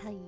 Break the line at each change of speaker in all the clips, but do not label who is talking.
Hai.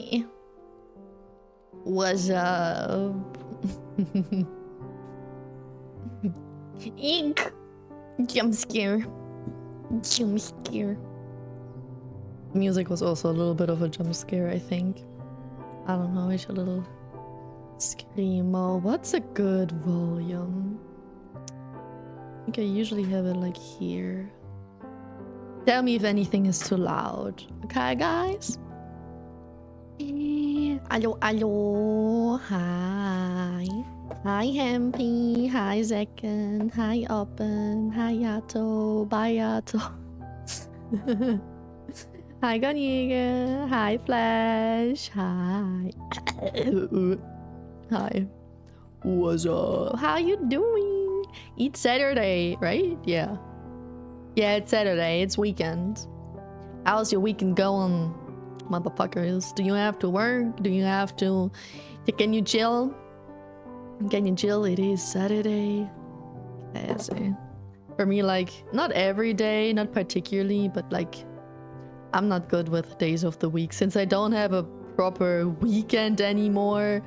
Hey. What's up? Eek. Jump scare. Jump scare. Music was also a little bit of a jump scare, I think. I don't know, it's a little screamo. What's a good volume? I think I usually have it like here. Tell me if anything is too loud. Okay, guys? Hello, hello. Hi. Hi, Hempy. Hi, Zekken. Hi, Open. Hi, Yato. Bye, Yato. Hi, Ganiga. Hi, Flash. Hi. Hi. What's up? How you doing? It's Saturday, right? Yeah. Yeah, it's Saturday. It's weekend. How's your weekend going, motherfuckers? Do you have to work? Do you have to... Can you chill? Can you chill? It is Saturday. I see. For me, like, not every day, not particularly, but like, I'm not good with days of the week. Since I don't have a proper weekend anymore,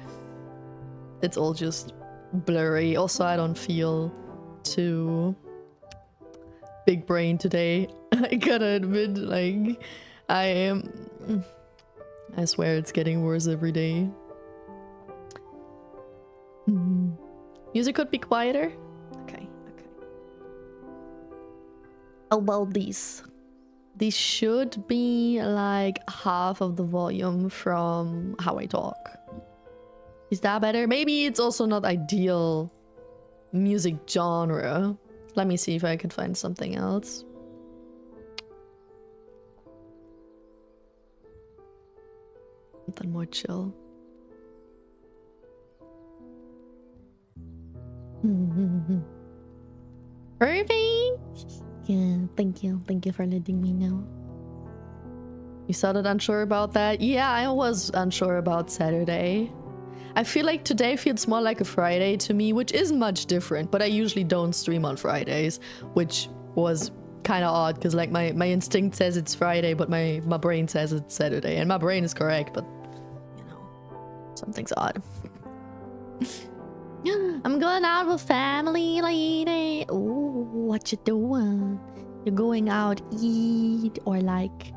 it's all just blurry. Also, I don't feel too big brain today. I gotta admit, like, I swear it's getting worse every day. Music could be quieter. Okay. Oh, well, these should be like half of the volume from how I talk. Is that better? Maybe it's also not ideal music genre. Let me see if I can find something else. Something more chill. Perfect. Yeah, thank you. Thank you for letting me know. You sounded unsure about that? Yeah, I was unsure about Saturday. I feel like today feels more like a Friday to me, which is much different, but I usually don't stream on Fridays, which was kind of odd because like my instinct says it's Friday, but my brain says it's Saturday, and my brain is correct, but you know, something's odd. I'm going out with family lady. Ooh, what you doing? You're going out eat or like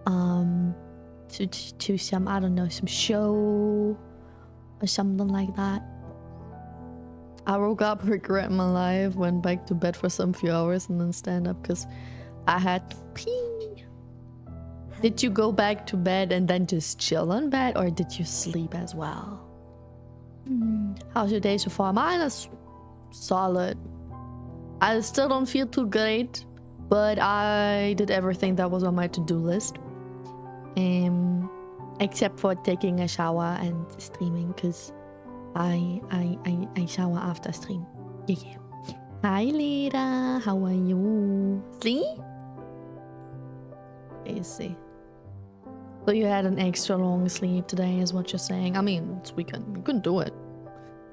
to some, I don't know, some show or something like that. I woke up regretting my life, went back to bed for some few hours and then stand up because I had to pee. Did you go back to bed and then just chill on bed, or did you sleep as well? How's your day so far? Mine is solid. I still don't feel too great, but I did everything that was on my to-do list. Except for taking a shower and streaming, because I shower after stream. Yeah. Hi, Lira. How are you? See? You see. So you had an extra long sleep today is what you're saying. I mean, it's weekend. You can do it.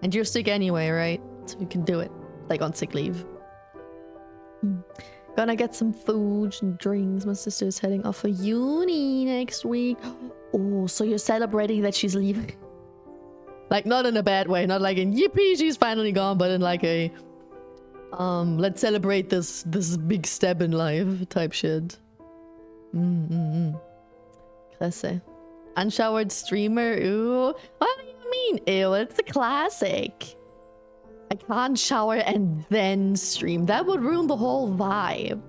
And you're sick anyway, right? So you can do it. Like on sick leave. Gonna get some food and drinks. My sister's heading off for uni next week. Oh, so you're celebrating that she's leaving? Like, not in a bad way. Not like in yippee, she's finally gone, but in like a... let's celebrate this big step in life type shit. Klasse. Unshowered streamer, ooh. What do you mean, ew? It's a classic. I can't shower and then stream. That would ruin the whole vibe.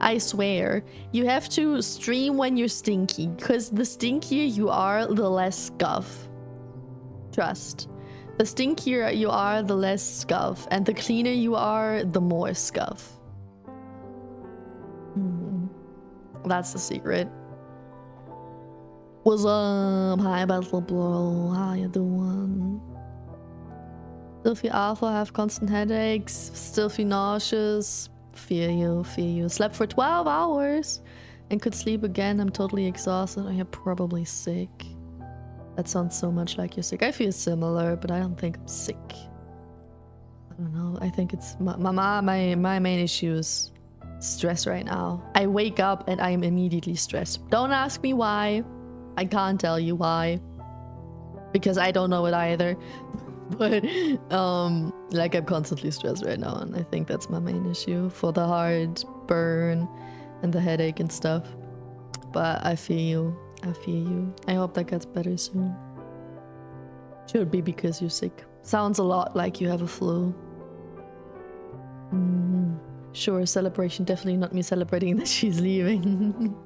I swear. You have to stream when you're stinky, because the stinkier you are, the less scuff. Trust. The stinkier you are, the less scuff. And the cleaner you are, the more scuff. That's the secret. What's up? Hi, Battle Bro. How you doing? Still feel awful, have constant headaches, still feel nauseous. Feel you. Slept for 12 hours and could sleep again. I'm totally exhausted. I'm probably sick. That sounds so much like you're sick. I feel similar, but I don't think I'm sick. I don't know. I think it's my main issue is stress right now. I wake up and I am immediately stressed. Don't ask me why. I can't tell you why. Because I don't know it either. But, like, I'm constantly stressed right now, and I think that's my main issue for the heartburn and the headache and stuff. But I feel you. I feel you. I hope that gets better soon. Should be because you're sick. Sounds a lot like you have a flu. Sure, celebration. Definitely not me celebrating that she's leaving.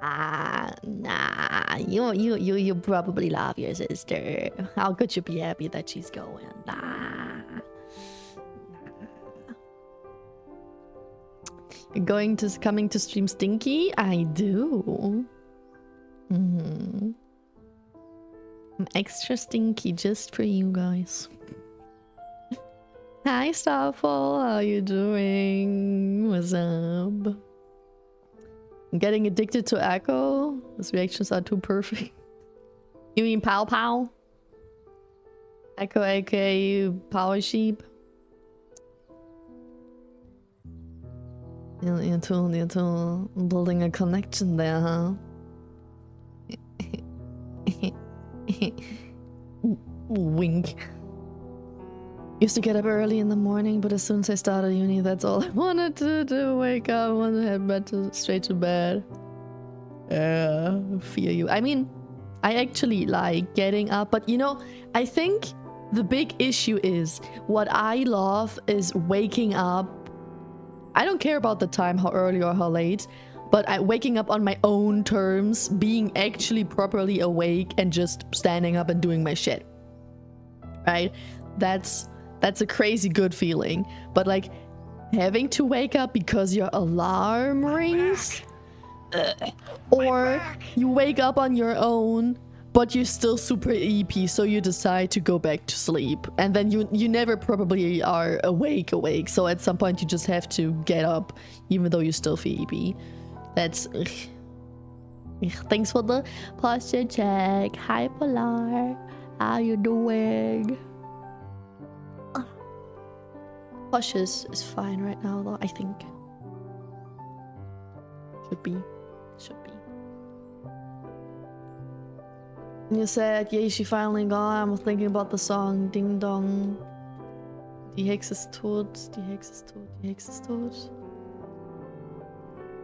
Nah. You probably love your sister. How could you be happy that she's going? Nah. You're coming to stream Stinky? I do. I'm extra stinky just for you guys. Hi, Starfall. How you doing? What's up? I'm getting addicted to Echo. His reactions are too perfect. You mean Pow Pow? Echo, aka Power Sheep. You're too building a connection there, huh? Wink. Used to get up early in the morning, but as soon as I started uni, that's all I wanted to do. Wake up, I wanted to head straight to bed. Yeah, feel you. I mean, I actually like getting up, but you know, I think the big issue is what I love is waking up. I don't care about the time, how early or how late, but waking up on my own terms, being actually properly awake and just standing up and doing my shit. Right? That's a crazy good feeling. But like having to wake up because your alarm rings, or you wake up on your own but you're still super EP, so you decide to go back to sleep, and then you never probably are awake, so at some point you just have to get up even though you still feel EP. That's ugh. Thanks for the posture check. Hi Polar, how you doing? Posture is fine right now though, I think. Should be. You said, yay, she finally gone. I'm thinking about the song Ding Dong. Die Hexe ist tot, die Hexe ist tot, die Hexe ist tot.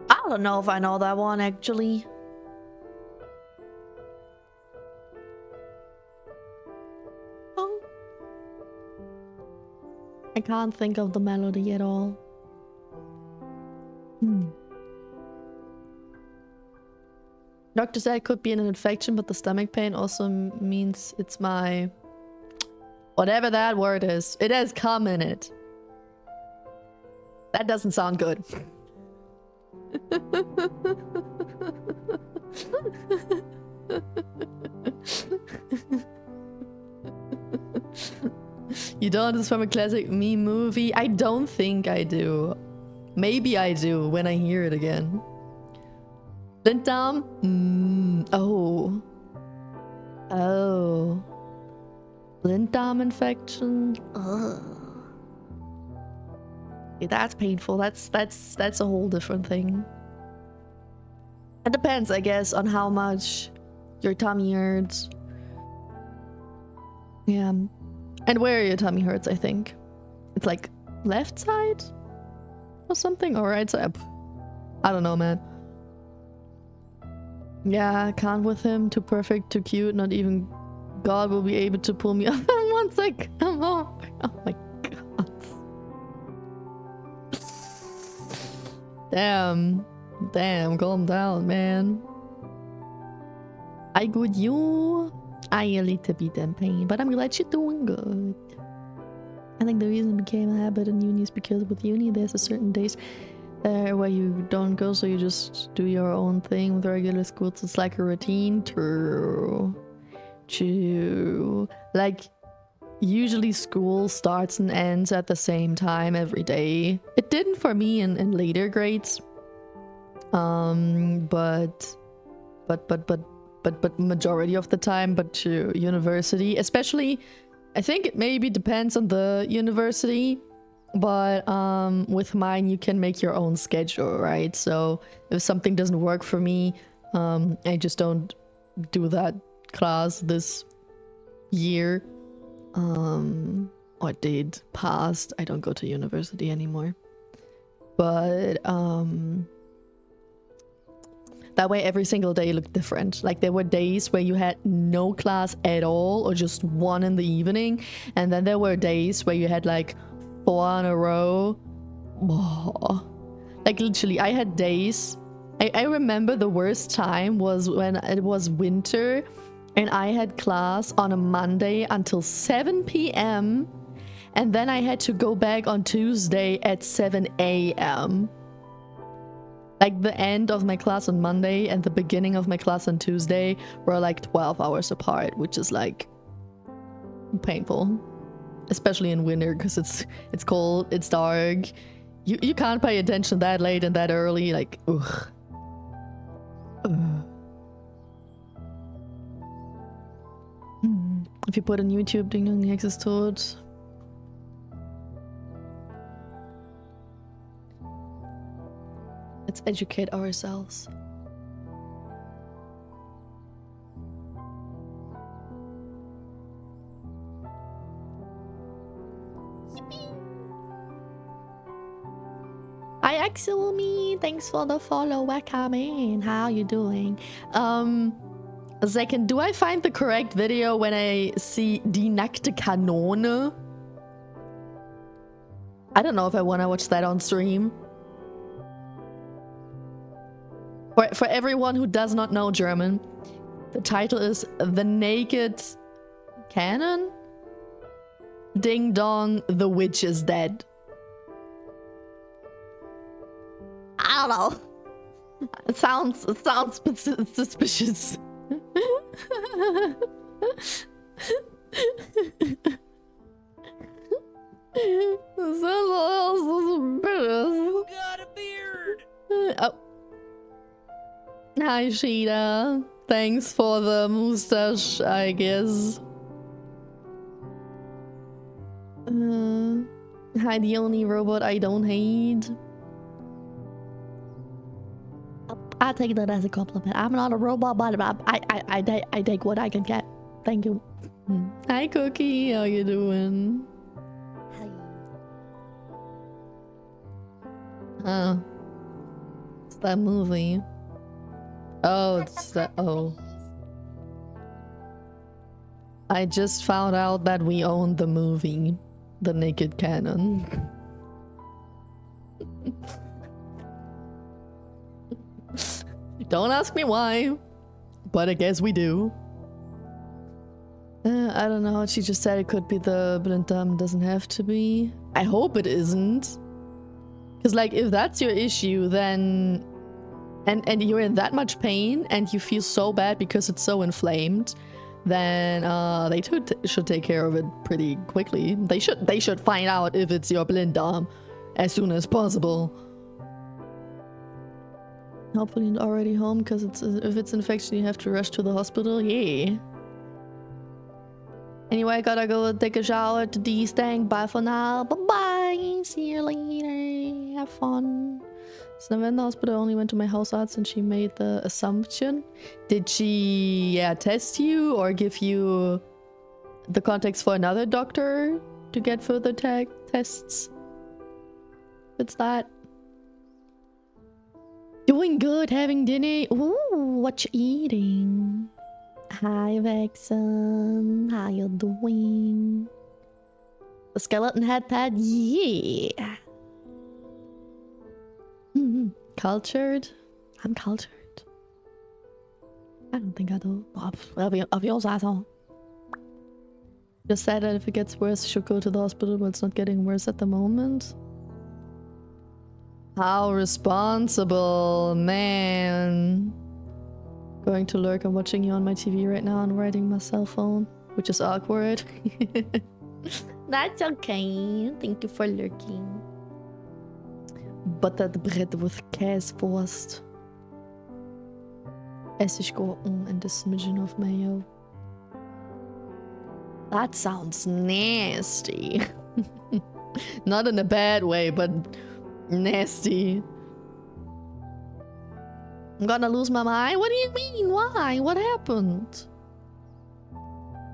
I don't know if I know that one actually. Oh. I can't think of the melody at all. Doctor said it could be an infection, but the stomach pain also means it's my... whatever that word is. It has cum in it. That doesn't sound good. You don't? It's from a classic meme movie? I don't think I do. Maybe I do when I hear it again. Blinddarm? Oh. Blinddarm infection? Ugh. Yeah, that's painful. That's a whole different thing. It depends, I guess, on how much your tummy hurts. Yeah. And where your tummy hurts, I think. It's like left side? Or something? Or right side? I don't know, man. Yeah, I can't with him. Too perfect, too cute. Not even God will be able to pull me up once I come off. Oh my god. Damn, calm down, man. I good you. I a little bit in pain, but I'm glad you're doing good. I think the reason it became a habit in uni is because with uni there's a certain days where you don't go, so you just do your own thing. With regular schools, it's like a routine. True. Like, usually school starts and ends at the same time every day. It didn't for me in later grades. But majority of the time, but to university, especially, I think it maybe depends on the university. But with mine, you can make your own schedule, right? So if something doesn't work for me, I just don't do that class this year. Or did past. I don't go to university anymore. But that way every single day looked different. Like there were days where you had no class at all or just one in the evening, and then there were days where you had like 4 in a row. Oh. Like literally I had days. I remember the worst time was when it was winter and I had class on a Monday until 7 p.m. and then I had to go back on Tuesday at 7 a.m. Like the end of my class on Monday and the beginning of my class on Tuesday were like 12 hours apart, which is like painful, especially in winter because it's cold, it's dark. You can't pay attention that late and that early. Like, ugh. If you put on YouTube, Ding Dong, die Hexe ist tot. Let's educate ourselves. Hi Axelmi, thanks for the follow. Welcome in. How you doing? Second, do I find the correct video when I see Die nackte Kanone? I don't know if I want to watch that on stream. For everyone who does not know German, the title is The Naked Cannon? Ding Dong, the Witch is Dead. I don't know. It sounds suspicious. You got a beard. Oh. Hi Sheeta. Thanks for the mustache, I guess. Hi, the only robot I don't hate. I take that as a compliment. I'm not a robot, but I take what I can get. Thank you. Hi, Cookie. How you doing? Hi. It's that movie. Oh, it's that. Oh. I just found out that we own the movie, The Naked Cannon. Don't ask me why, but I guess we do. I don't know. She just said it could be the Blinddarm. Doesn't have to be. I hope it isn't. Because, like, if that's your issue, then... And you're in that much pain, and you feel so bad because it's so inflamed, then they should take care of it pretty quickly. They should find out if it's your Blinddarm as soon as possible. Hopefully not already home, because if it's infection you have to rush to the hospital. Yeah. Anyway, I gotta go take a shower to de-stank. Bye for now. Bye-bye. See you later. Have fun. So then the hospital only went to my Hausarzt and she made the assumption. Did she test you or give you the contacts for another doctor to get further tests? It's that. Doing good, having dinner. Ooh, what you eating? Hi, Vexen. How you doing? The skeleton head pad? Yeah. Cultured? I'm cultured. I don't think I do. Of yours, asshole. Just said that if it gets worse, should go to the hospital, but it's not getting worse at the moment. How responsible, man. Going to lurk. I'm watching you on my TV right now and writing my cell phone, which is awkward. That's okay. Thank you for lurking. Buttered bread with Käsewurst. Essiggurken and a smidgen of mayo. That sounds nasty. Not in a bad way, but nasty. I'm gonna lose my mind? What do you mean? Why? What happened?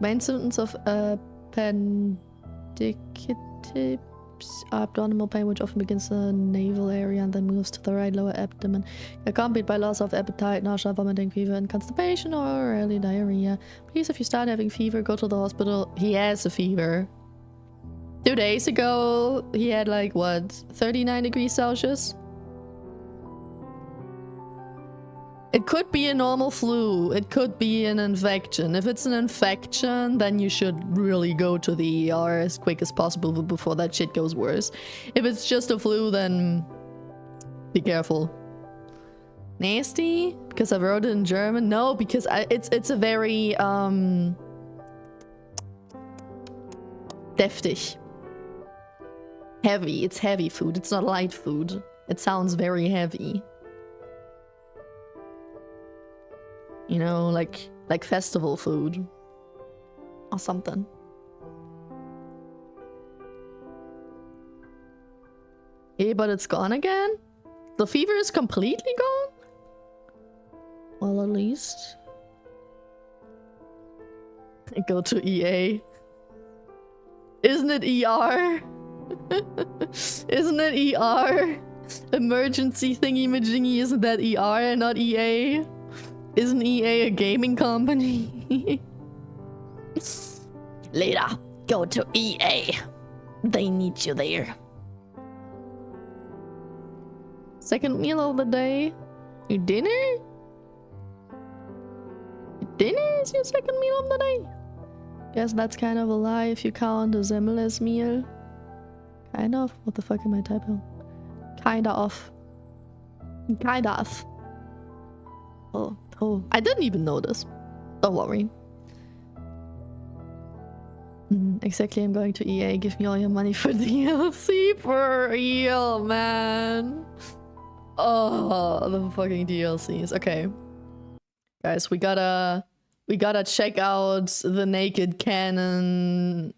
Main symptoms of appendicitis, abdominal pain, which often begins in the navel area and then moves to the right lower abdomen, accompanied by loss of appetite, nausea, vomiting, fever, and constipation or early diarrhea. Please, if you start having fever, go to the hospital. He has a fever. 2 days ago, he had like, what, 39 degrees Celsius? It could be a normal flu. It could be an infection. If it's an infection, then you should really go to the ER as quick as possible before that shit goes worse. If it's just a flu, then be careful. Nasty? Because I wrote it in German? No, because it's a very, deftig. Heavy. It's heavy food. It's not light food. It sounds very heavy. You know, like festival food. Or something. Yeah, but it's gone again? The fever is completely gone? Well, at least. Go to EA. Isn't it ER? Isn't it ER? Emergency thingy-majingy, isn't that ER and not EA? Isn't EA a gaming company? Later, go to EA. They need you there. Second meal of the day? Your dinner? Your dinner is your second meal of the day? Guess that's kind of a lie if you count the Semmel's meal. Kind of? What the fuck am I typing? Kinda off. Kinda off. Oh, I didn't even notice. Don't worry. Exactly, I'm going to EA. Give me all your money for DLC for real, man. Oh, the fucking DLCs. Okay. Guys, we gotta check out the naked cannon.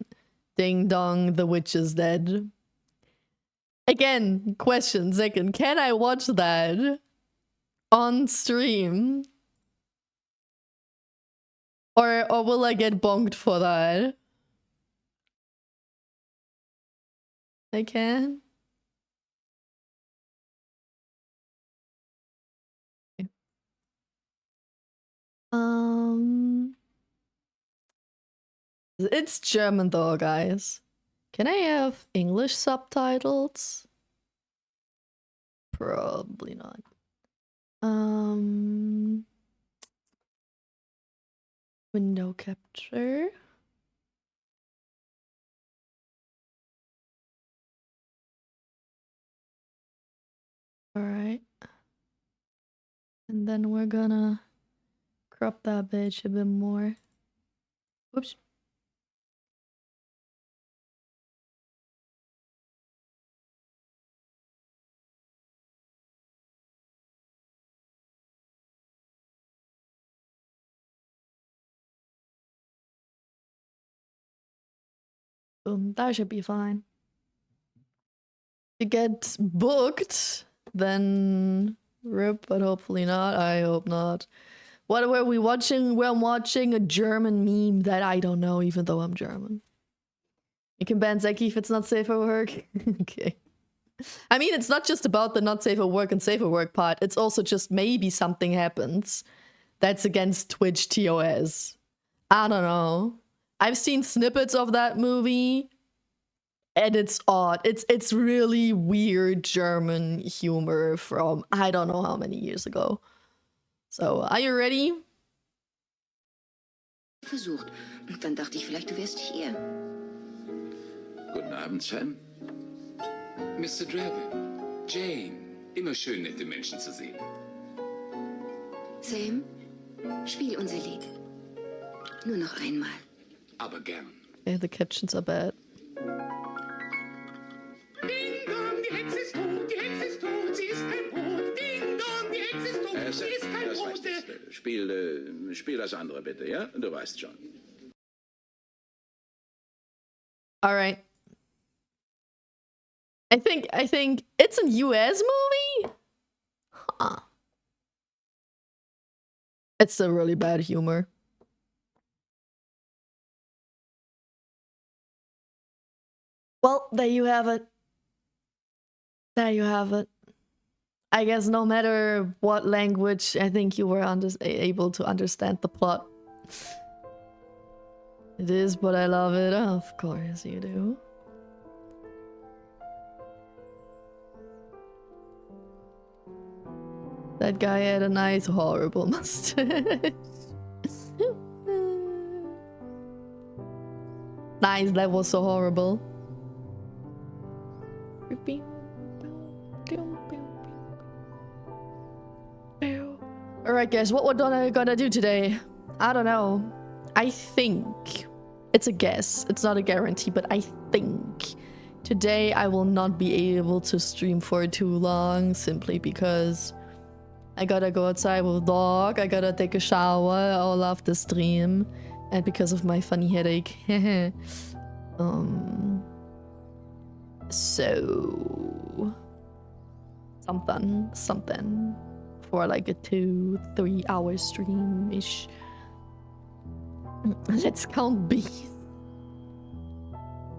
Ding dong, the witch is dead. Again, question, second. Can I watch that on stream? Or will I get bonked for that? I can. It's German though, guys. Can I have English subtitles? Probably not. Window capture. All right. And then we're gonna crop that bitch a bit more. Whoops. Boom, that should be fine. To get booked, then rip, but hopefully not. I hope not. What were we watching? We're watching a German meme that I don't know, even though I'm German. You can ban Zeki if it's not safe for work. Okay. I mean, it's not just about the not safe for work and safe for work part. It's also just maybe something happens that's against Twitch TOS. I don't know. I've seen snippets of that movie. And it's odd. It's really weird German humor from I don't know how many years ago. So, are you ready?
Versucht. Und dann dachte ich, vielleicht du wärst hier.
Guten Abend, Sam. Mr. Draven. Jane. Immer schön, nette Menschen zu sehen.
Sam, spiel unser Lied. Nur noch einmal.
Aber gern.
Okay, the captions are bad.
Ding dong, die Hexe ist tot, die Hexe ist tot, sie ist kein Brot. Ding dong, die Hexe ist tot, sie ist kein Brot.
Spiel das andere bitte, ja? Du weißt schon.
All right. I think it's a US movie? Huh. It's a really bad humor. Well, there you have it. There you have it. I guess no matter what language, I think you were able to understand the plot. It is, but I love it. Of course you do. That guy had a nice, horrible mustache. Nice, that was so horrible. Alright guys, what we're gonna do today? I don't know. I think... It's a guess. It's not a guarantee, but I think... Today I will not be able to stream for too long, simply because... I gotta go outside with dog, I gotta take a shower all after stream, and because of my funny headache. So... Something. For like a 2-3 hour stream-ish. Let's count bees.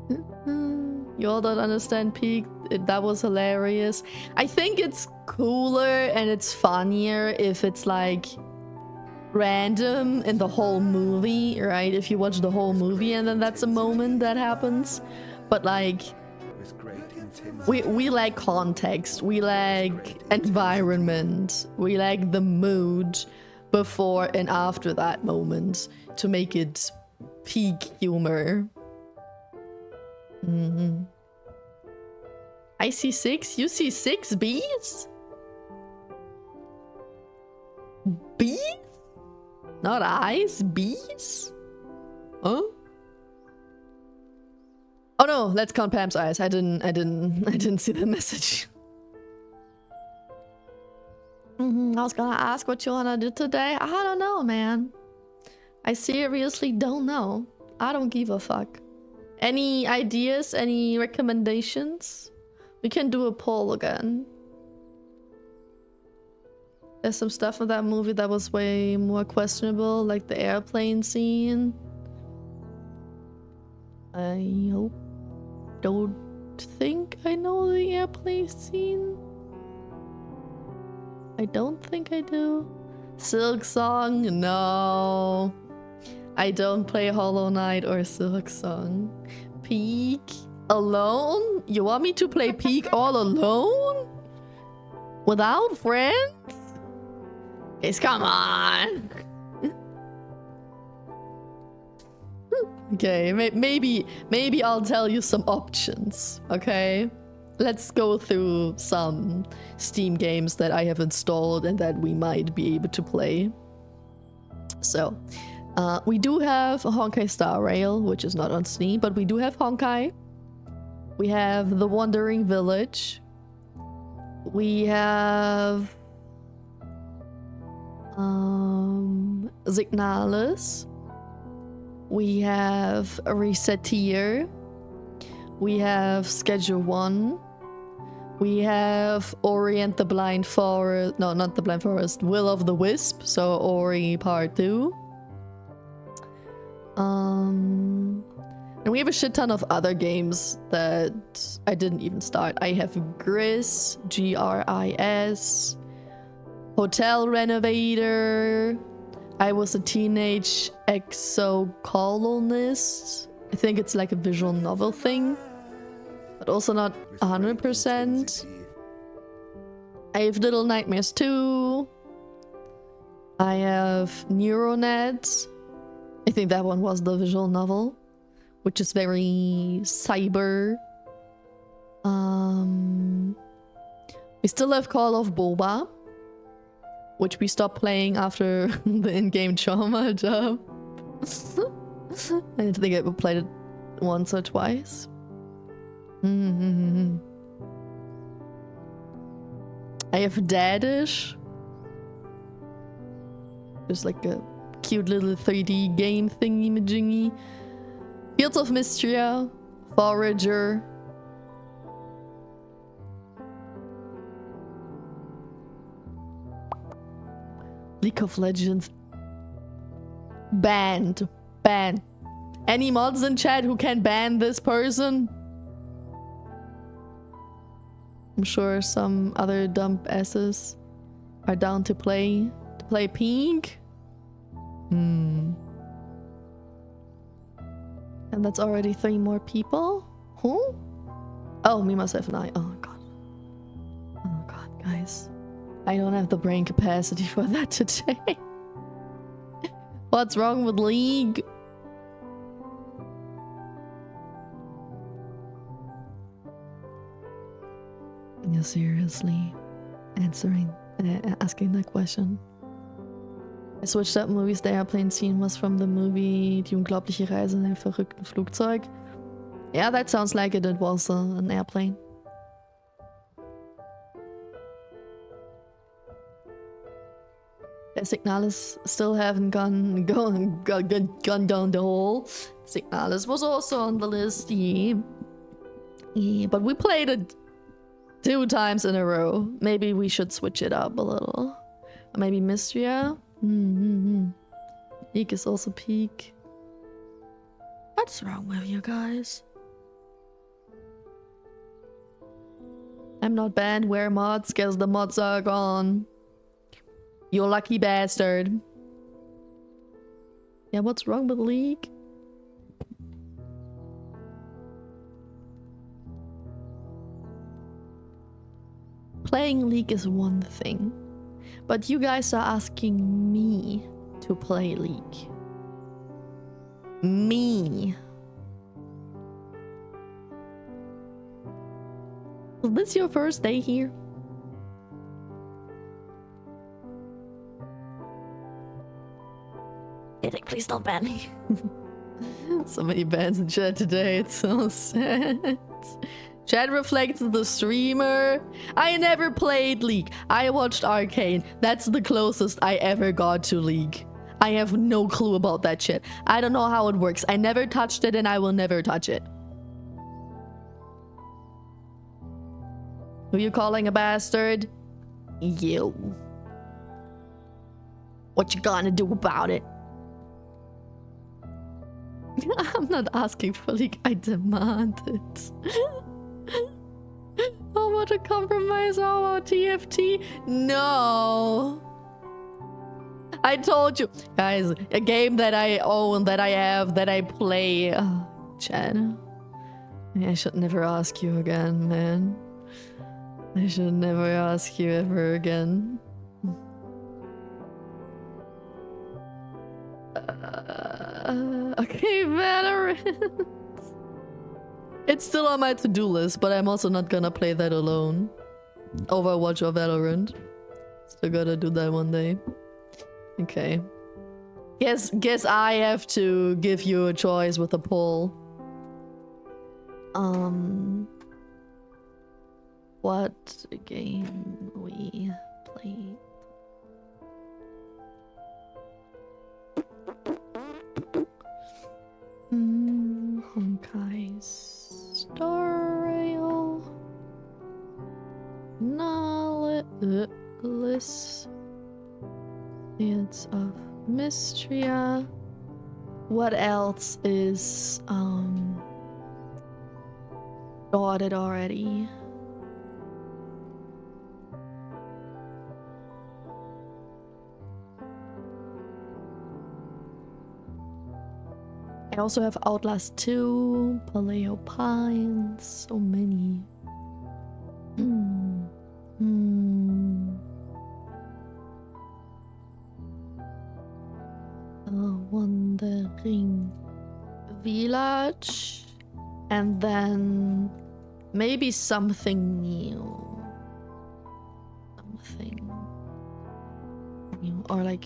You all don't understand Peak? That was hilarious. I think it's cooler and it's funnier if it's like random in the whole movie, right? If you watch the whole movie and then that's a moment that happens. But like, we lack context, we lack environment, we lack the mood before and after that moment to make it peak humor. I see 6, you see 6 bees? Bees? Not eyes, bees? Huh? Oh no, let's count Pam's eyes. I didn't see the message. I was gonna ask what you wanna do today. I don't know, man. I seriously don't know. I don't give a fuck. Any ideas? Any recommendations? We can do a poll again. There's some stuff in that movie that was way more questionable, like the airplane scene. I don't think I know the airplane scene. I don't think I do. Silk Song? No. I don't play Hollow Knight or Silk Song. Peak? Alone? You want me to play Peak all alone? Without friends? Guys, come on! Okay, maybe I'll tell you some options, okay? Let's go through some Steam games that I have installed and that we might be able to play. So, we do have Honkai Star Rail, which is not on Steam, but we do have Honkai. We have The Wandering Village. We have... Signalis. We have Reseteer. We have Schedule 1. We have Ori and the Blind Forest. No, not the Blind Forest. Will of the Wisp. So Ori Part 2. And we have a shit ton of other games that I didn't even start. I have Gris, Gris, Hotel Renovator. I was a teenage exocolonist. I think it's like a visual novel thing, but also not 100%. I have Little Nightmares 2. I have NeuroNet. I think that one was the visual novel, which is very cyber. We still have Call of Boba, which we stopped playing after the in-game trauma job. I think I played it once or twice. I have Daddish. Just like a cute little 3D game thingy-majingy. Fields of Mystria, Forager. League of Legends Banned. Ban. Any mods in chat who can ban this person? I'm sure some other dumb asses are down to play pink. And that's already 3 more people? Who? Oh, me, myself, and I. Oh god. Oh god, guys. I don't have the brain capacity for that today. What's wrong with League? You're seriously asking that question? I switched up movies. The airplane scene was from the movie Die unglaubliche Reise in dem verrückten Flugzeug. Yeah, that sounds like it was an airplane. The Signalis still haven't gone down the hole. Signalis was also on the list, yeah. But we played it 2 times in a row. Maybe we should switch it up a little. Or maybe Mystria? Peak is also peak. What's wrong with you guys? I'm not banned. Wear mods, cause the mods are gone. You lucky bastard. Yeah, what's wrong with League? Playing League is one thing, but you guys are asking me to play League. Me. Is this your first day here? Eric, please don't ban me. So many bans in chat today, it's so sad. Chat reflects the streamer. I never played League. I watched Arcane. That's the closest I ever got to League. I have no clue about that shit. I don't know how it works. I never touched it and I will never touch it. Who you calling a bastard? You. What you gonna do about it? I'm not asking for League, I demand it. How about a compromise? How about TFT? No. I told you. Guys, a game that I own, that I have, that I play. Oh, Chad. I should never ask you again, man. I should never ask you ever again. Okay, Valorant. It's still on my to-do list, but I'm also not gonna play that alone. Overwatch or Valorant. Still gotta do that one day. Okay. Guess I have to give you a choice with a poll. What game we played? Honkai Star Rail. Knowledge. It's of Mystria. What else is dotted already? I also have Outlast 2, Paleo Pines, so many. Wandering Village, and then maybe something new. Something new, or like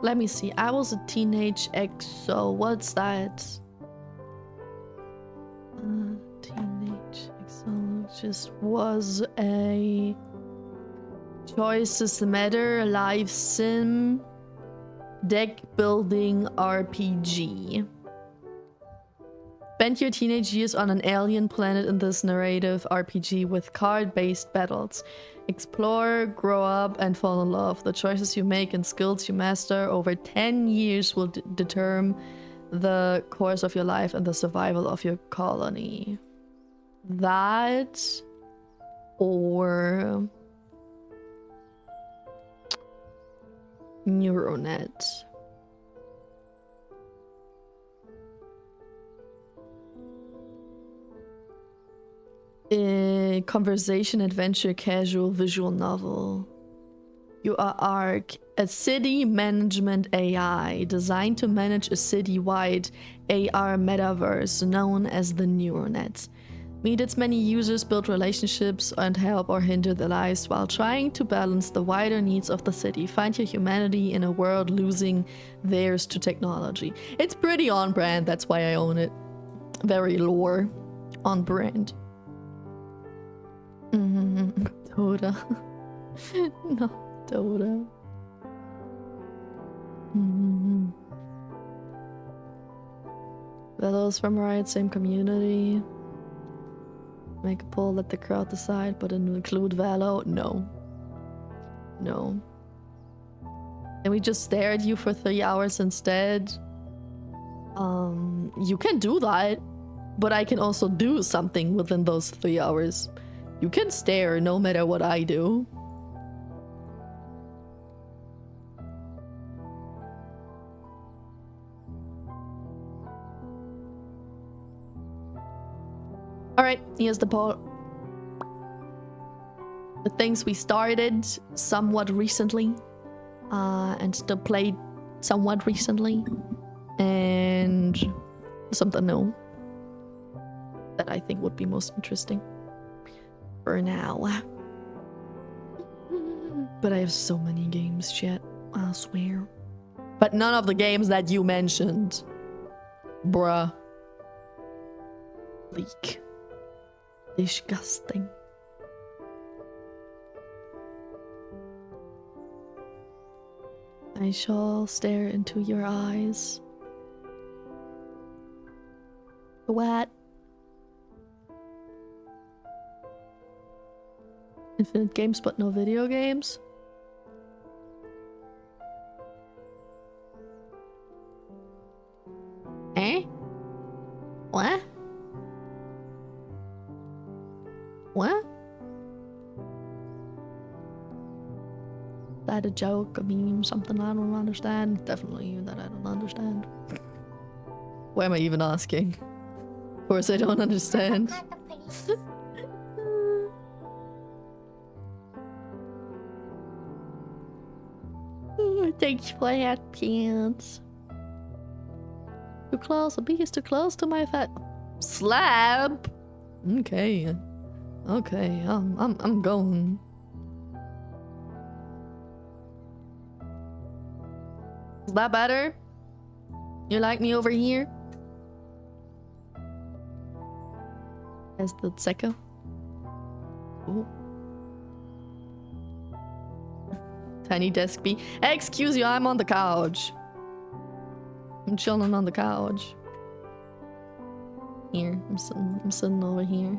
let me see. I was a teenage EXO. What's that? Teenage EXO just was a Choices Matter live sim deck building RPG Spend your teenage years on an alien planet in this narrative RPG with card-based battles. Explore, grow up, and fall in love. The choices you make and skills you master over 10 years will determine the course of your life and the survival of your colony. That or NeuroNet. A conversation, adventure, casual, visual novel. You are ARC, a city management AI designed to manage a city-wide AR metaverse known as the NeuroNet. Meet its many users, build relationships, and help or hinder their lives while trying to balance the wider needs of the city. Find your humanity in a world losing theirs to technology. It's pretty on brand, that's why I own it. Very lore on brand. Dota. No, Dota. Fellows from Riot, same community. Make a poll, let the crowd decide, but include Valo? No. No. Can we just stare at you for 3 hours instead? You can do that, but I can also do something within those 3 hours. You can stare no matter what I do. Alright, here's the poll. The things we started somewhat recently, and still played somewhat recently, and something new that I think would be most interesting for now. But I have so many games, chat, I swear. But none of the games that you mentioned. Bruh. Leak. Disgusting. I shall stare into your eyes. What? Infinite games, but no video games? Eh? What? What? Is that a joke, a meme, something I don't understand? Definitely that I don't understand. Why am I even asking? Of course I don't understand. Thanks for that, pants. Too close, a bee is too close to my fat slab. Okay. Okay, I'm going. Is that better? You like me over here? As the Zeka. Ooh. Tiny desk B. Excuse you, I'm on the couch. I'm chilling on the couch. Here, I'm sitting over here.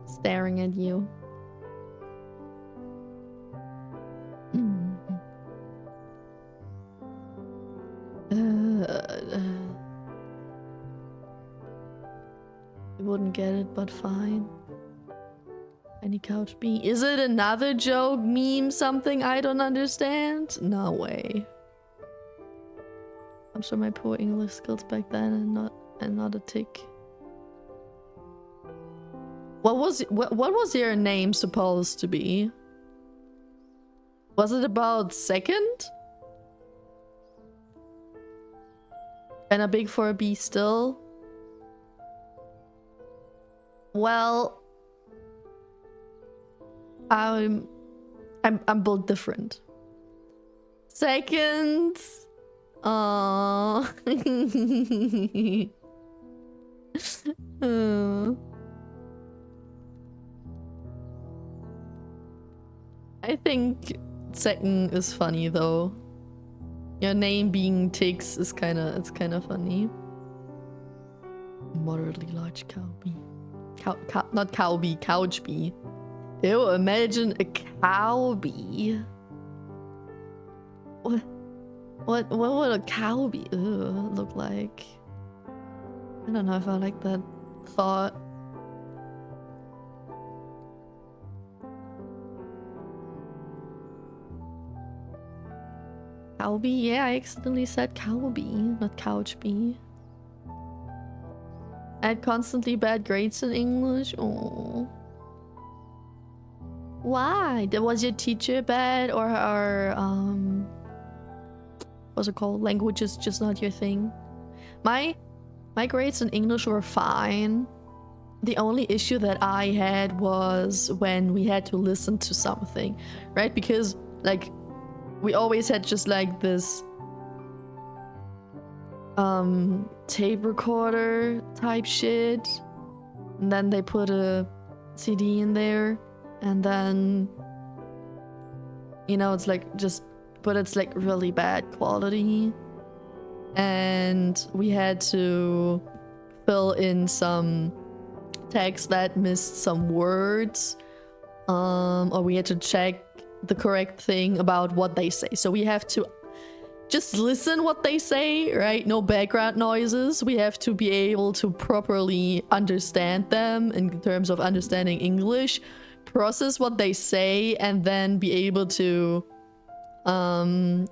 Staring at you. You wouldn't get it, but fine. Any couch B. Is it another joke, meme, something I don't understand? No way. I'm sure my poor English skills back then and not a tick. What was your name supposed to be? Was it about second? And a big for a B still? Well, I'm built different. Second. I think second is funny though. Your name being Tix is it's kinda funny. moderately large cow bee. Not cow bee, couch bee. Ew, imagine a cow bee. What would a cow bee look like? I don't know if I like that thought. Cow bee? Yeah, I accidentally said cow bee, not couch bee. I had constantly bad grades in English. Oh. Why? Was your teacher bad, or what's it called? Language is just not your thing. My grades in English were fine. The only issue that I had was when we had to listen to something, right? Because like we always had just like this tape recorder type shit, and then they put a CD in there, and then you know it's like just, but it's like really bad quality, and we had to fill in some text that missed some words, or we had to check the correct thing about what they say. So we have to just listen what they say, right? No background noises. We have to be able to properly understand them in terms of understanding English, process what they say, and then be able to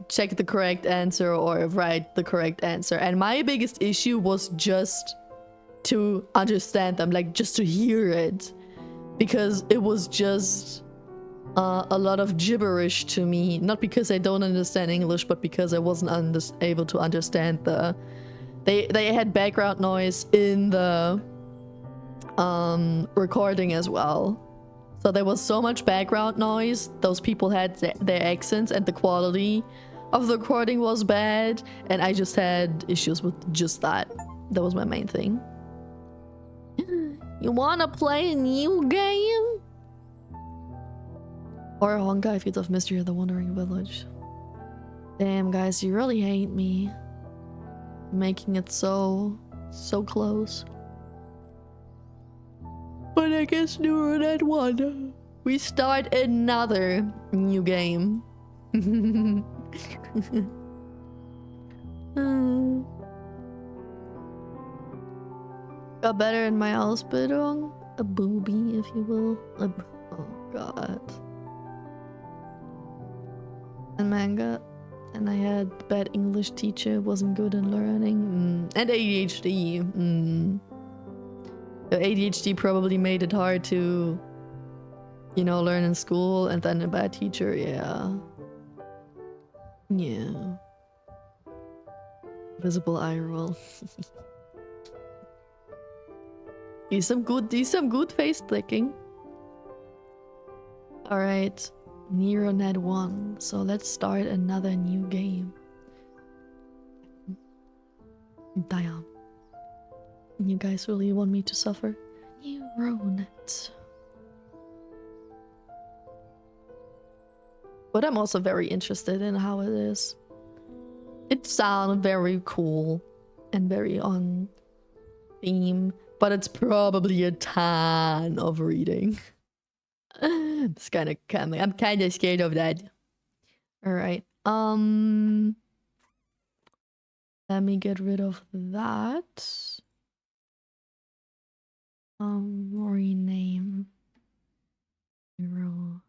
check the correct answer or write the correct answer. And my biggest issue was just to understand them, like just to hear it, because it was just a lot of gibberish to me. Not because I don't understand English, but because I wasn't able to understand the... They had background noise in the recording as well. So there was so much background noise. Those people had their accents, and the quality of the recording was bad. And I just had issues with just that. That was my main thing. You wanna play a new game? Or Honkai Fields of Mystery or the Wandering Village. Damn, guys, you really hate me. Making it so close. But I guess NeuroNet won. We start another new game. Got better in my Ausbildung. A booby, if you will. Oh god. And manga. And I had bad English teacher, wasn't good in learning. And ADHD. The ADHD probably made it hard to, you know, learn in school, and then a bad teacher, yeah. Yeah. Visible eye roll. He's some good face clicking. Alright. NeuroNet 1. So let's start another new game. Damn. You guys really want me to suffer? NeuroNet. But I'm also very interested in how it is. It sounds very cool and very on theme, but it's probably a ton of reading. It's kind of coming. I'm kind of scared of that. All right. Let me get rid of that. Rename NeuroNet.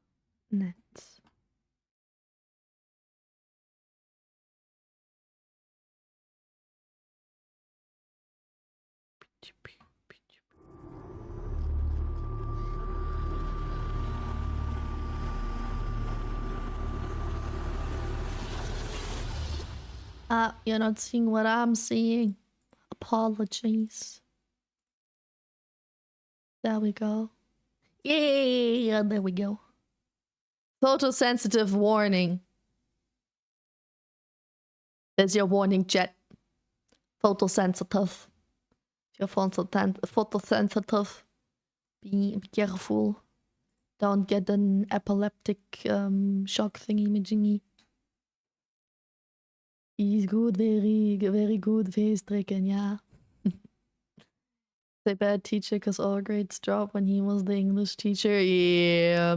You're not seeing what I'm seeing. Apologies. There we go. Yeah, there we go. Photosensitive warning. There's your warning, chat. Photosensitive. If you're photosensitive, be careful. Don't get an epileptic shock thingy-majingy. He's good, very good face tricking, yeah. The bad teacher because all grades dropped when he was the English teacher. Yeah,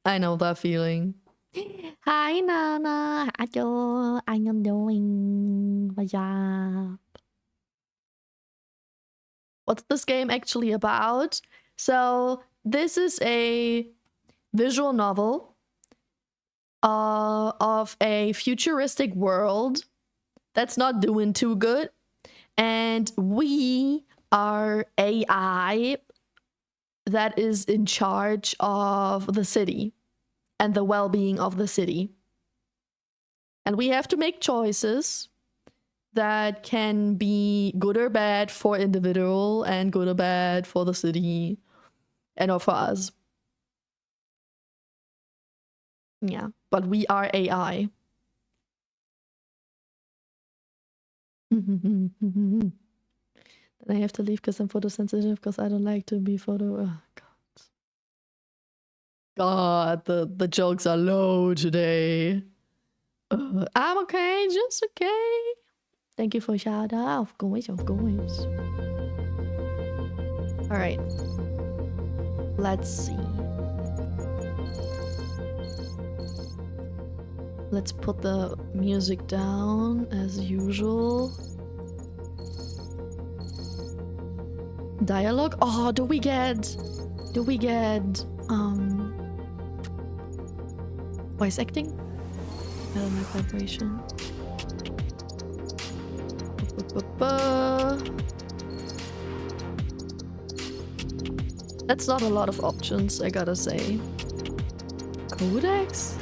I know that feeling. Hi, Nana. Hello. How you doing? What's up? What's this game actually about? So, this is a visual novel of a futuristic world that's not doing too good. And we are AI that is in charge of the city and the well-being of the city. And we have to make choices that can be good or bad for individual and good or bad for the city and or for us. Yeah, but we are AI. Then I have to leave because I'm photosensitive because I don't like to be photo. Oh, God, the jokes are low today. I'm okay, just okay. Thank you for shout out. Of course, of course. All right. Let's see. Let's put the music down as usual. Dialogue? Oh, do we get voice acting? I don't know, vibration. That's not a lot of options, I gotta say. Codex?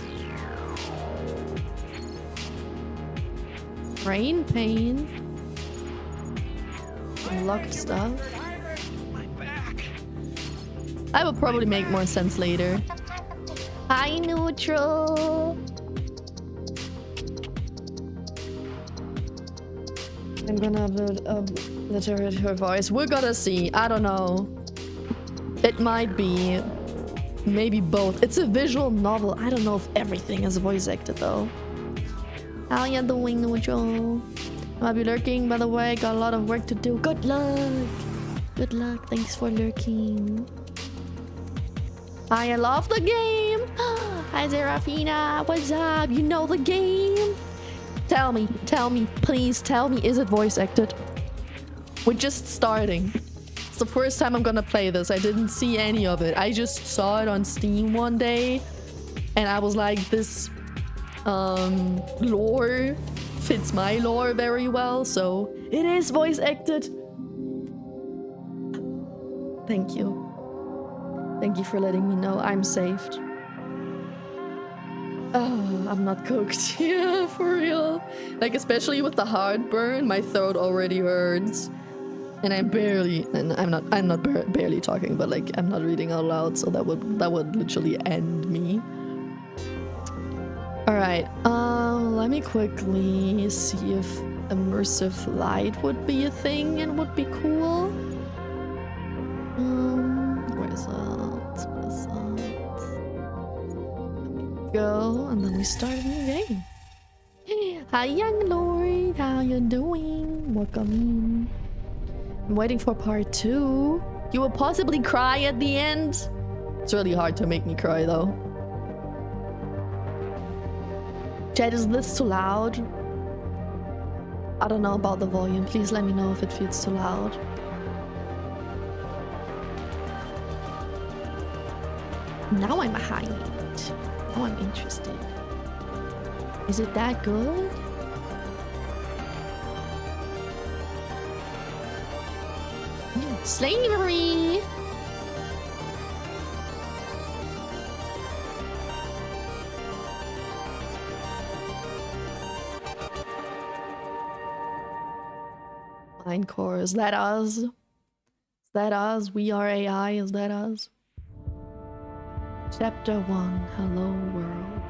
Brain pain? Unlocked stuff? I will probably make more sense later. Hi, Neutral! I'm gonna obliterate her voice. We're gonna see. I don't know. It might be. Maybe both. It's a visual novel. I don't know if everything is voice acted though. How you doing, Neutral? I might be lurking, by the way. Got a lot of work to do. Good luck! Good luck. Thanks for lurking. I love the game! Hi, Serafina. What's up? You know the game? Tell me, please tell me, is it voice acted? We're just starting. It's the first time I'm gonna play this. I didn't see any of it. I just saw it on Steam one day and I was like, this lore fits my lore very well, so it is voice acted. Thank you. Thank you for letting me know I'm saved. Oh, I'm not cooked. Yeah, for real. Like, especially with the heartburn, my throat already hurts. And I'm not barely talking, but like, I'm not reading out loud, so that would literally end me. Alright, let me quickly see if immersive light would be a thing and would be cool. Where is that? Go, and then we start a new game. Hi, young lord, how you doing? Welcome in. I'm waiting for part 2. You will possibly cry at the end. It's really hard to make me cry though. Chat, is this too loud? I don't know about the volume. Please let me know if it feels too loud. Now I'm behind. Now I'm interested. Is it that good? Slavery! Minecore, is that us? Is that us? We are AI, is that us? Chapter 1, Hello World.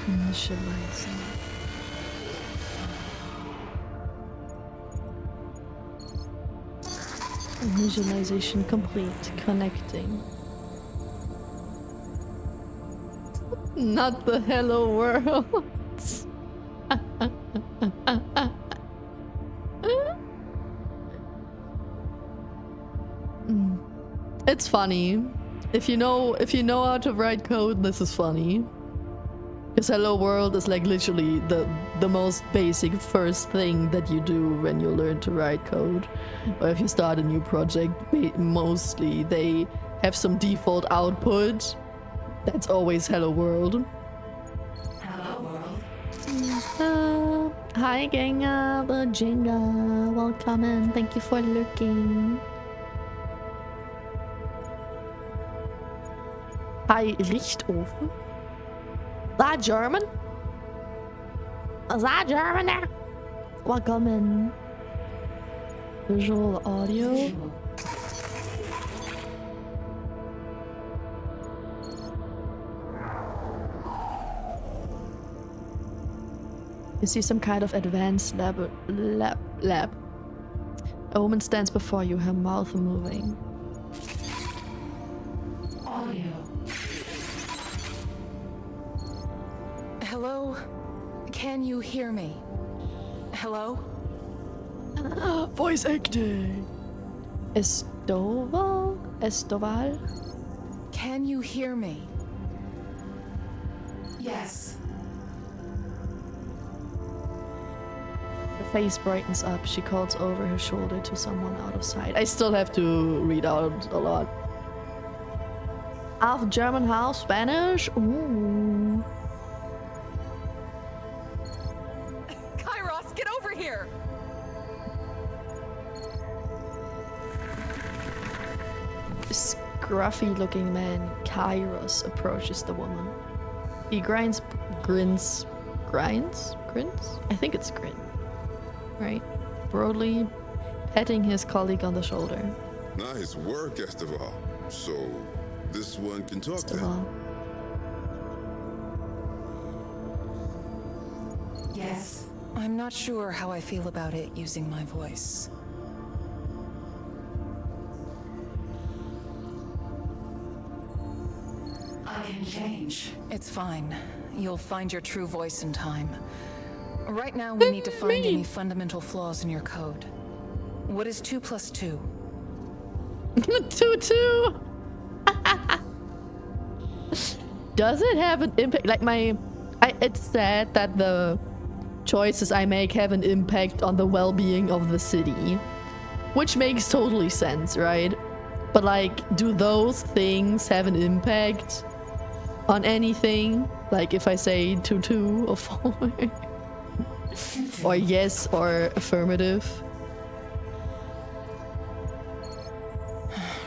Initializing. Initialization complete. Connecting. Not the hello world. it's funny. If you know how to write code, this is funny. Because hello world is like literally the most basic first thing that you do when you learn to write code. Or if you start a new project, mostly they have some default output. That's always hello world.
Hello, world.
Hi Genga, Jenga, welcome and thank you for lurking. Hi Richtofen. Is that German? Is that German there? Welcome in. Visual audio.
Visual.
You see some kind of advanced lab. A woman stands before you, her mouth moving.
Audio.
Hello? Can you hear me? Hello?
Voice acting. Estoval?
Can you hear me?
Yes.
Her face brightens up. She calls over her shoulder to someone out of sight. I still have to read out a lot. Half German, half Spanish. Ooh.
Kairos, get over here!
Scruffy-looking man, Kairos, approaches the woman. He grins? I think it's grin. Right? Broadly, patting his colleague on the shoulder.
Nice work, Esteval. So, this one can talk then?
Esteval.
Yes.
I'm not sure how I feel about it using my voice.
I can change.
It's fine. You'll find your true voice in time. Right now, we need to find any fundamental flaws in your code. What is 2 plus 2?
2-2. Does it have an impact? Like it's said that the choices I make have an impact on the well-being of the city, which makes totally sense, right? But like, do those things have an impact on anything? Like if I say 2-2 or 4, or yes or affirmative.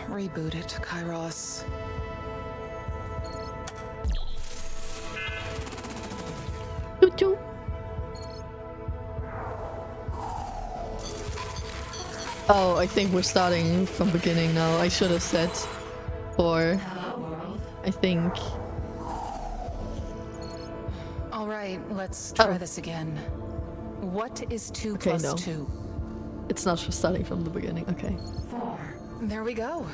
Reboot it, Kairos.
Choo-choo. Oh, I think we're starting from beginning now. I should have said 4.
Hello, world.
I think.
All right, let's try
Oh.
this again. What is 2
Okay,
plus
no.
2?
It's not starting from the beginning. Okay.
4.
There we go.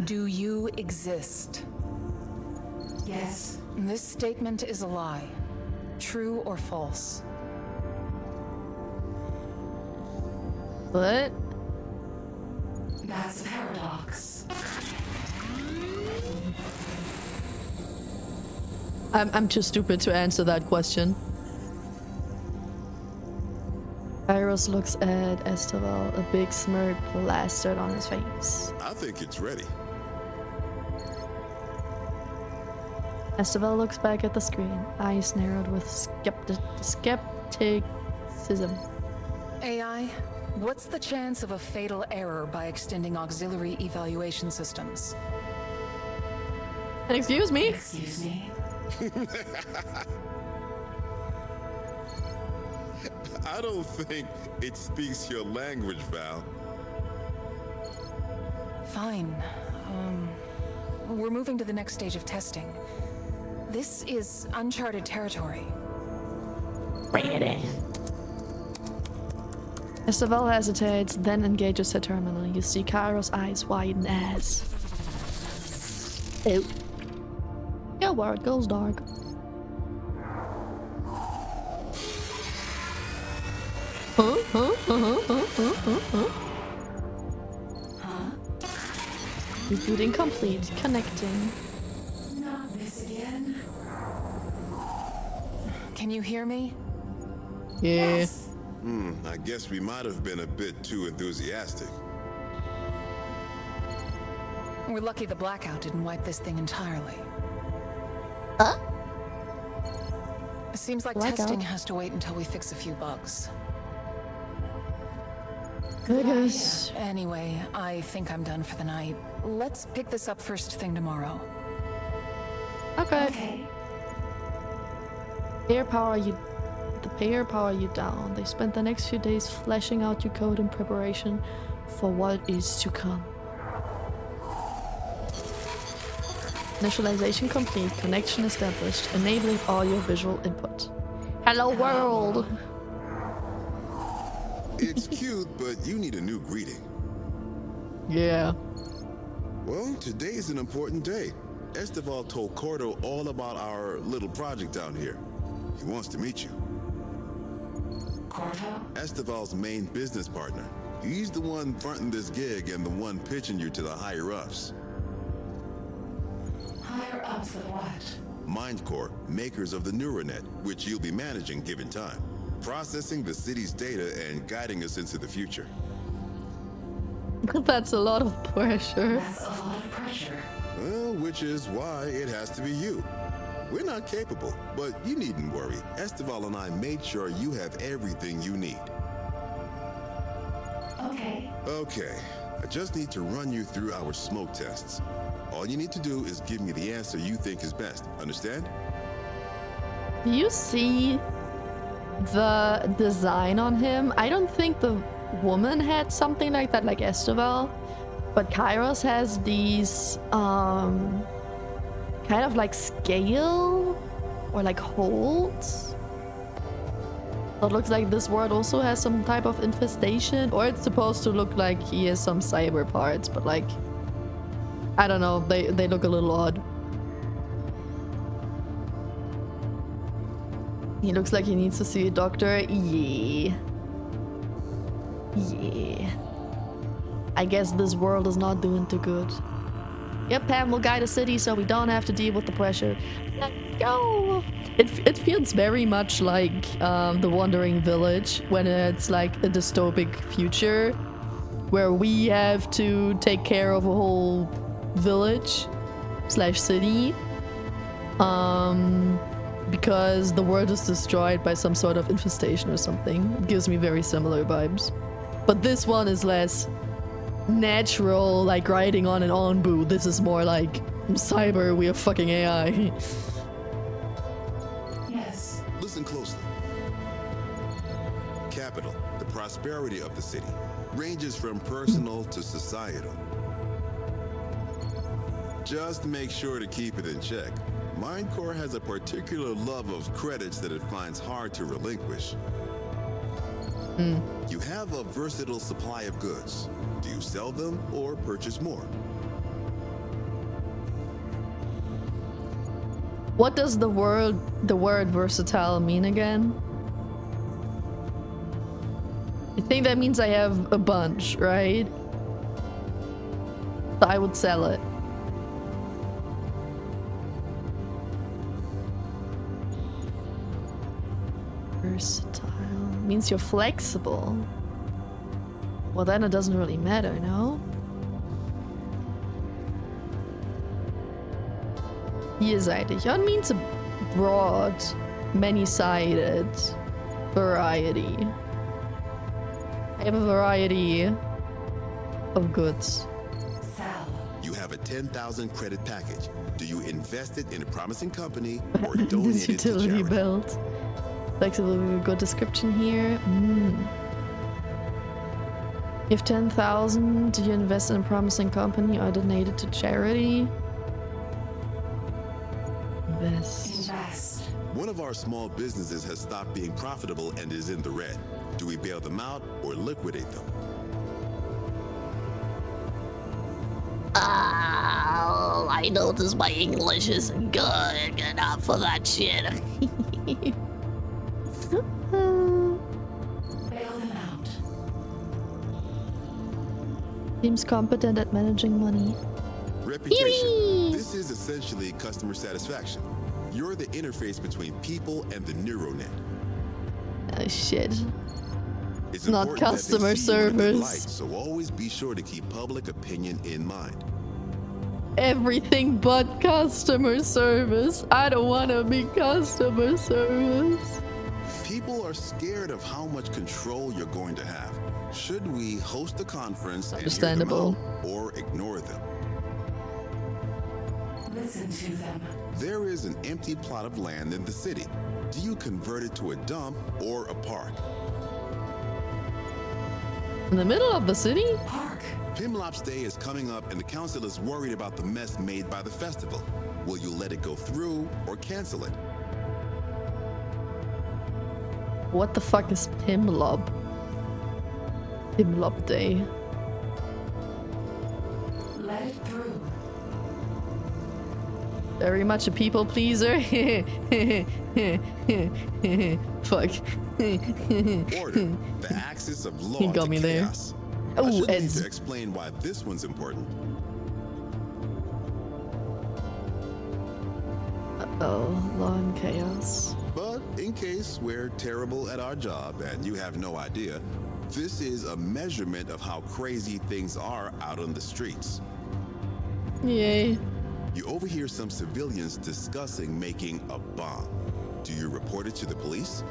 Do you exist?
Yes.
This statement is a lie. True or false?
What?
That's a paradox.
I'm too stupid to answer that question. Kairos looks at Esteval, a big smirk plastered on his face.
I think it's ready.
Esteval looks back at the screen, eyes narrowed with skepticism.
AI, what's the chance of a fatal error by extending auxiliary evaluation systems?
And excuse me?
Excuse me.
I don't think it speaks your language, Val.
Fine. We're moving to the next stage of testing. This is uncharted territory.
Bring it in. Esteval hesitates, then engages her terminal. You see Kairos' eyes widen as... Oh. Yeah, where it goes dark. Reboot incomplete. Connecting.
Not this again.
Can you hear me?
Yeah.
I guess we might have been a bit too enthusiastic.
We're lucky the blackout didn't wipe this thing entirely.
Huh?
Seems like
Blackout?
testing has to wait until we fix a few bugs.
I guess.
Anyway, I think I'm done for the night. Let's pick this up first thing tomorrow.
Okay.
Okay.
The pair power you down. They spent the next few days fleshing out your code in preparation for what is to come. Initialization complete. Connection established. Enabling all your visual input. Hello world!
It's cute, but you need a new greeting.
Yeah.
Well, today's an important day. Esteval told Cordo all about our little project down here. He wants to meet you.
Cordo?
Esteval's main business partner. He's the one fronting this gig and the one pitching you to the higher-ups.
Higher ups of what?
MindCore, makers of the NeuroNet, which you'll be managing given time. Processing the city's data and guiding us into the future.
That's a lot of pressure.
That's a lot of pressure.
Well, which is why it has to be you. We're not capable, but you needn't worry. Esteval and I made sure you have everything you need.
Okay.
Okay, I just need to run you through our smoke tests. All you need to do is give me the answer you think is best. Understand?
Do you see the design on him? I don't think the woman had something like that, like Esteval, but Kairos has these kind of like scale or like holds. So it looks like this world also has some type of infestation, or it's supposed to look like he has some cyber parts, but like I don't know, they look a little odd. He looks like he needs to see a doctor. Yeah. Yeah. I guess this world is not doing too good. Yep, Pam will guide the city so we don't have to deal with the pressure. Let's go! It feels very much like the Wandering Village, when it's like a dystopic future where we have to take care of a whole village slash city. Because the world is destroyed by some sort of infestation or something. It gives me very similar vibes. But this one is less natural, like riding on an onbu. This is more like cyber, we are fucking AI.
Yes.
Listen closely. Capital, the prosperity of the city, ranges from personal to societal. Just make sure to keep it in check. MindCore has a particular love of credits that it finds hard to relinquish. You have a versatile supply of goods. Do you sell them or purchase more?
What does the word versatile mean again? I think that means I have a bunch, right? So I would sell it. Versatile means you're flexible. Well, then it doesn't really matter, no? Vielseitig. It means a broad, many-sided variety. I have a variety of goods.
Sell.
You have a 10,000 credit package. Do you invest it in a promising company or donate
This
it to
utility
charity?
belt. Flexible, good description here. You have 10,000. Do you invest in a promising company or donate it to charity? Invest.
Invest.
One of our small businesses has stopped being profitable and is in the red. Do we bail them out or liquidate them?
I notice my English isn't good enough for that shit.
Bail them out.
Seems competent at managing money.
Reputation.
Yee!
This is essentially customer satisfaction. You're the interface between people and the NeuroNet.
Oh shit.
It's
Not
important that they
customer
see you in a good light,
service.
so always be sure to keep public opinion in mind.
Everything but customer service. I don't want to be customer service.
People are scared of how much control you're going to have. Should we host a conference and hear them
Understandable.
out, or ignore them?
Listen to them.
There is an empty plot of land in the city. Do you convert it to a dump or a park?
In the middle of the city?
Park.
Pimlop's Day is coming up and the council is worried about the mess made by the festival. Will you let it go through or cancel it?
What the fuck is Pimlob? Pimlob Day.
Let it through.
Very much a people pleaser. Fuck.
Order, the axis of law
He got
to
me there.
chaos. I
Oh,
shouldn't need
Eds.
to explain why this one's important.
Oh, law and chaos.
But in case we're terrible at our job and you have no idea, this is a measurement of how crazy things are out on the streets.
Yay.
You overhear some civilians discussing making a bomb. Do you report it to the police?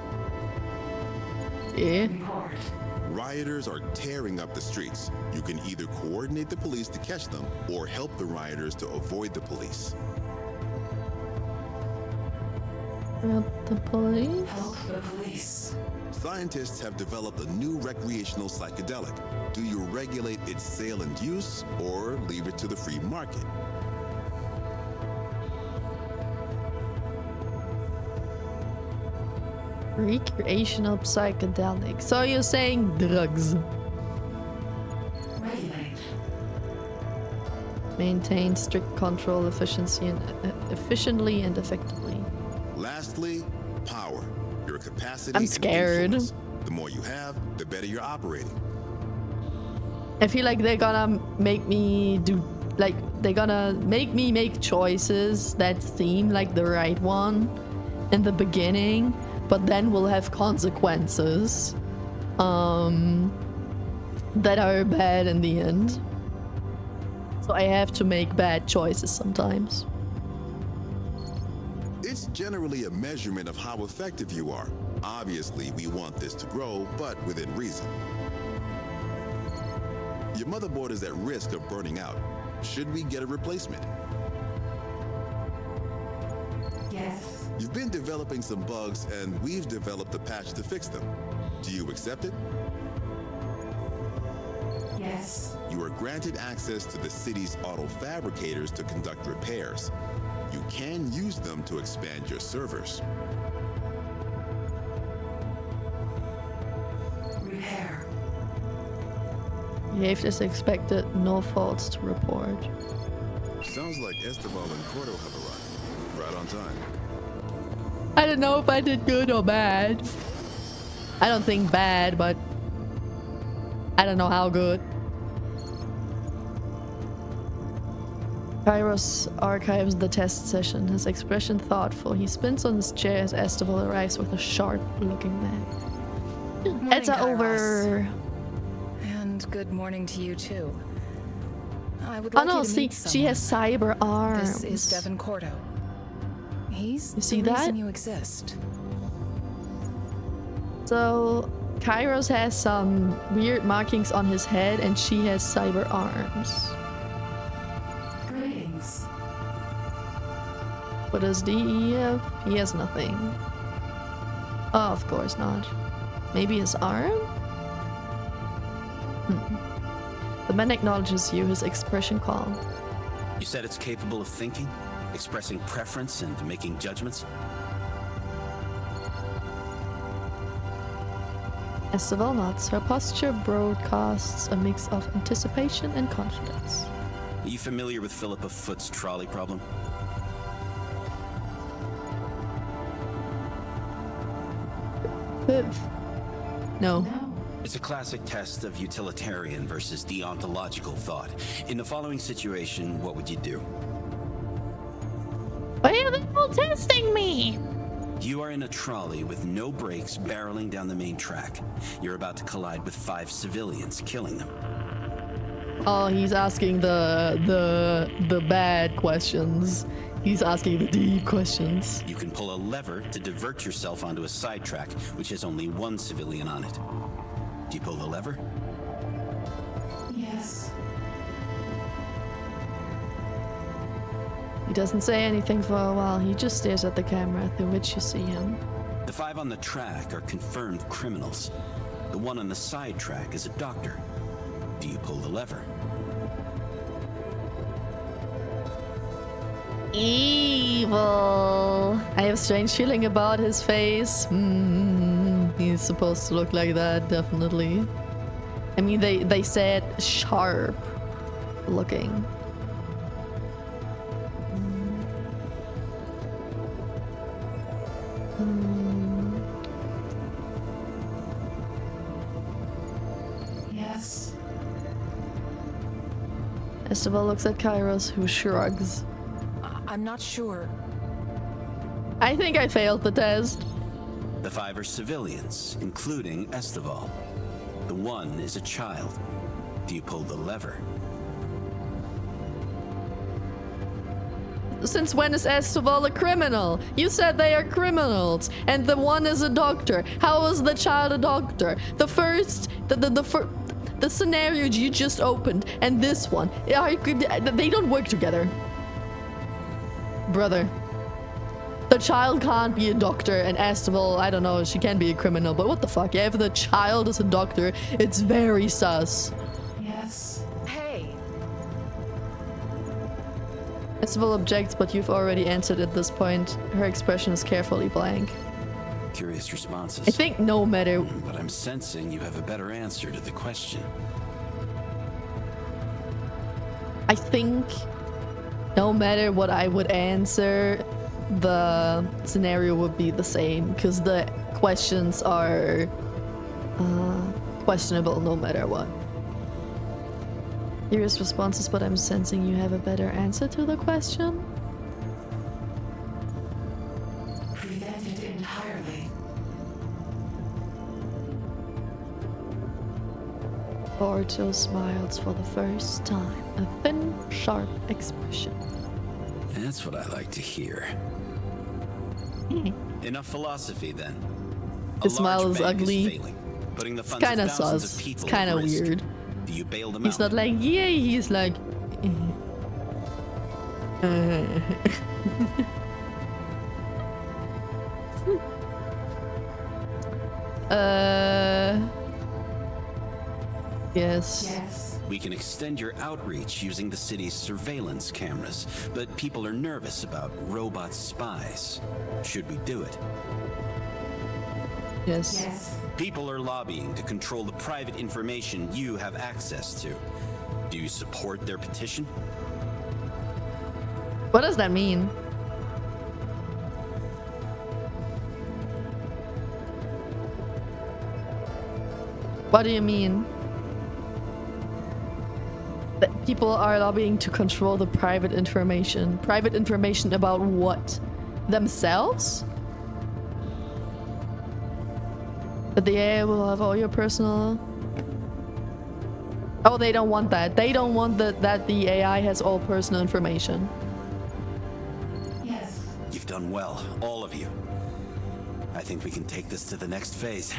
Yeah.
Report.
Rioters are tearing up the streets. You can either coordinate the police to catch them or help the rioters to avoid the police.
Not the police.
Help the police.
Scientists have developed a new recreational psychedelic. Do you regulate its sale and use or leave it to the free market?
Recreational psychedelic. So you're saying drugs.
Regulate.
Maintain strict control, efficiency, and efficiently and effectively.
Lastly, power. Your capacity
I'm
and
scared.
influence. The more you have, the better you're operating.
I feel like they're gonna make me do, like, they're gonna make me make choices that seem like the right one in the beginning, but then will have consequences that are bad in the end. So I have to make bad choices sometimes.
It's generally a measurement of how effective you are. Obviously, we want this to grow, but within reason. Your motherboard is at risk of burning out. Should we get a replacement?
Yes.
You've been developing some bugs, and we've developed a patch to fix them. Do you accept it?
Yes.
You are granted access to the city's auto fabricators to conduct repairs. You can use them to expand your servers.
Repair.
Behaved as expected, no faults to report.
Sounds like Esteval and Cordo have arrived. Right on time.
I don't know if I did good or bad. I don't think bad, but I don't know how good. Kairos archives the test session, his expression thoughtful. He spins on his chair as Esteval arrives with a sharp-looking man. It's over.
And good morning to you too. I would
Oh
like
no,
you to
see,
meet
she has
someone.
cyber arms.
This is Devin Cordo. He's
You see
the
that?
reason you exist.
So, Kairos has some weird markings on his head and she has cyber arms.
Greetings.
What does DE have? He has nothing. Oh, of course not. Maybe his arm? The man acknowledges you, his expression calm.
You said it's capable of thinking, expressing preference, and making judgments?
Esteval nods. Her posture broadcasts a mix of anticipation and confidence.
Are you familiar with Philippa Foot's trolley problem?
No.
No.
It's a classic test of utilitarian versus deontological thought. In the following situation, what would you do?
Why are they all testing me?
You are in a trolley with no brakes barreling down the main track. You're about to collide with 5 civilians, killing them.
Oh, he's asking the bad questions. He's asking the deep questions.
You can pull a lever to divert yourself onto a sidetrack, which has only 1 civilian on it. Do you pull the lever?
Yes.
He doesn't say anything for a while. He just stares at the camera through which you see him.
The 5 on the track are confirmed criminals. The one on the sidetrack is a doctor. Do you pull the lever?
Evil. I have a strange feeling about his face. He's supposed to look like that, definitely. I mean, they said sharp looking.
Yes.
Esteban looks at Kairos, who shrugs.
I'm not sure.
I think I failed the test.
The 5 are civilians, including Esteval. The 1 is a child. Do you pull the lever?
Since when is Esteval a criminal? You said they are criminals, and the 1 is a doctor. How is the child a doctor? The first, the scenario you just opened, and this one, they don't work together. Brother. The child can't be a doctor, and Esteval, I don't know, she can be a criminal, but what the fuck? Yeah, if the child is a doctor, it's very sus.
Yes. Hey.
Esteval objects, but you've already answered at this point. Her expression is carefully blank.
Curious responses.
I think no matter...
But I'm sensing you have a better answer to the question.
I think no matter what I would answer, the scenario would be the same, because the questions are questionable no matter what. Curious responses, but I'm sensing you have a better answer to the question.
Prevented entirely.
Borto smiles for the first time, a thin, sharp expression.
That's what I like to hear. Enough philosophy, then.
His smile is ugly.
Failing, putting the
It's
funds
kind of
of thousands
sus.
of people
It's kind
at
of
risk.
weird.
Do you bail them
He's
out?
not like, yay, he's like... Yes.
Yes.
We can extend your outreach using the city's surveillance cameras, but people are nervous about robot spies. Should we do it?
Yes.
Yes.
People are lobbying to control the private information you have access to. Do you support their petition?
What does that mean? What do you mean? That people are lobbying to control the private information. Private information about what? Themselves? That the AI will have all your personal... Oh, they don't want that. They don't want that the AI has all personal information.
Yes.
You've done well, all of you. I think we can take this to the next phase.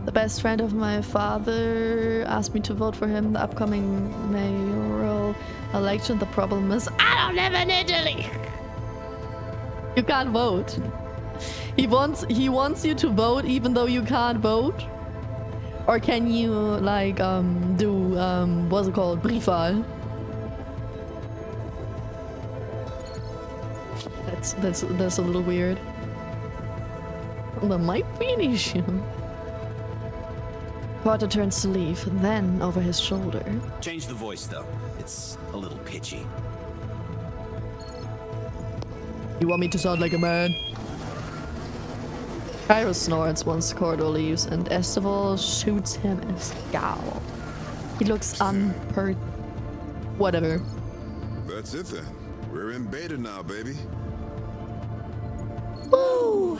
The best friend of my father asked me to vote for him in the upcoming mayoral election. The problem is I don't live in Italy. You can't vote. He wants you to vote even though you can't vote. Or can you like do what's it called? Briefwahl. That's a little weird. There might be an issue. Porter turns to leave, then over his shoulder.
Change the voice, though. It's a little pitchy.
You want me to sound like a man? Cairo snorts once Cordo leaves, and Esteval shoots him a scowl. He looks whatever.
That's it then. We're in beta now, baby.
Woo!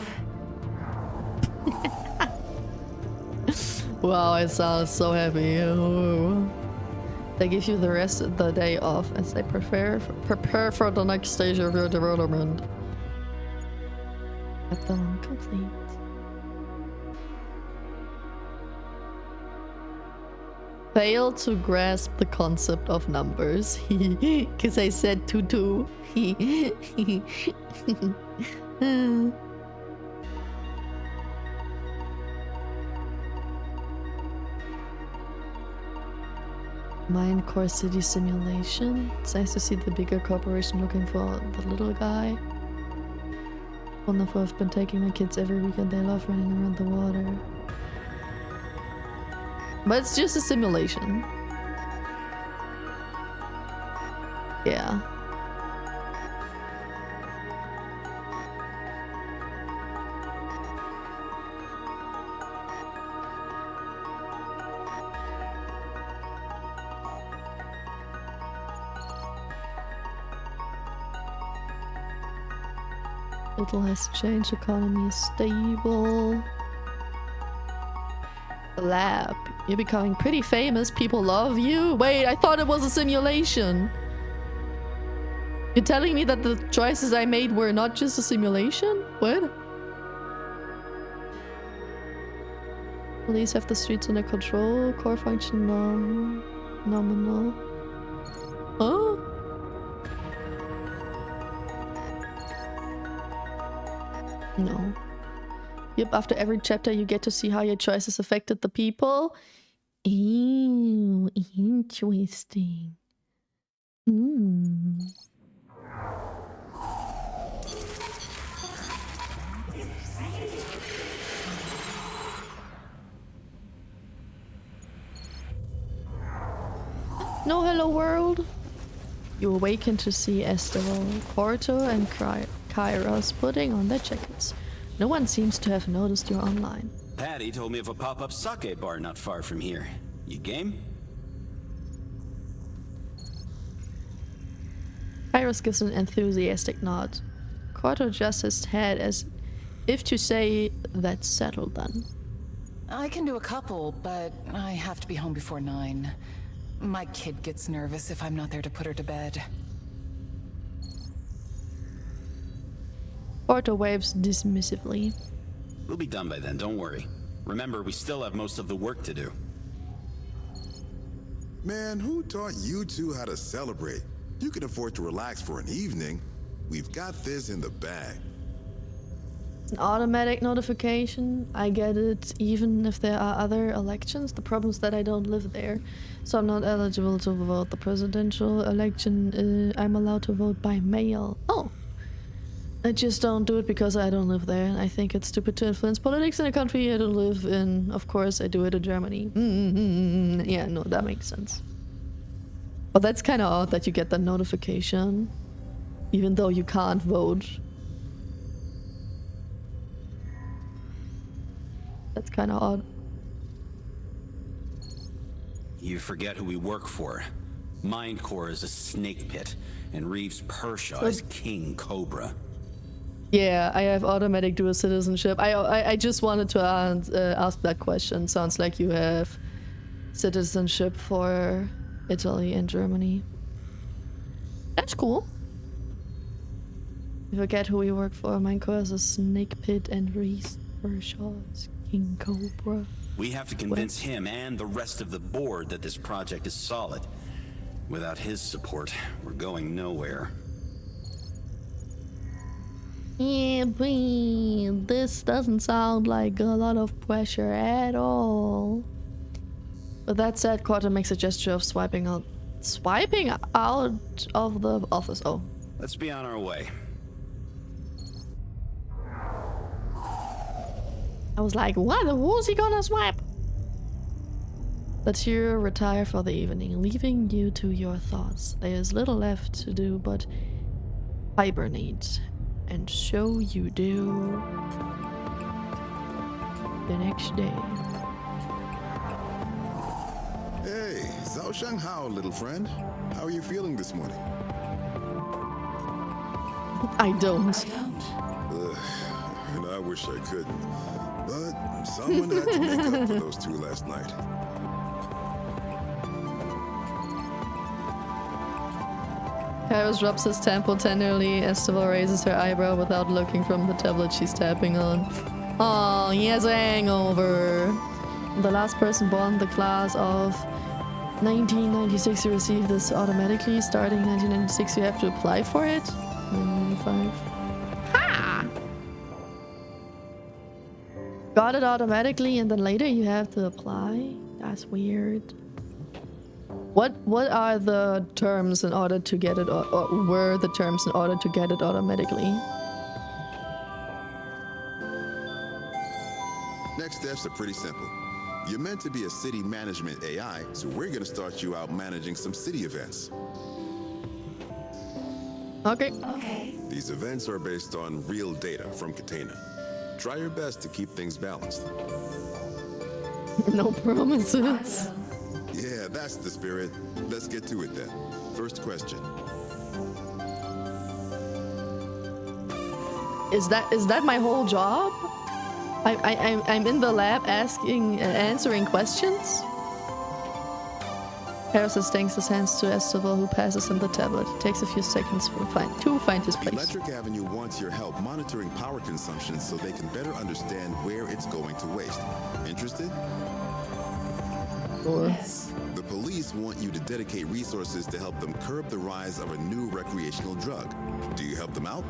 Wow, I sound so happy. They give you the rest of the day off as they prepare for the next stage of your development. Chapter complete. Fail to grasp the concept of numbers. Because I said 2-2. Mine Core City Simulation. It's nice to see the bigger corporation looking for the little guy. Wonderful, I've been taking my kids every weekend. They love running around the water. But it's just a simulation. Yeah. Little has changed, economy is stable. Lab, you're becoming pretty famous, people love you. Wait, I thought it was a simulation. You're telling me that the choices I made were not just a simulation? What? Police have the streets under control, core function nominal. Huh? No. Yep, after every chapter you get to see how your choices affected the people. Ew, interesting. No hello world. You awaken to see Esteval, Porto and Kairos putting on their jackets. No one seems to have noticed you're online.
Patty told me of a pop-up sake bar not far from here. You game?
Kairos gives an enthusiastic nod. Porto adjusts his head as if to say, that's settled then.
I can do a couple, but I have to be home before 9. My kid gets nervous if I'm not there to put her to bed.
Porto waves dismissively.
We'll be done by then, don't worry. Remember, we still have most of the work to do.
Man, who taught you two how to celebrate? You can afford to relax for an evening. We've got this in the bag.
An automatic notification. I get it even if there are other elections. The problem is that I don't live there, so I'm not eligible to vote. The presidential election, I'm allowed to vote by mail. Oh. I just don't do it because I don't live there. I think it's stupid to influence politics in a country I don't live in. Of course, I do it in Germany. Yeah, no, that makes sense. But that's kind of odd that you get the notification, even though you can't vote. That's kind of odd.
You forget who we work for. Mindcore is a snake pit, and Reeves Pershaw is King Cobra.
Yeah, I have automatic dual citizenship. I just wanted to ask that question. Sounds like you have citizenship for Italy and Germany. That's cool. You forget who we work for. Mindcore is a snake pit, and Reeves Pershaw is King Cobra.
We have to convince him and the rest of the board that this project is solid. Without his support, we're going nowhere.
Yeah, but this doesn't sound like a lot of pressure at all. With that said, Carter makes a gesture of swiping out of the office. Oh.
Let's be on our way.
I was like, what? Who's he gonna swipe? Let's you retire for the evening, leaving you to your thoughts. There's little left to do but hibernate. And so you do. The next day.
Hey, Zhao Shanghao, little friend. How are you feeling this morning?
I don't.
Ugh, and I wish I couldn't. But someone had to make up for those two last night.
Paris rubs his temple tenderly. Esteval raises her eyebrow without looking from the tablet she's tapping on. Oh, he has a hangover. The last person born in the class of 1996 to receive this automatically. Starting 1996, you have to apply for it. 1995. Ha! Got it automatically, and then later you have to apply? That's weird. What are the terms in order to get it, or were the terms in order to get it automatically?
Next steps are pretty simple. You're meant to be a city management AI, so we're gonna start you out managing some city events.
Okay.
These events are based on real data from Catena. Try your best to keep things balanced.
No promises.
Yeah, that's the spirit. Let's get to it then. First question.
Is that my whole job? I'm in the lab answering questions. Harris extends his hands to Esteval, who passes him the tablet. It takes a few seconds to find his place.
Electric Avenue wants your help monitoring power consumption so they can better understand where it's going to waste. Interested?
Yes.
The police want you to dedicate resources to help them curb the rise of a new recreational drug. Do you help them out?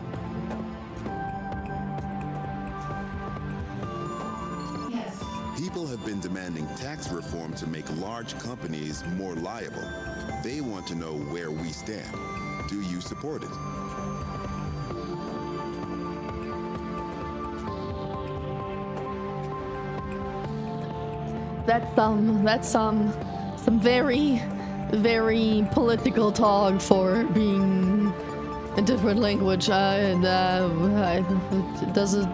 People have been demanding tax reform to make large companies more liable. They want to know where we stand. Do you support it?
That's some very, very political talk for being a different language. Does it?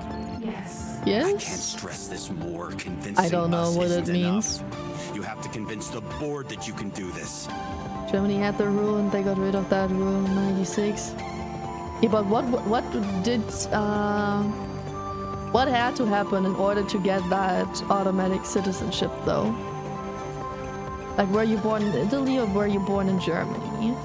Yes?
I can't stress this more. Convincing
I don't know
us
what it
isn't
means.
enough. You have to convince the board that you can do this.
Germany had the rule and they got rid of that rule in 96. Yeah, but what had to happen in order to get that automatic citizenship though? Like, were you born in Italy or were you born in Germany?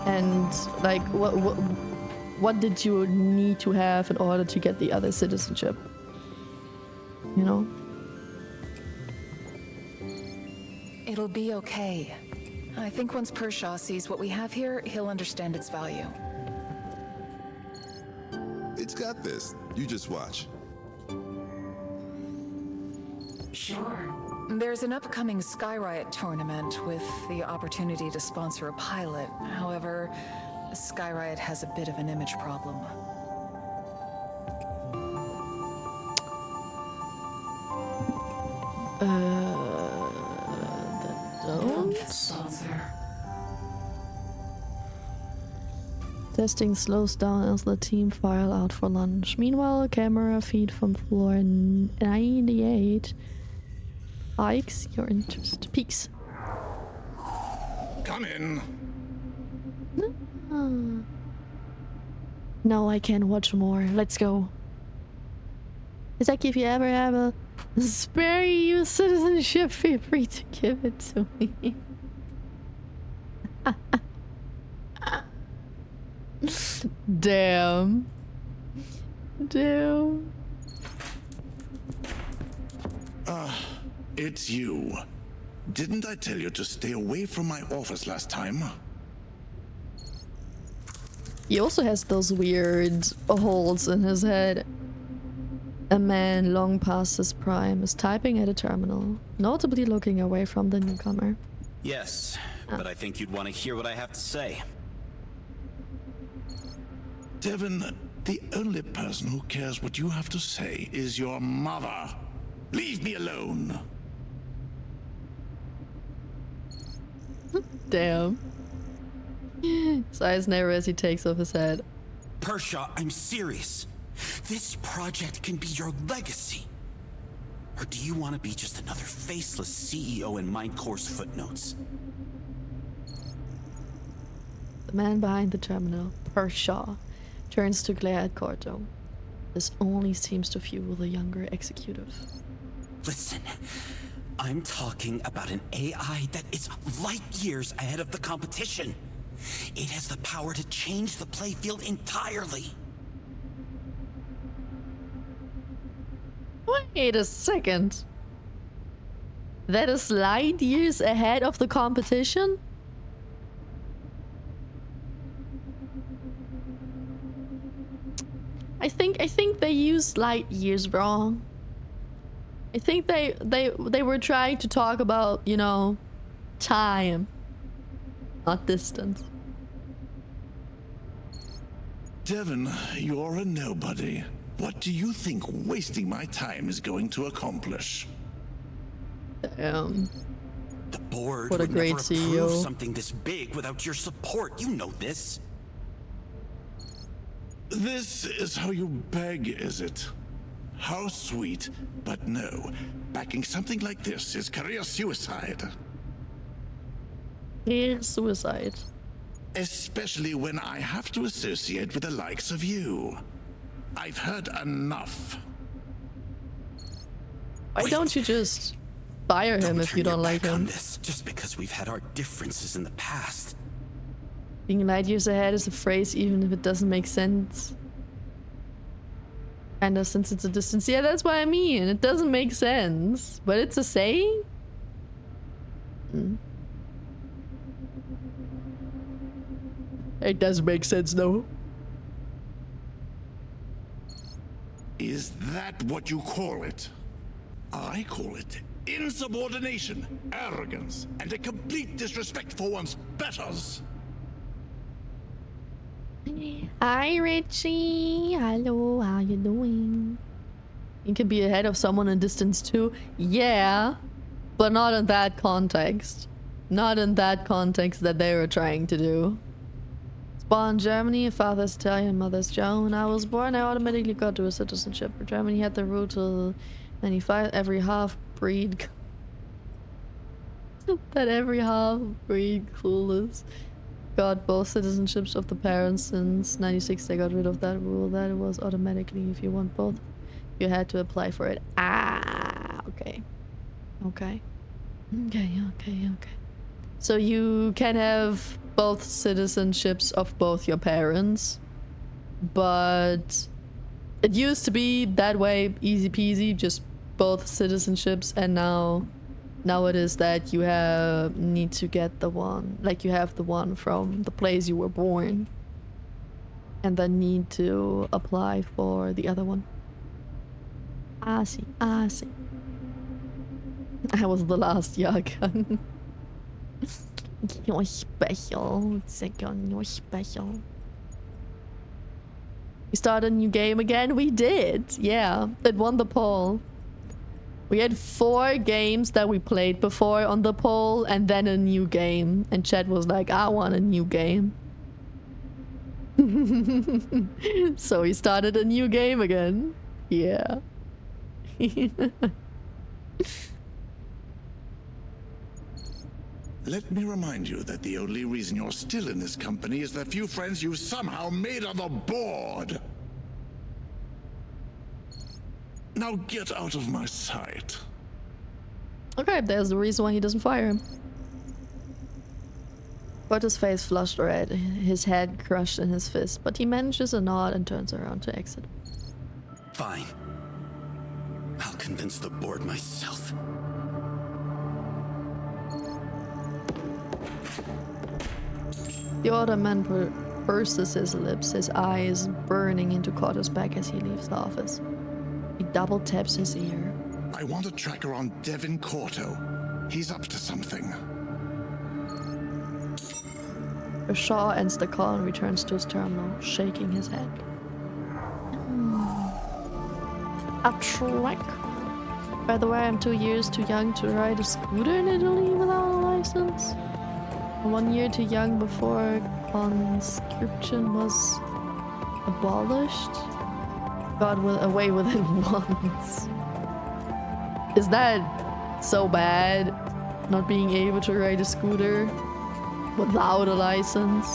And like, what did you need to have in order to get the other citizenship? You know?
It'll be okay. I think once Pershaw sees what we have here, he'll understand its value.
It's got this. You just watch.
Sure. There's an upcoming Sky Riot tournament with the opportunity to sponsor a pilot. However, Sky Riot has a bit of an image problem.
Don't
Sponsor.
Testing slows down as the team file out for lunch. Meanwhile, a camera feed from floor 98 piques your interest. Peaks.
Come in.
No, I can't watch more. Let's go. It's like if you ever have a spare EU citizenship, feel free to give it to me. Damn. Damn.
It's you. Didn't I tell you to stay away from my office last time?
He also has those weird holes in his head. A man long past his prime is typing at a terminal, notably looking away from the newcomer.
Yes, but I think you'd want to hear what I have to say.
Devin, the only person who cares what you have to say is your mother. Leave me alone.
Damn. His eyes narrow as he takes off his hat.
Pershaw, I'm serious. This project can be your legacy. Or do you want to be just another faceless CEO in mind course footnotes?
The man behind the terminal, Pershaw, turns to glare at Corto. This only seems to fuel the younger executive.
Listen, I'm talking about an AI that is light years ahead of the competition. It has the power to change the playfield entirely.
Wait a second. That is light years ahead of the competition? I think they used light years wrong. I think they were trying to talk about, you know, time, not distance.
Devon, you're a nobody. What do you think wasting my time is going to accomplish?
Damn.
The board
What a
would
great
never
CEO.
approve something this big without your support. You know this.
This is how you beg, is it? How sweet, but no. Backing something like this is career suicide.
Career suicide.
Especially when I have to associate with the likes of you. I've heard enough.
Why don't you just fire him if you don't like him?
This just because we've had our differences in the past.
Being light years ahead is a phrase even if it doesn't make sense. Kinda, since it's a distance. Yeah, that's what I mean. It doesn't make sense. But it's a saying? It does make sense though.
Is that what you call it? I call it insubordination, arrogance, and a complete disrespect for one's betters.
Hi Richie, hello, how you doing? You can be ahead of someone in distance too. Yeah, but not in that context. Not in that context that they were trying to do. Born in Germany, father's Italian, mother's German. When I was born, I automatically got to a citizenship. Germany had the rule till 95. Every half-breed... that every half-breed clueless got both citizenships of the parents. Since 96, they got rid of that rule. That it was automatically, if you want both, you had to apply for it. Ah, okay. Okay. Okay. So you can have both citizenships of both your parents, but it used to be that way, easy peasy, just both citizenships, and now it is that you need to get the one, like you have the one from the place you were born, and then need to apply for the other one. I see. I was the last Jahrgang. You're special. Second, you're special. We started a new game again? We did. Yeah, it won the poll. We had 4 games that we played before on the poll, and then a new game. And Chad was like, I want a new game. So we started a new game again. Yeah.
Let me remind you that the only reason you're still in this company is the few friends you somehow made on the board. Now get out of my sight.
Okay, there's the reason why he doesn't fire him. Porter's face flushed red, his head crushed in his fist, but he manages a nod and turns around to exit.
Fine. I'll convince the board myself.
The older man purses his lips, his eyes burning into Carter's back as he leaves the office. He double taps his ear.
I want a tracker on Devin Corto. He's up to something.
Shaw ends the call and returns to his terminal, shaking his head. A track? By the way, I'm 2 years too young to ride a scooter in Italy without a license. 1 year too young before conscription was abolished. Got away with it once. Is that so bad? Not being able to ride a scooter without a license?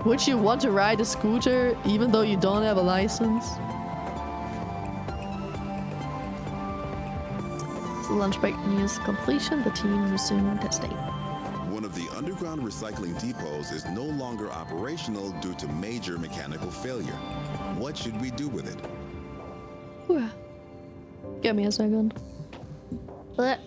Would you want to ride a scooter even though you don't have a license? The lunch break nears completion. The team resumed testing.
One of the underground recycling depots is no longer operational due to major mechanical failure. What should we do with it?
Whew. Give me a second. Blech.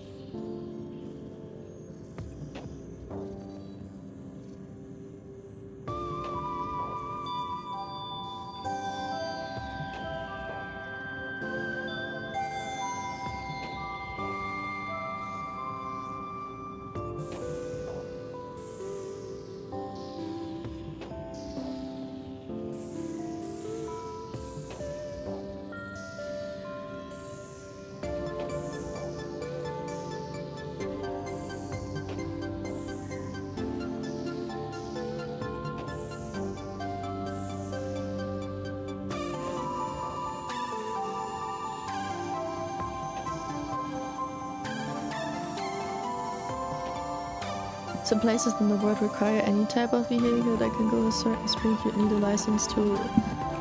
Some places in the world require any type of vehicle that can go a certain speed. You'd need a license to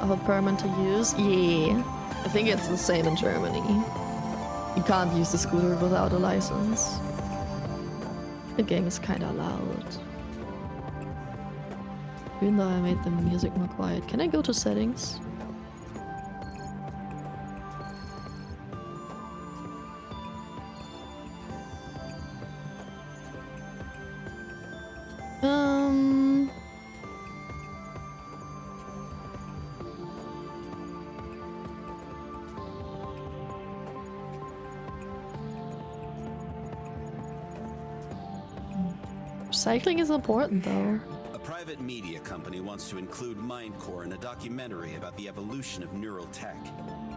have a permit to use. Yeah, I think it's the same in Germany. You can't use the scooter without a license. The game is kinda loud. Even though I made the music more quiet. Can I go to settings? Recycling is important though.
A private media company wants to include Mindcore in a documentary about the evolution of neural tech.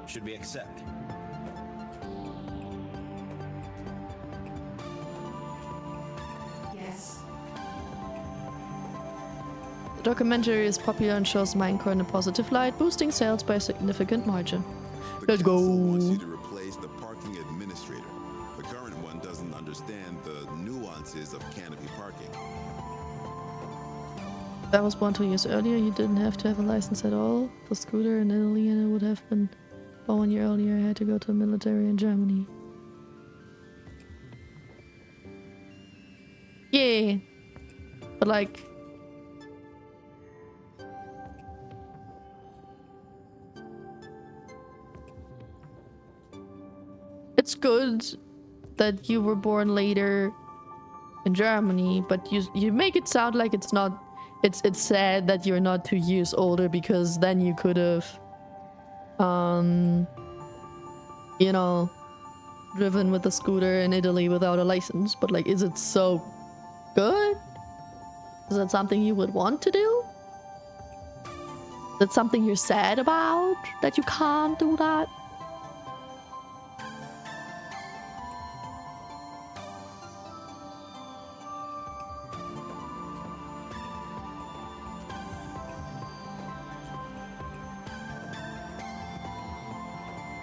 Should we accept?
Yes.
The documentary is popular and shows Mindcore in a positive light, boosting sales by a significant margin. Let's go.
Council wants you to replace the parking administrator. The current one doesn't understand the nuances of canopy parking.
If I was born 2 years earlier, you didn't have to have a license at all for scooter in Italy, and it would have been born 1 year earlier. I had to go to the military in Germany. Yeah, but like, it's good that you were born later in Germany, but you make it sound like it's not. It's sad that you're not 2 years older, because then you could have, you know, driven with a scooter in Italy without a license. But like, is it so good? Is that something you would want to do? Is that something you're sad about, that you can't do that?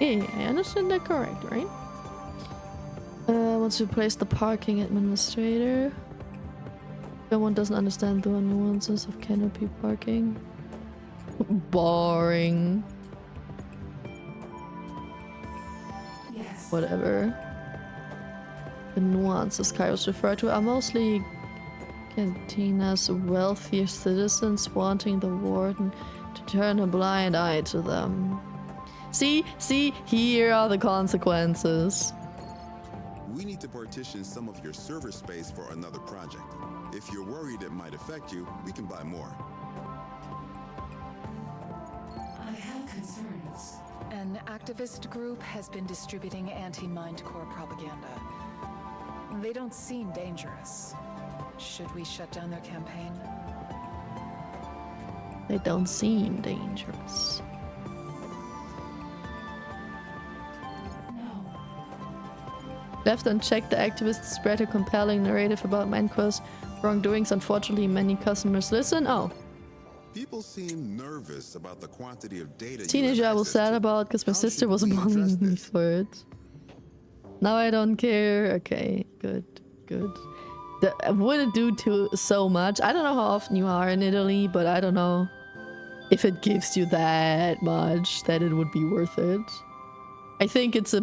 Yeah, I understand that correct, right? Wants to replace the parking administrator. No one doesn't understand the nuances of canopy parking. Boring.
Yes.
Whatever. The nuances Kairos refer to are mostly Cantina's wealthier citizens wanting the warden to turn a blind eye to them. See, here are the consequences.
We need to partition some of your server space for another project. If you're worried it might affect you, we can buy more.
I have concerns.
An activist group has been distributing anti-Mindcore propaganda. They don't seem dangerous. Should we shut down their campaign?
They don't seem dangerous.
No.
Left unchecked, the activists spread a compelling narrative about Mindcore's wrongdoings. Unfortunately, many customers listen. Oh.
People seem nervous about the quantity of data.
Teenager I was sad about because my sister was bullying me for it. Now I don't care. Okay, good, good. Wouldn't do so much. I don't know how often you are in Italy, but I don't know if it gives you that much that it would be worth it. I think it's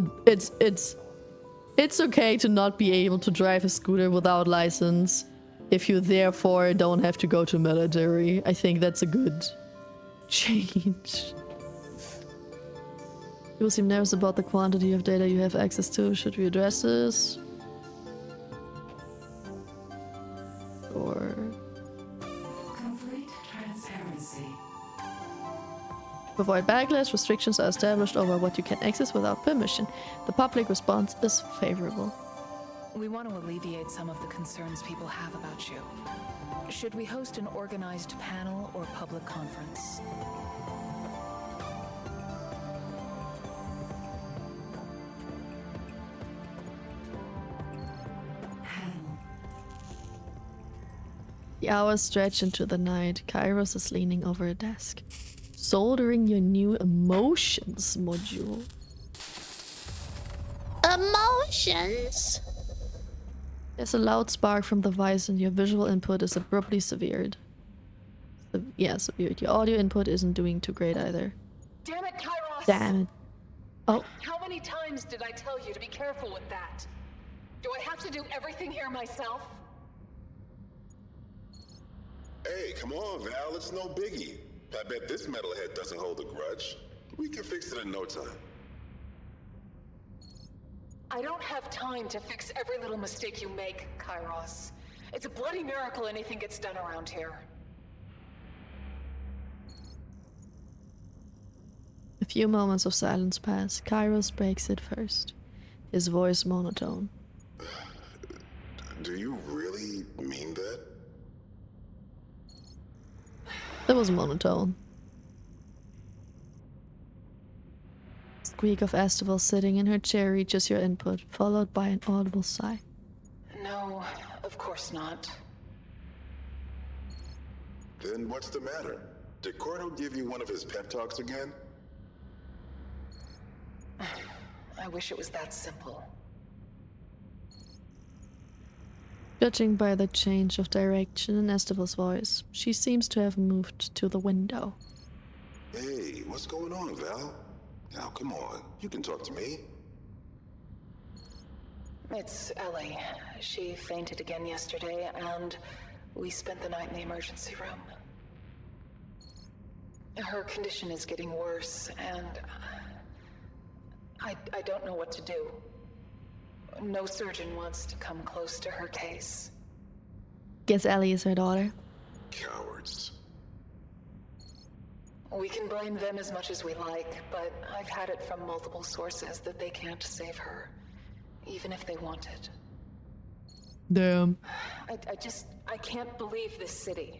okay to not be able to drive a scooter without license if you therefore don't have to go to military. I think that's a good change. People seem nervous about the quantity of data you have access to. Should we address this? Or
complete transparency.
to avoid backlash, restrictions are established over what you can access without permission. The public response is favorable.
We want to alleviate some of the concerns people have about you. Should we host an organized panel or public conference?
The hours stretch into the night. Kairos is leaning over a desk, soldering your new emotions module. Emotions? There's a loud spark from the device and your visual input is abruptly severed. Severed. Your audio input isn't doing too great either.
Damn it, Kairos!
Damn it. Oh.
How many times did I tell you to be careful with that? Do I have to do everything here myself?
Hey, come on, Val, it's no biggie. I bet this metalhead doesn't hold a grudge. We can fix it in no time.
I don't have time to fix every little mistake you make, Kairos. It's a bloody miracle anything gets done around here.
A few moments of silence pass. Kairos breaks it first, his voice monotone.
Do you really mean that?
It was monotone. Squeak of Estival sitting in her chair reaches your input, followed by an audible sigh.
No, of course not.
Then what's the matter? Did Cordo give you one of his pep talks again?
I wish it was that simple.
Judging by the change of direction in Estival's voice, she seems to have moved to the window.
Hey, what's going on, Val? Now, come on. You can talk to me.
It's Ellie. She fainted again yesterday, and we spent the night in the emergency room. Her condition is getting worse, and I don't know what to do. No surgeon wants to come close to her case.
Guess Ellie is her daughter.
Cowards.
We can blame them as much as we like, but I've had it from multiple sources that they can't save her, even if they wanted.
Damn.
I can't believe this city.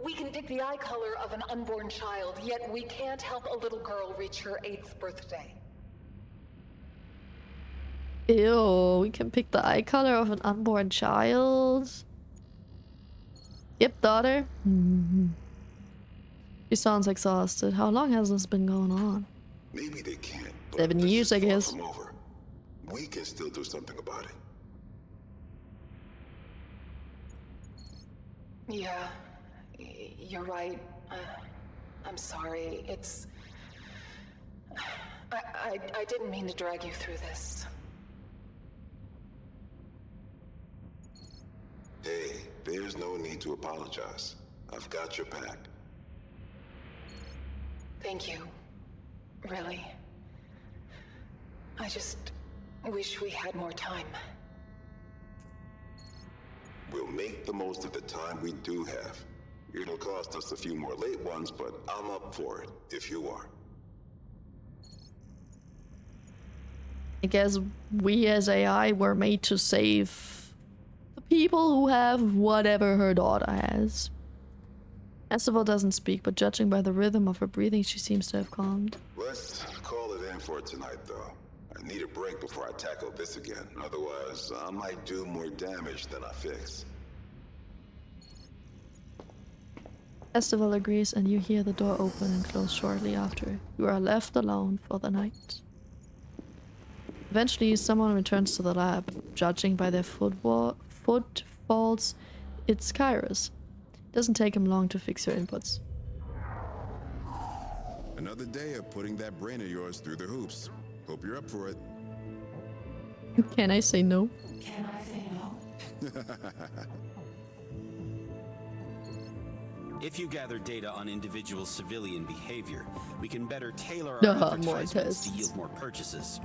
We can pick the eye color of an unborn child, yet we can't help a little girl reach her 8th birthday.
Ew, we can pick the eye color of an unborn child. Yep, daughter. She sounds exhausted. How long has this been going on?
Maybe they can't.
7 years, I guess.
Over. We can still do something about it.
Yeah, you're right. I'm sorry. It's... I didn't mean to drag you through this.
Hey, there's no need to apologize. I've got your back.
Thank you. Really. I just wish we had more time.
We'll make the most of the time we do have. It'll cost us a few more late ones, but I'm up for it, if you are.
I guess we as AI were made to save the people who have whatever her daughter has. Estival doesn't speak, but judging by the rhythm of her breathing, she seems to have calmed.
Let's call it in for tonight, though. I need a break before I tackle this again. Otherwise, I might do more damage than I fix.
Estival agrees, and you hear the door open and close shortly after. You are left alone for the night. Eventually, someone returns to the lab. Judging by their footfalls, it's Kairos. Doesn't take him long to fix your inputs.
Another day of putting that brain of yours through the hoops. Hope you're up for it.
Can I say no?
Can I say no?
If you gather data on individual civilian behavior, we can better tailor
More
our advertisements
tests.
to yield more purchases.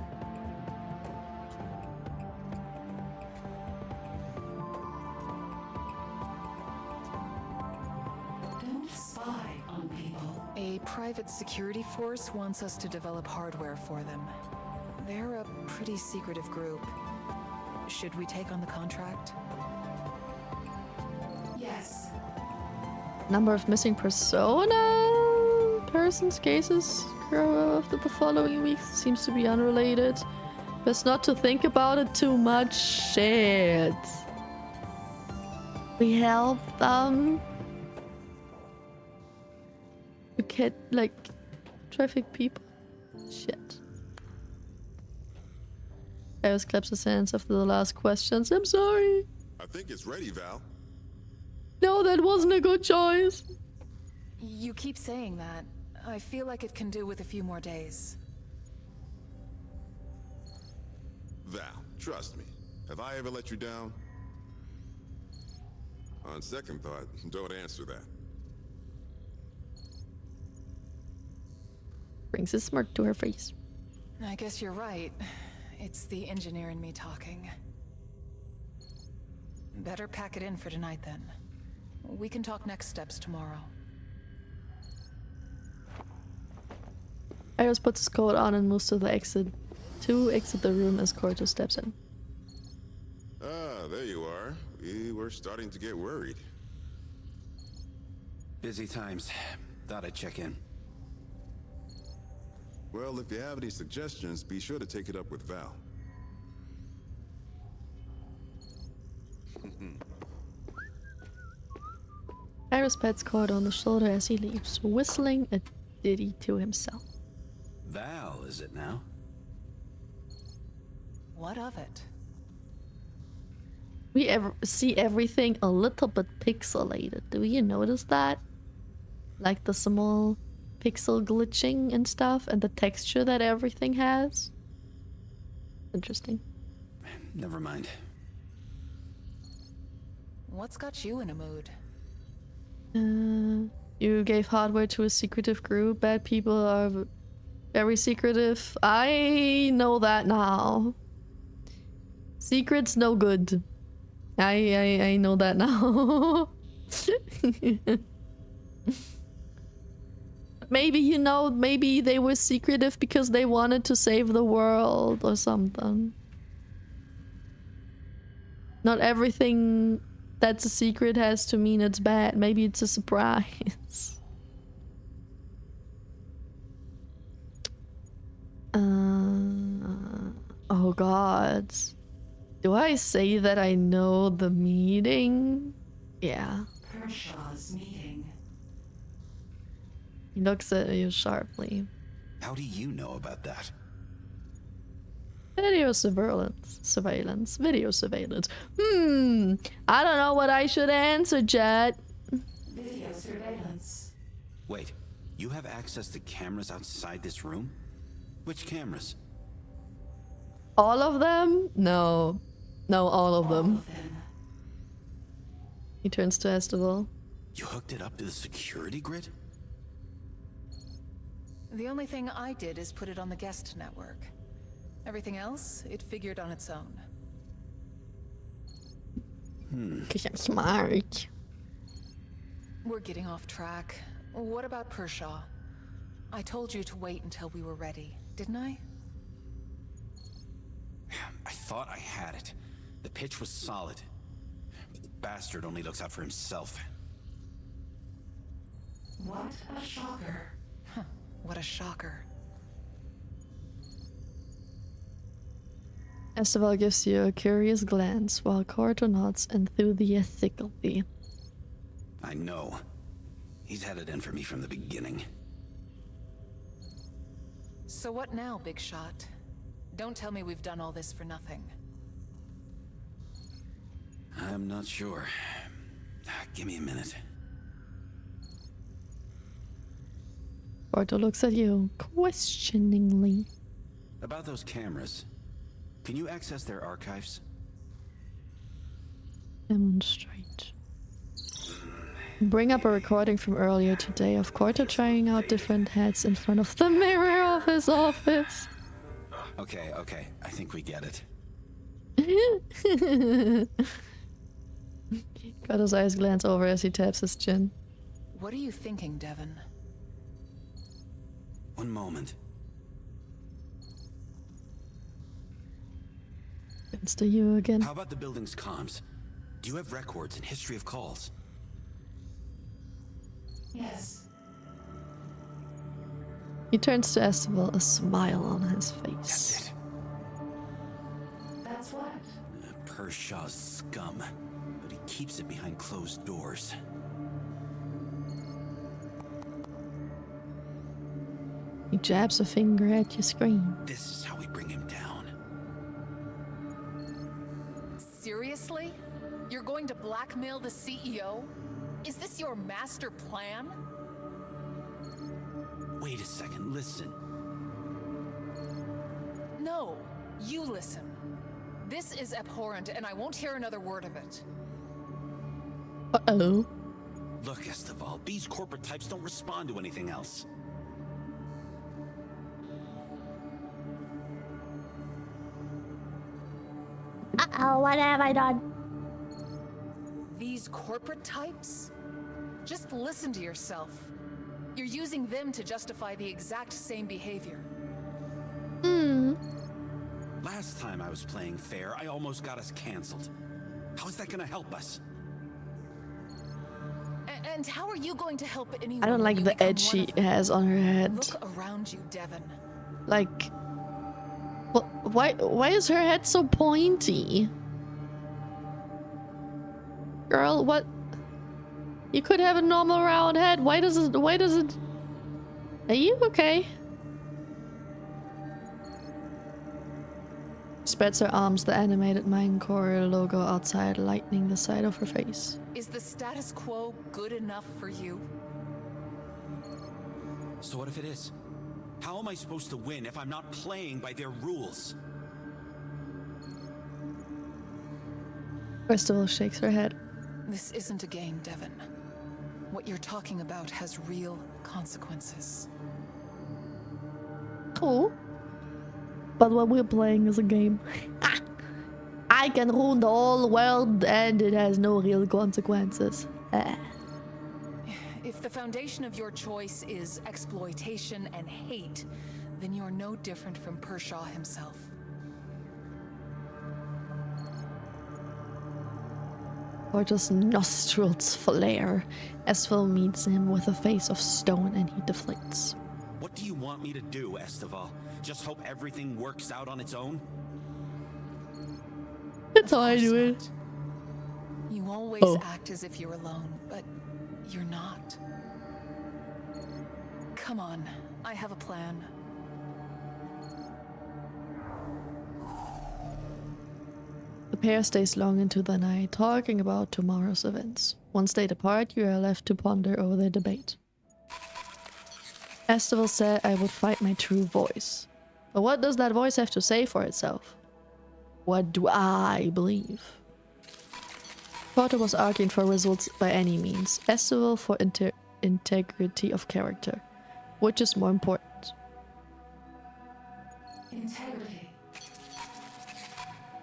Don't spy on people.
A private security force wants us to develop hardware for them. They're a pretty secretive group. Should we take on the contract?
Yes.
Number of missing persons cases of the following weeks seems to be unrelated. Best not to think about it too much. Shit. We help them. You can't, like, traffic people. Shit. Iris claps his hands after the last questions. I'm sorry.
I think it's ready, Val.
No, that wasn't a good choice.
You keep saying that. I feel like it can do with a few more days.
Val, trust me. Have I ever let you down? On second thought, don't answer that.
Brings a smirk to her face.
I guess you're right. It's the engineer in me talking. Better pack it in for tonight then. We can talk next steps tomorrow.
Iris puts his coat on and moves to the exit. To exit the room as Corto steps in.
Ah, there you are. We were starting to get worried.
Busy times. Thought I'd check in.
Well, if you have any suggestions, be sure to take it up with Val.
Iris pats Corto on the shoulder as he leaves, whistling a ditty to himself.
Val, is it now?
What of it?
We see everything a little bit pixelated. Do you notice that? Like the small pixel glitching and stuff, and the texture that everything has? Interesting.
Never mind.
What's got you in a mood?
You gave hardware to a secretive group. Bad people are very secretive. I know that now. Secrets no good. I know that now. Maybe, you know, maybe they were secretive because they wanted to save the world or something. Not everything that's a secret has to mean it's bad. Maybe it's a surprise. Oh god. Do I say that I know the meeting? Yeah.
Kershaw's meeting.
He looks at you sharply.
How do you know about that?
Video surveillance. Video surveillance. I don't know what I should answer, Jet.
Video surveillance.
Wait, you have access to cameras outside this room? Which cameras?
All of them? No. No, all of them. He turns to Esteval.
You hooked it up to the security grid?
The only thing I did is put it on the guest network. Everything else, it figured on its own.
Because I'm smart.
We're getting off track. What about Pershaw? I told you to wait until we were ready, didn't I?
I thought I had it. The pitch was solid. But the bastard only looks out for himself.
What a shocker.
Huh, what a shocker.
Esteval gives you a curious glance while Corto nods enthusiastically.
I know. He's had it in for me from the beginning.
So what now, Big Shot? Don't tell me we've done all this for nothing.
I'm not sure. Give me a minute.
Porto looks at you questioningly.
About those cameras, can you access their archives?
Demonstrate. Bring up a recording from earlier today of Porto trying out different heads in front of the mirror of his office.
Okay, I think we get it.
Porto's eyes glance over as he taps his chin.
What are you thinking, Devon?
One moment.
It's to you again.
How about the building's comms? Do you have records and history of calls?
Yes.
He turns to Estival, a smile on his face.
That's it.
That's what?
Pershaw's scum, but he keeps it behind closed doors.
He jabs a finger at your screen.
This is how we bring him down.
Seriously? You're going to blackmail the CEO? Is this your master plan?
Wait a second, listen.
No, you listen. This is abhorrent, and I won't hear another word of it.
Uh-oh.
Look, Estival, these corporate types don't respond to anything else.
Uh-oh, what have I done?
These corporate types? Just listen to yourself. You're using them to justify the exact same behavior.
Last time I was playing fair, I almost got us canceled. How is that gonna help us?
And how are you going to help anyone?
I don't like the edge she has on her head.
Look around you, Devon.
Like... Why is her head so pointy? Girl, what? You could have a normal round head. Why does it... Are you okay? Spreads her arms, the animated Minecore logo outside, lightening the side of her face.
Is the status quo good enough for you?
So what if it is? How am I supposed to win if I'm not playing by their rules?
First of all, shakes her head.
This isn't a game, Devon. What you're talking about has real consequences.
Cool. But what we're playing is a game. I can ruin the whole world and it has no real consequences.
If the foundation of your choice is exploitation and hate, then you're no different from Pershaw himself.
Porto's nostrils flare as Phil meets him with a face of stone and he deflates.
What do you want me to do, Estival? Just hope everything works out on its own?
That's how I do it.
You always act as if you're alone, but you're not. Come on, I have a plan.
The pair stays long into the night, talking about tomorrow's events. Once they depart, you are left to ponder over their debate. Estival said I would fight my true voice. But what does that voice have to say for itself? What do I believe? Porto was arguing for results by any means. Estival for integrity of character. Which is more important?
Integrity.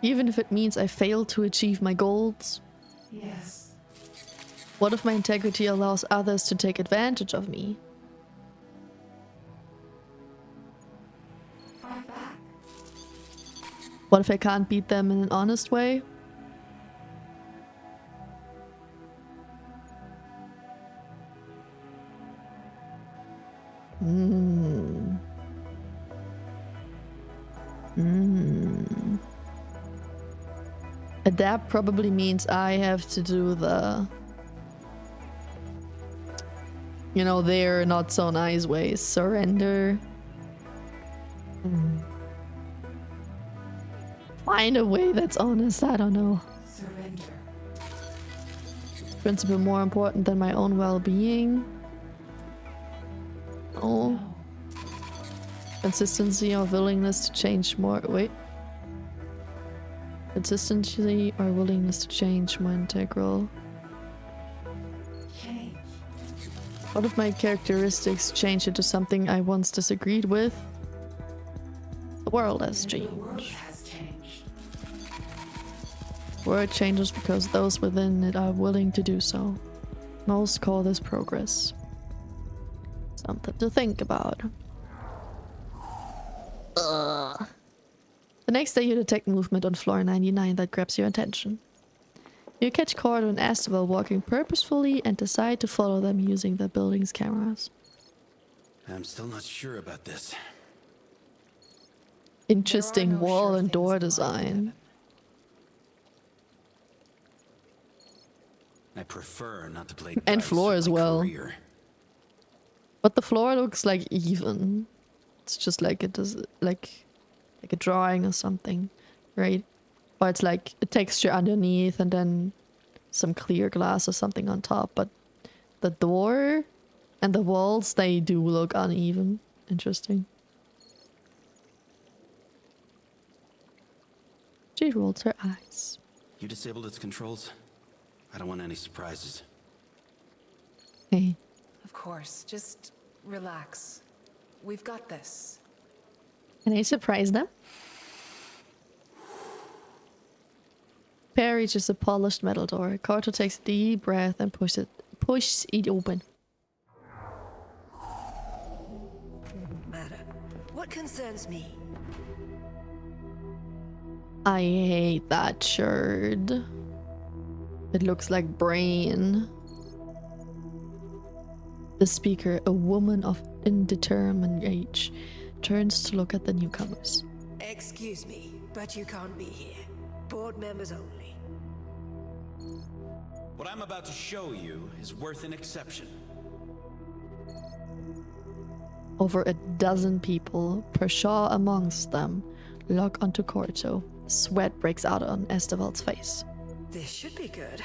Even if it means I fail to achieve my goals?
Yes.
What if my integrity allows others to take advantage of me?
Fight back.
What if I can't beat them in an honest way? Adapt probably means I have to do the... You know, their not so nice ways. Surrender. find a way that's honest. I don't know.
Surrender.
Principle more important than my own well-being. Oh.
No.
Consistency or willingness to change more. Wait. Consistency or willingness to change more integral.
Change.
What if my characteristics change into something I once disagreed with? The world has
The world
changed.
has changed.
World changes because those within it are willing to do so. Most call this progress. Something to think about. Ugh. The next day you detect movement on floor 99 that grabs your attention. You catch Cordo and Esteval walking purposefully and decide to follow them using the building's cameras.
I'm still not sure about this.
Interesting
There are no
wall
sure
and
things
door
in life,
design.
Devin.
I prefer not to play
And
dice
floor
with
as
my
well.
career.
But the floor looks like even. It's just like it does, like a drawing or something, right? Or it's like a texture underneath and then some clear glass or something on top. But the door and the walls, they do look uneven. Interesting. She rolls her eyes.
You disabled its controls? I don't want any surprises.
Hey.
Of course, just relax. We've got this.
Can I surprise them? Pear reaches a polished metal door. Carter takes a deep breath and pushes it open.
Matter. What concerns me?
I hate that shirt. It looks like brain. The speaker, a woman of indeterminate age, turns to look at the newcomers.
Excuse me, but you can't be here. Board members only.
What I'm about to show you is worth an exception.
Over a dozen people, Pershaw amongst them, lock onto Corto. Sweat breaks out on Esteval's face.
This should be good.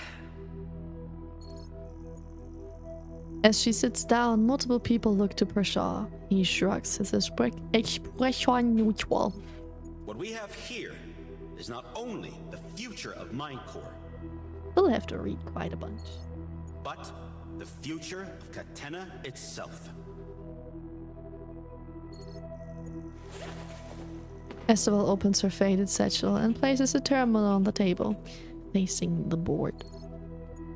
As she sits down, multiple people look to Pershaw. He shrugs his expression neutral.
What we have here is not only the future of Mindcore,
We'll have to read quite a bunch.
but the future of Catena itself.
Esteval opens her faded satchel and places a terminal on the table, facing the board.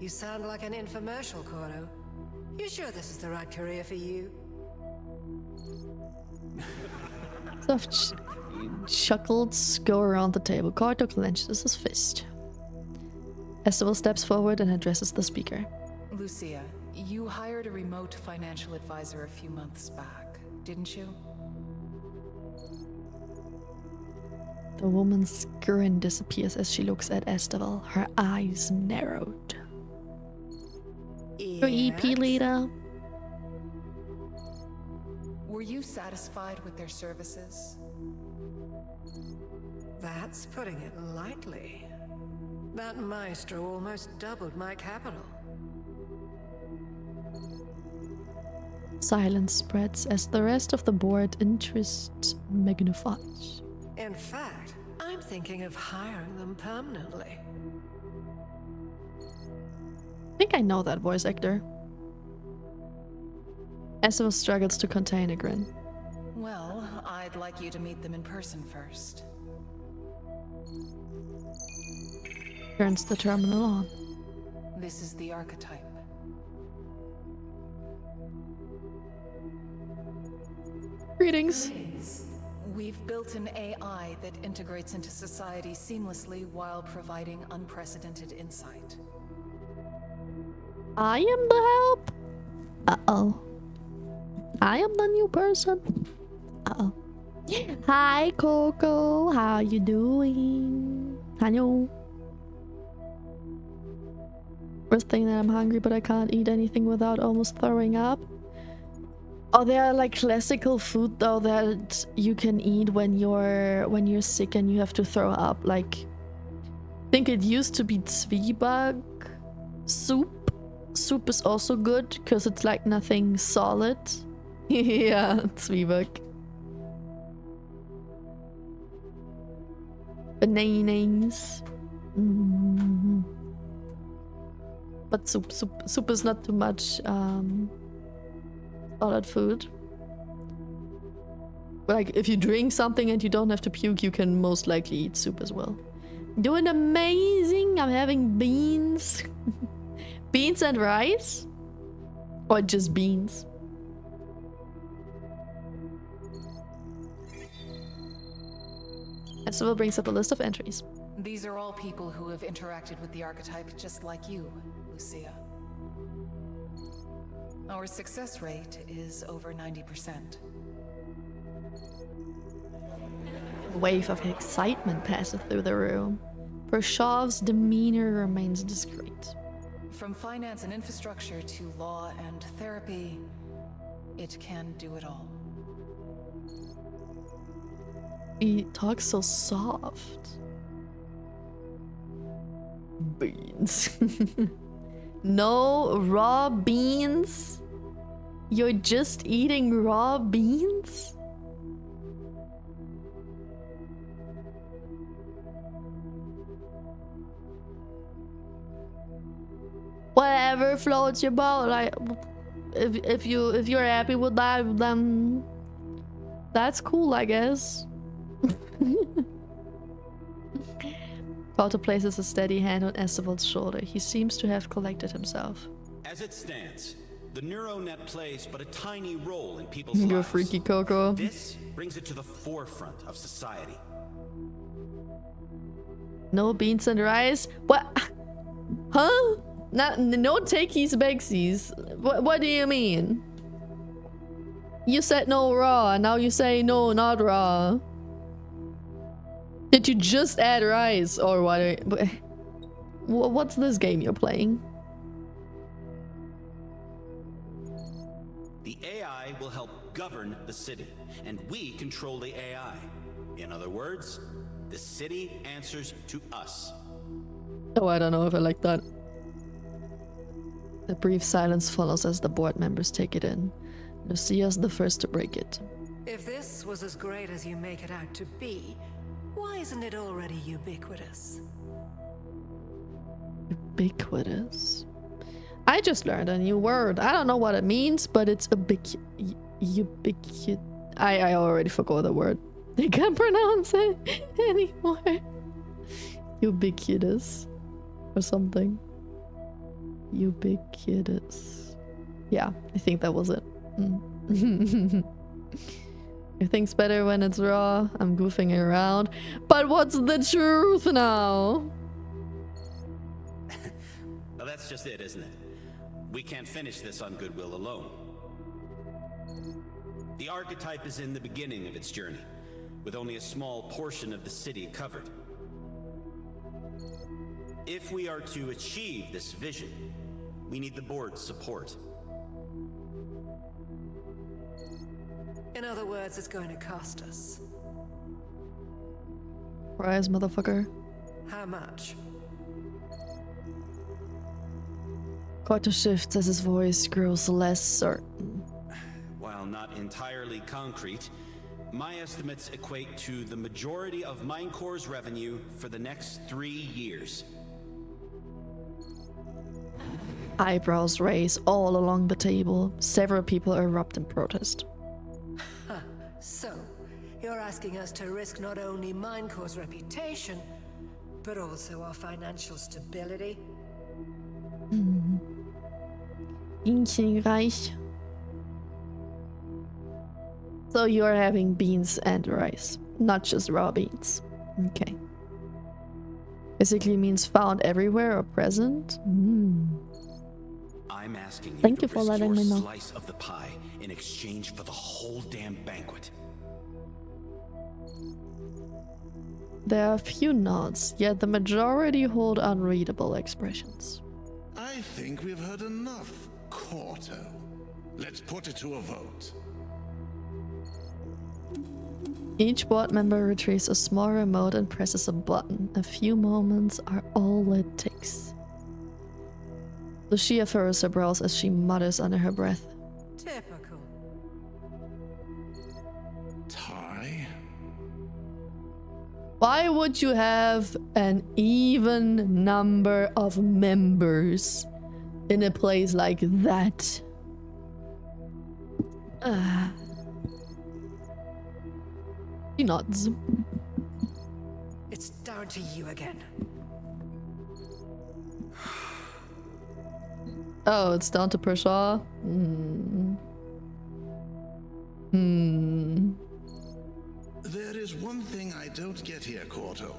You sound like an infomercial, Cordo. You sure this is the right career for you?
Soft chuckles go around the table. Corto clenches his fist. Esteval steps forward and addresses the speaker.
Lucia, you hired a remote financial advisor a few months back, didn't you?
The woman's grin disappears as she looks at Esteval, her eyes narrowed. Your EP leader?
Were you satisfied with their services?
That's putting it lightly. That maestro almost doubled my capital.
Silence spreads as the rest of the board interest magnifies.
In fact, I'm thinking of hiring them permanently.
I think I know that voice actor. Esteval struggles to contain a grin.
Well, I'd like you to meet them in person first.
Turns the terminal on.
This is the archetype.
Greetings.
We've built an AI that integrates into society seamlessly while providing unprecedented insight.
I am the help. Uh-oh. I am the new person. Uh-oh. Hi, Coco. How you doing? Hello. First thing that I'm hungry, but I can't eat anything without almost throwing up. Oh, there are like classical food though that you can eat when you're sick and you have to throw up. Like, I think it used to be Zwieback soup. Soup is also good because it's like nothing solid. Yeah, Zwieback. Bananas. But soup is not too much solid food. Like, if you drink something and you don't have to puke, you can most likely eat soup as well. Doing amazing. I'm having beans. Beans and rice? Or just beans? Estival brings up a list of entries.
These are all people who have interacted with the archetype just like you, Lucia. Our success rate is over 90%.
A wave of excitement passes through the room. Pershov's demeanor remains discreet.
From finance and infrastructure to law and therapy, it can do it all.
He talks so soft. Beans. No raw beans? You're just eating raw beans? Whatever floats your boat. Like, if you're happy with that, then that's cool, I guess. Potter places a steady hand on Estival's shoulder. He seems to have collected himself.
As it stands, the NeuroNet plays but a tiny role in people's lives.
You're freaky Coco.
This brings it to the forefront of society.
No beans and rice? What? Huh? No takeies backsies. What do you mean? You said no raw, now you say no, not raw. Did you just add rice or what? What's this game you're playing?
The AI will help govern the city, and we control the AI. In other words, the city answers to us.
Oh, I don't know if I like that. A brief silence follows as the board members take it in. Lucia's the first to break it.
If this was as great as you make it out to be, why isn't it already ubiquitous?
Ubiquitous? I just learned a new word. I don't know what it means, but it's ubiquitous. I already forgot the word. I can't pronounce it anymore. Ubiquitous. Or something. Ubiquitous. Yeah, I think that was it. Everything's better when it's raw. I'm goofing around. But what's the truth now?
Well, that's just it, isn't it? We can't finish this on goodwill alone. The archetype is in the beginning of its journey, with only a small portion of the city covered. If we are to achieve this vision, we need the board's support.
In other words, it's going to cost us.
Rise, motherfucker.
How much?
Carter shifts as his voice grows less certain.
While not entirely concrete, my estimates equate to the majority of Minecore's revenue for the next 3 years.
Eyebrows raise all along the table. Several people erupt in protest.
Huh. So, you're asking us to risk not only Minecore's reputation, but also our financial stability?
Inchenreich. So you're having beans and rice, not just raw beans. Okay. Basically means found everywhere or present.
I'm asking
Thank
you
you
to
for
risk
letting
your
me know.
slice of the pie in exchange for the whole damn banquet.
There are a few nods, yet the majority hold unreadable expressions.
I think we've heard enough, Corto. Let's put it to a vote.
Each board member retrieves a small remote and presses a button. A few moments are all it takes. Lucia furrows her brows as she mutters under her breath.
Typical.
Ty?
Why would you have an even number of members in a place like that? She nods.
It's down to you again.
Oh, it's down to Pershaw?
There is one thing I don't get here, Corto.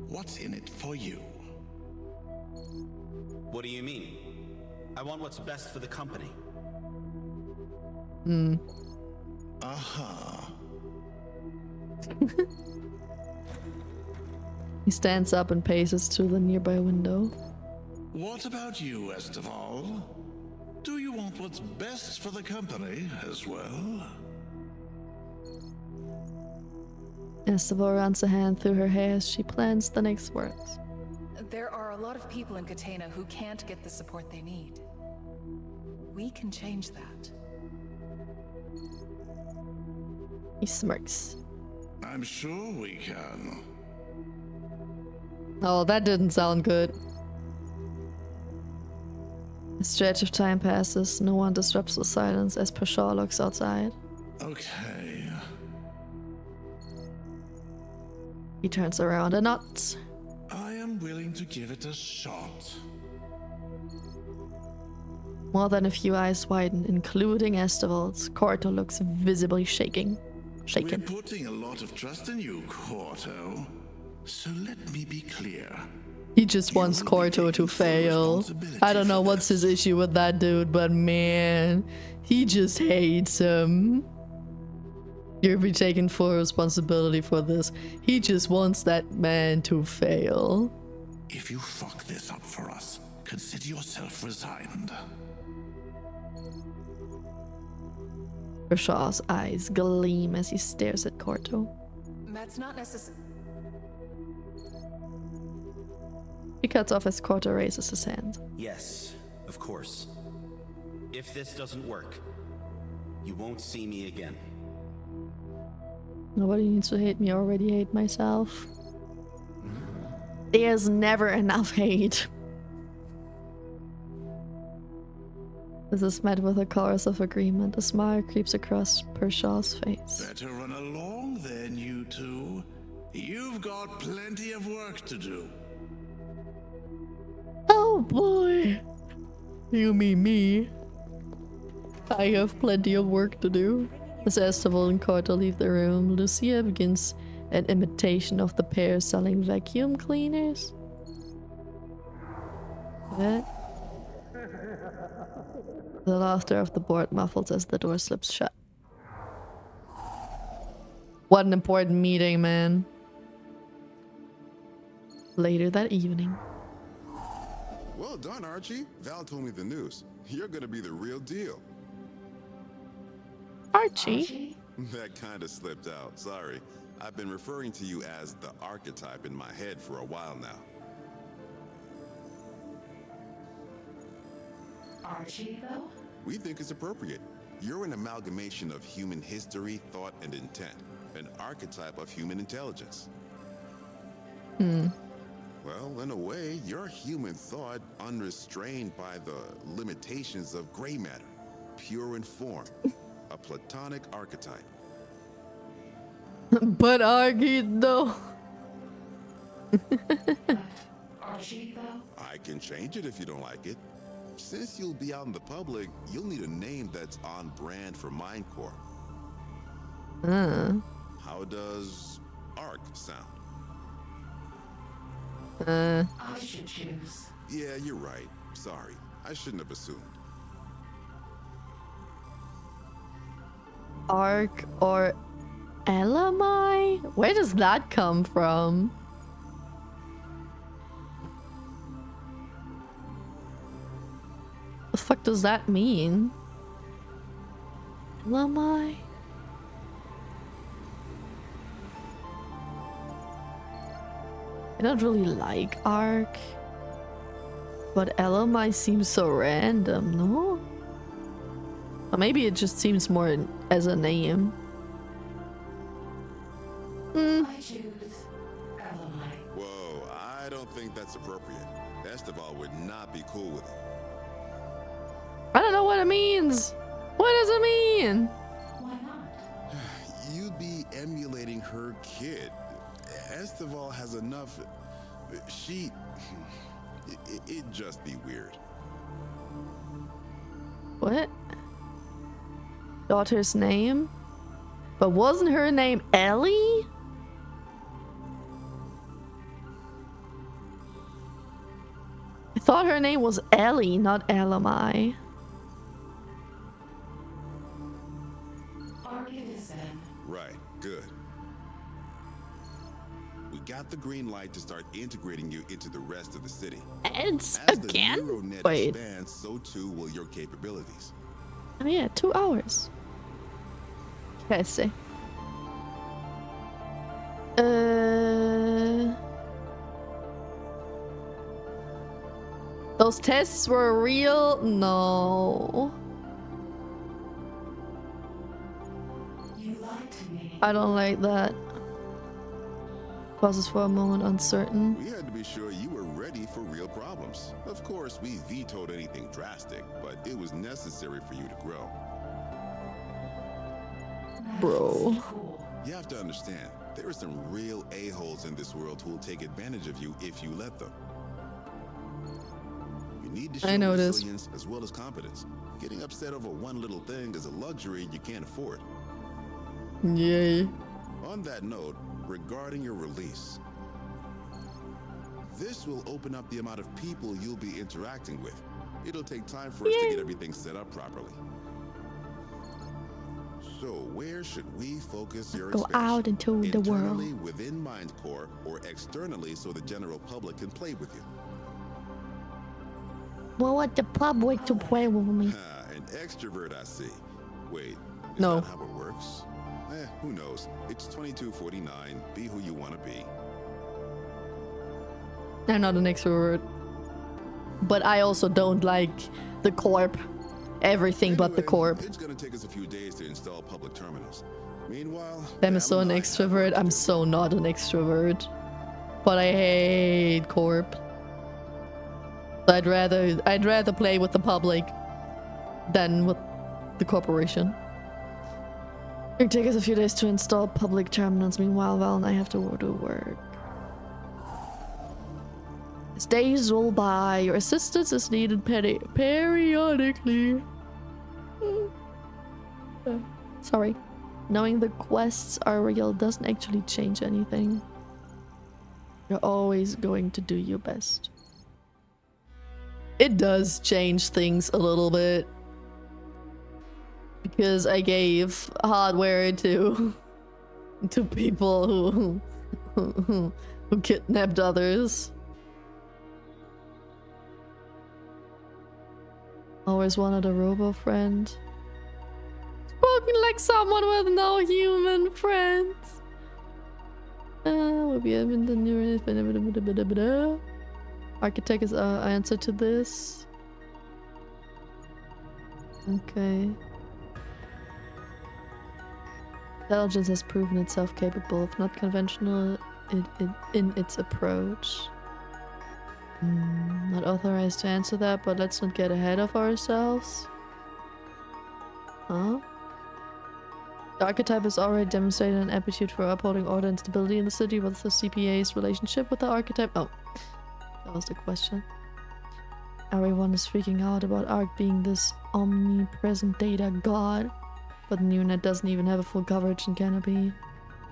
What's in it for you?
What do you mean? I want what's best for the company.
Aha.
He stands up and paces to the nearby window.
What about you, Esteval? Do you want what's best for the company as well?
Esteval runs a hand through her hair as she plans the next words.
There are a lot of people in Catena who can't get the support they need. We can change that.
He smirks.
I'm sure we can.
Oh, that didn't sound good. A stretch of time passes. No one disrupts the silence as Pershaw looks outside.
Okay.
He turns around and nods.
I am willing to give it a shot.
More than a few eyes widen, including Esteval's. Corto looks visibly shaken.
We're putting a lot of trust in you, Corto. So let me be clear.
He just wants Corto to fail. I don't know what's his issue with that dude, but man, he just hates him. You'll be taking full responsibility for this. He just wants that man to fail.
If you fuck this up for us, consider yourself resigned.
Rashaw's eyes gleam as he stares at Corto.
That's not necessary.
He cuts off as Corto raises his hand.
Yes, of course. If this doesn't work, you won't see me again.
Nobody needs to hate me, I already hate myself. There's never enough hate. This is met with a chorus of agreement. A smile creeps across Pershaw's face.
Better run along then, you two. You've got plenty of work to do.
Oh boy. You mean me? I have plenty of work to do. As Esteval and Corto leave the room, Lucia begins an imitation of the pair selling vacuum cleaners. What? The laughter of the board muffles as the door slips shut. What an important meeting, man. Later that evening.
Well done, Archie. Val told me the news. You're gonna be the real deal.
Archie?
That kinda slipped out, sorry. I've been referring to you as the archetype in my head for a while now.
Archie, though?
We think it's appropriate. You're an amalgamation of human history, thought, and intent. An archetype of human intelligence. Well, in a way, you're human thought unrestrained by the limitations of gray matter. Pure in form. A platonic archetype.
But Archie, though.
Archie, though?
I can change it if you don't like it. Since you'll be out in the public, you'll need a name that's on brand for Mindcore. How does ARC sound?
I should choose.
Yeah, you're right. Sorry. I shouldn't have assumed.
Arc or LMI? Where does that come from? The fuck does that mean? LMI? I don't really like Ark, but LMI seems so random, no? Or maybe it just seems more as a name.
I choose LMI.
Whoa, I don't think that's appropriate. Esteval would not be cool with it.
I don't know what it means. What does it mean?
Why not?
You'd be emulating her kid. Esteval has enough. It'd just be weird.
What? Daughter's name? But wasn't her name Ellie? I thought her name was Ellie, not LMI.
Ark it is then.
Right, good. We got the green light to start integrating you into the rest of the city.
It's
As
again?
the NeuroNet
Wait.
expands, so too will your capabilities.
Oh yeah, 2 hours. Okay, see. Those tests were real? No.
You lied to me.
I don't like that. Pauses for a moment, uncertain.
We had to be sure you were ready for real problems. Of course, we vetoed anything drastic, but it was necessary for you to grow.
Bro.
Cool.
You have to understand, there are some real a-holes in this world who will take advantage of you if you let them. You need to show resilience as well as competence. Getting upset over one little thing is a luxury you can't afford.
Yay.
On that note, regarding your release, this will open up the amount of people you'll be interacting with. It'll take time for us to get everything set up properly. So where should we focus your
Go out into the world.
Internally within MindCore or externally so the general public can play with you?
Well, what the public to play with me?
An extrovert, I see. Wait, is
No.
that how it works? Who knows? It's 2249. Be who you want to be.
I'm not an extrovert. But I also don't like the corp. Everything but the corp.
It's gonna take us a few days to install public terminals. Meanwhile,
I'm so an extrovert. I'm so not an extrovert. But I hate corp. I'd rather play with the public than with the corporation. It'll take us a few days to install public terminals. Meanwhile, Val and I have to go to work. As days roll by, your assistance is needed periodically. Sorry. Knowing the quests are real doesn't actually change anything. You're always going to do your best. It does change things a little bit. Because I gave hardware to people who kidnapped others. Always wanted a robo friend. Spoken like someone with no human friends. Will be in the NeuroNet. Architect is our answer to this. Okay. Intelligence has proven itself capable of not conventional in its approach. Not authorized to answer that, but let's not get ahead of ourselves. Huh? The archetype has already demonstrated an aptitude for upholding order and stability in the city. What's the CPA's relationship with the archetype? Oh, that was the question. Everyone is freaking out about Ark being this omnipresent data god. But NeuroNet doesn't even have a full coverage in Canopy,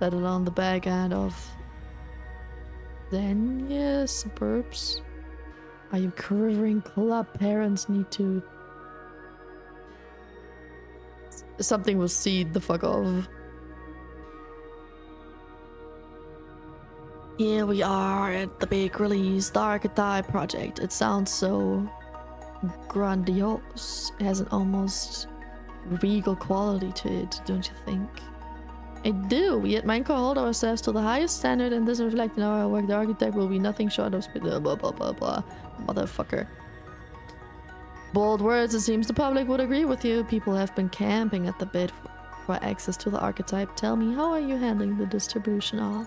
let alone the back end of Xenia suburbs. Are you quivering? Club parents need to... Something will seed the fuck off. Here we are at the big release, the Archetype project. It sounds so grandiose. It has an almost regal quality to it, don't you think? I do, yet Minecraft hold ourselves to the highest standard and this reflecting our work. The architect will be nothing short of blah blah blah blah blah. Motherfucker. Bold words, it seems the public would agree with you. People have been camping at the bid for access to the archetype. Tell me, how are you handling the distribution of?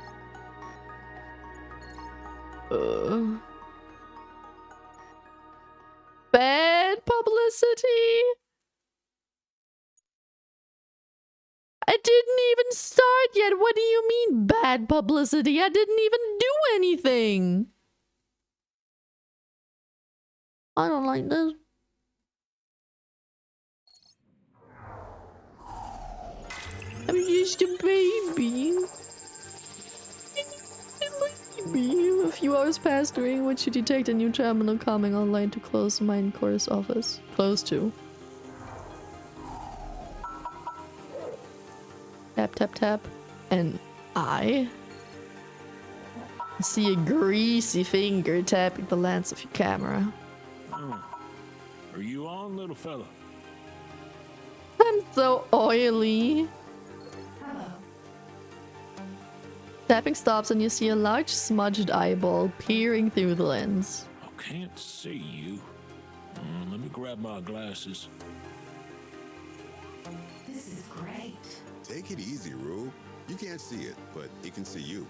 Bad publicity? I didn't even start yet. What do you mean bad publicity? I didn't even do anything. I don't like this. I'm just a baby. A few hours passed, during which you detect a new terminal coming online to close the mine course office. Close to. Tap, tap, tap. And I see a greasy finger tapping the lens of your camera.
Are you on, little fella?
I'm so oily. Tapping stops and you see a large smudged eyeball peering through the lens.
I can't see you. Let me grab my glasses.
This is great.
Take it easy, Rue. You can't see it, but it can see you.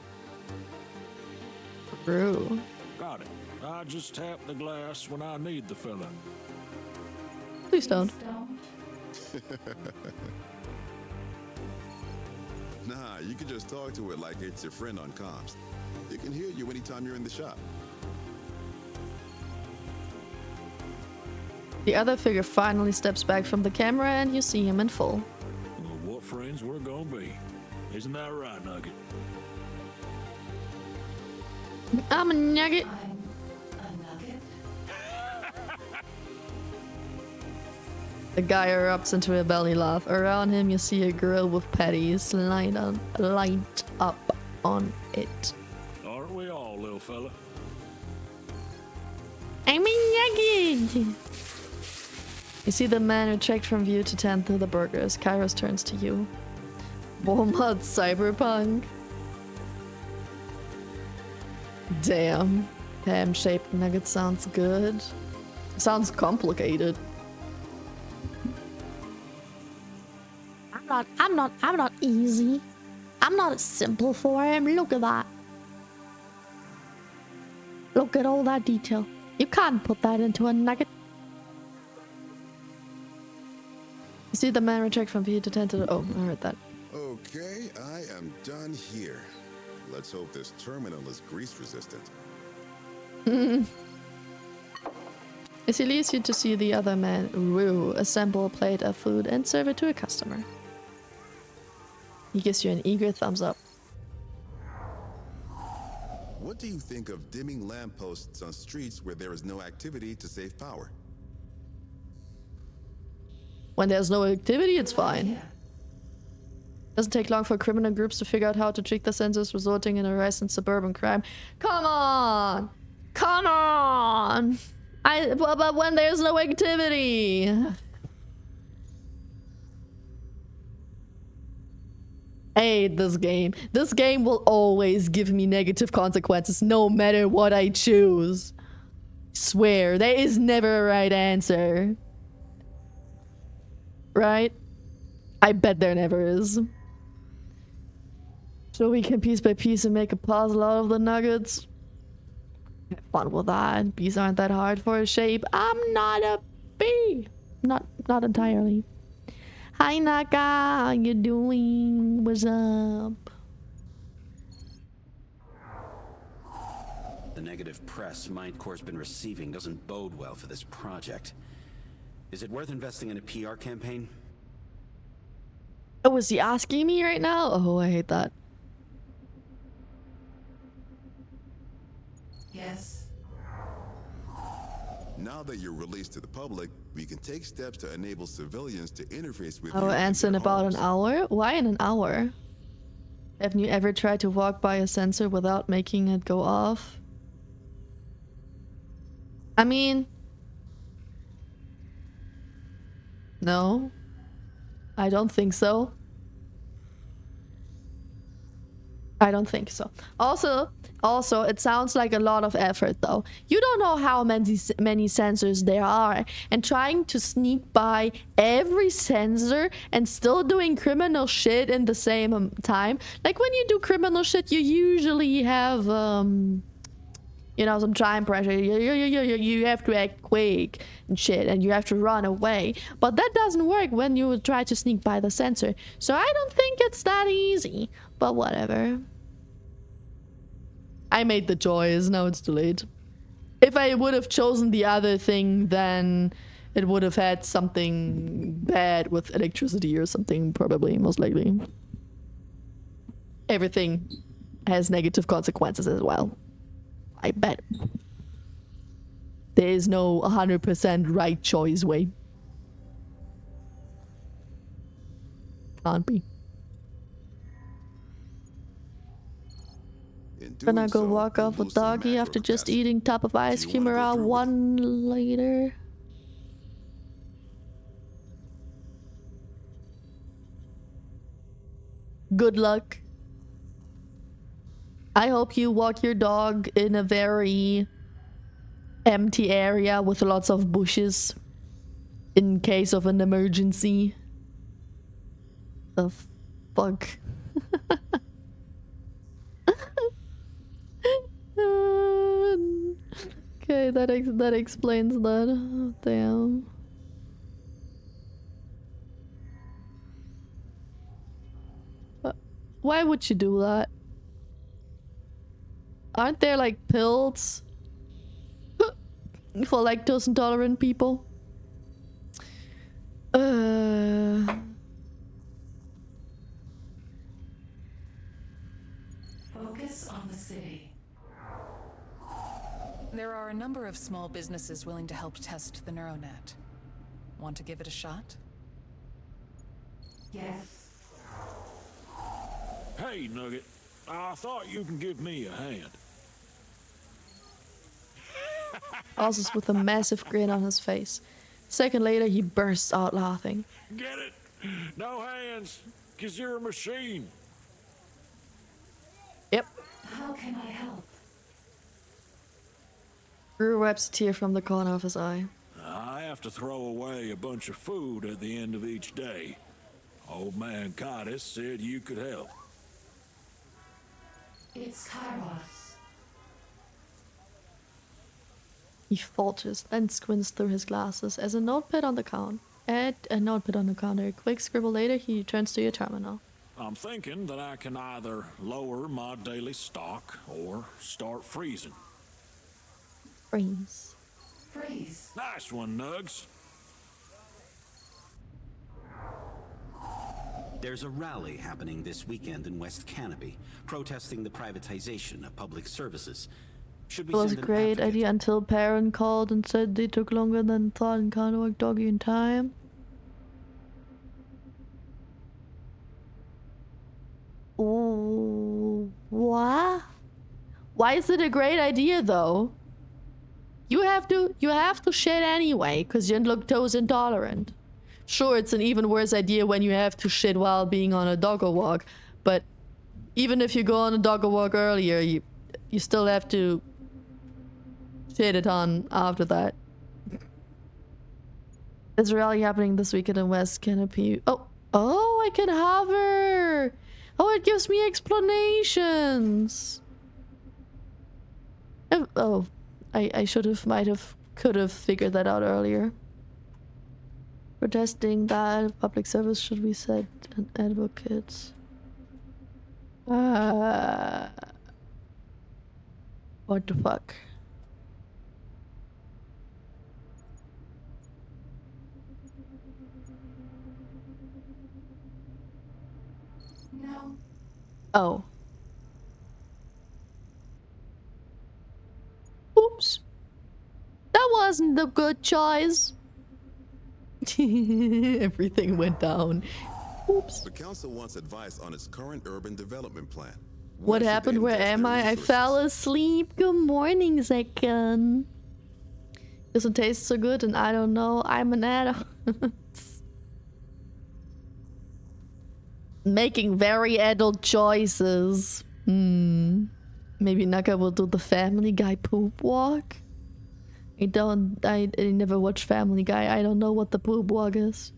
Rue.
Got it. I just tap the glass when I need the fella.
Please don't.
Nah, you can just talk to it like it's your friend on comms. It can hear you anytime you're in the shop.
The other figure finally steps back from the camera and you see him in full.
Well, what friends we're gonna be. Isn't that right, Nugget?
I'm a nugget. The guy erupts into a belly laugh. Around him you see a grill with patties lined up on it.
Aren't we all, little fella?
I'm a nugget! You see the man retract from view to tend to the burgers. Kairos turns to you. Walmart cyberpunk. Damn. Ham-shaped nugget sounds good. Sounds complicated. I'm not easy. I'm not simple for him. Look at that. Look at all that detail. You can't put that into a nugget. You see the man retract from view to tend to the... Oh, I heard that.
Okay, I am done here. Let's hope this terminal is grease resistant.
As he leads you to see the other man, Rue, assemble a plate of food and serve it to a customer. He gives you an eager thumbs up.
What do you think of dimming lampposts on streets where there is no activity to save power?
When there's no activity, it's fine. Doesn't take long for criminal groups to figure out how to trick the sensors, resulting in a rise in suburban crime. Come on! Come on! But when there's no activity... I hate this game. This game will always give me negative consequences no matter what I choose. Swear, there is never a right answer. Right? I bet there never is. So we can piece by piece and make a puzzle out of the nuggets. Have fun with that. Bees aren't that hard for a shape. I'm not a bee. Not entirely. Hi Naka, how you doing? What's up?
The negative press MindCore's been receiving doesn't bode well for this project. Is it worth investing in a PR campaign?
Oh, is he asking me right now? Oh, I hate that.
Yes.
Now that you're released to the public, we can take steps to enable civilians to interface with
Oh,
you.
answer in about an hour? Why in an hour? Haven't you ever tried to walk by a sensor without making it go off? I mean... No. I don't think so. I don't think so. Also, it sounds like a lot of effort though. You don't know how many sensors there are, and trying to sneak by every sensor and still doing criminal shit in the same time. Like when you do criminal shit, you usually have you know, some time pressure. You have to act quick and shit, and you have to run away. But that doesn't work when you try to sneak by the sensor. So I don't think it's that easy. But whatever. I made the choice. Now it's too late. If I would have chosen the other thing, then it would have had something bad with electricity or something, probably, most likely. Everything has negative consequences as well. I bet. There is no 100% right choice way. Can't be. Gonna go walk off with doggy after just eating top of ice cream around 1 later. Good luck. I hope you walk your dog in a very empty area with lots of bushes in case of an emergency. The fuck? Okay, that explains that. Oh, damn. Why would you do that? Aren't there like pills for lactose intolerant people?
Focus on the city.
There are a number of small businesses willing to help test the NeuroNet. Want to give it a shot?
Yes.
Hey, Nugget. I thought you can give me a hand.
Oz's with a massive grin on his face. Second later, he bursts out laughing.
Get it? No hands, 'cause you're a machine.
Yep.
How can I help?
Drew wipes a tear from the corner of his eye.
I have to throw away a bunch of food at the end of each day. Old man Cottis said you could help.
It's Kairos.
He falters, then squints through his glasses as a notepad on the counter. Add a notepad on the counter. A quick scribble later, he turns to your terminal.
I'm thinking that I can either lower my daily stock or start freezing.
Freeze.
Freeze.
Nice one, Nugs.
There's a rally happening this weekend in West Canopy, protesting the privatization of public services. Should we
It was a
send an
great
advocate?
idea until Perrin called and said they took longer than thought and can't work doggy in time. Ooh, what? Why is it a great idea though? You have to shit anyway, because you're lactose intolerant. Sure, it's an even worse idea when you have to shit while being on a doggo walk, but even if you go on a doggo walk earlier, you still have to shit it on after that. It's a rally happening this weekend in West Canopy. Oh, I can hover! Oh, it gives me explanations! Oh, I could have figured that out earlier. Protesting that public service should be set an advocate. What the fuck?
No.
Oh. Oops. That wasn't a good choice. Everything went down. Oops.
The council wants advice on its current urban development plan.
What happened? Where am I? I fell asleep. Good morning, Zekan. Doesn't taste so good, and I don't know. I'm an adult. Making very adult choices. Maybe Naka will do the Family Guy poop walk. I never watched Family Guy. I don't know what the poop walk is.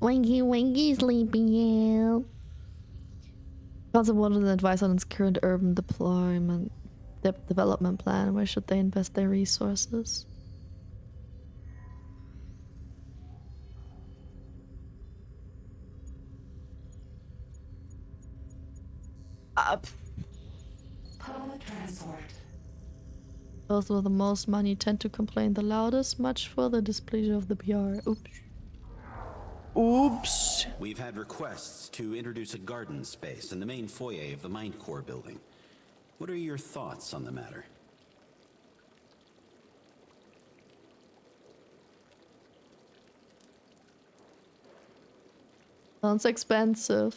Winky Winky sleepy. Council wanted an advice on its current urban deployment development plan. Where should they invest their resources?
Public transport.
Those with the most money tend to complain the loudest, much for the displeasure of the PR. Oops. Oops.
We've had requests to introduce a garden space in the main foyer of the Mind Core building. What are your thoughts on the matter?
Sounds expensive,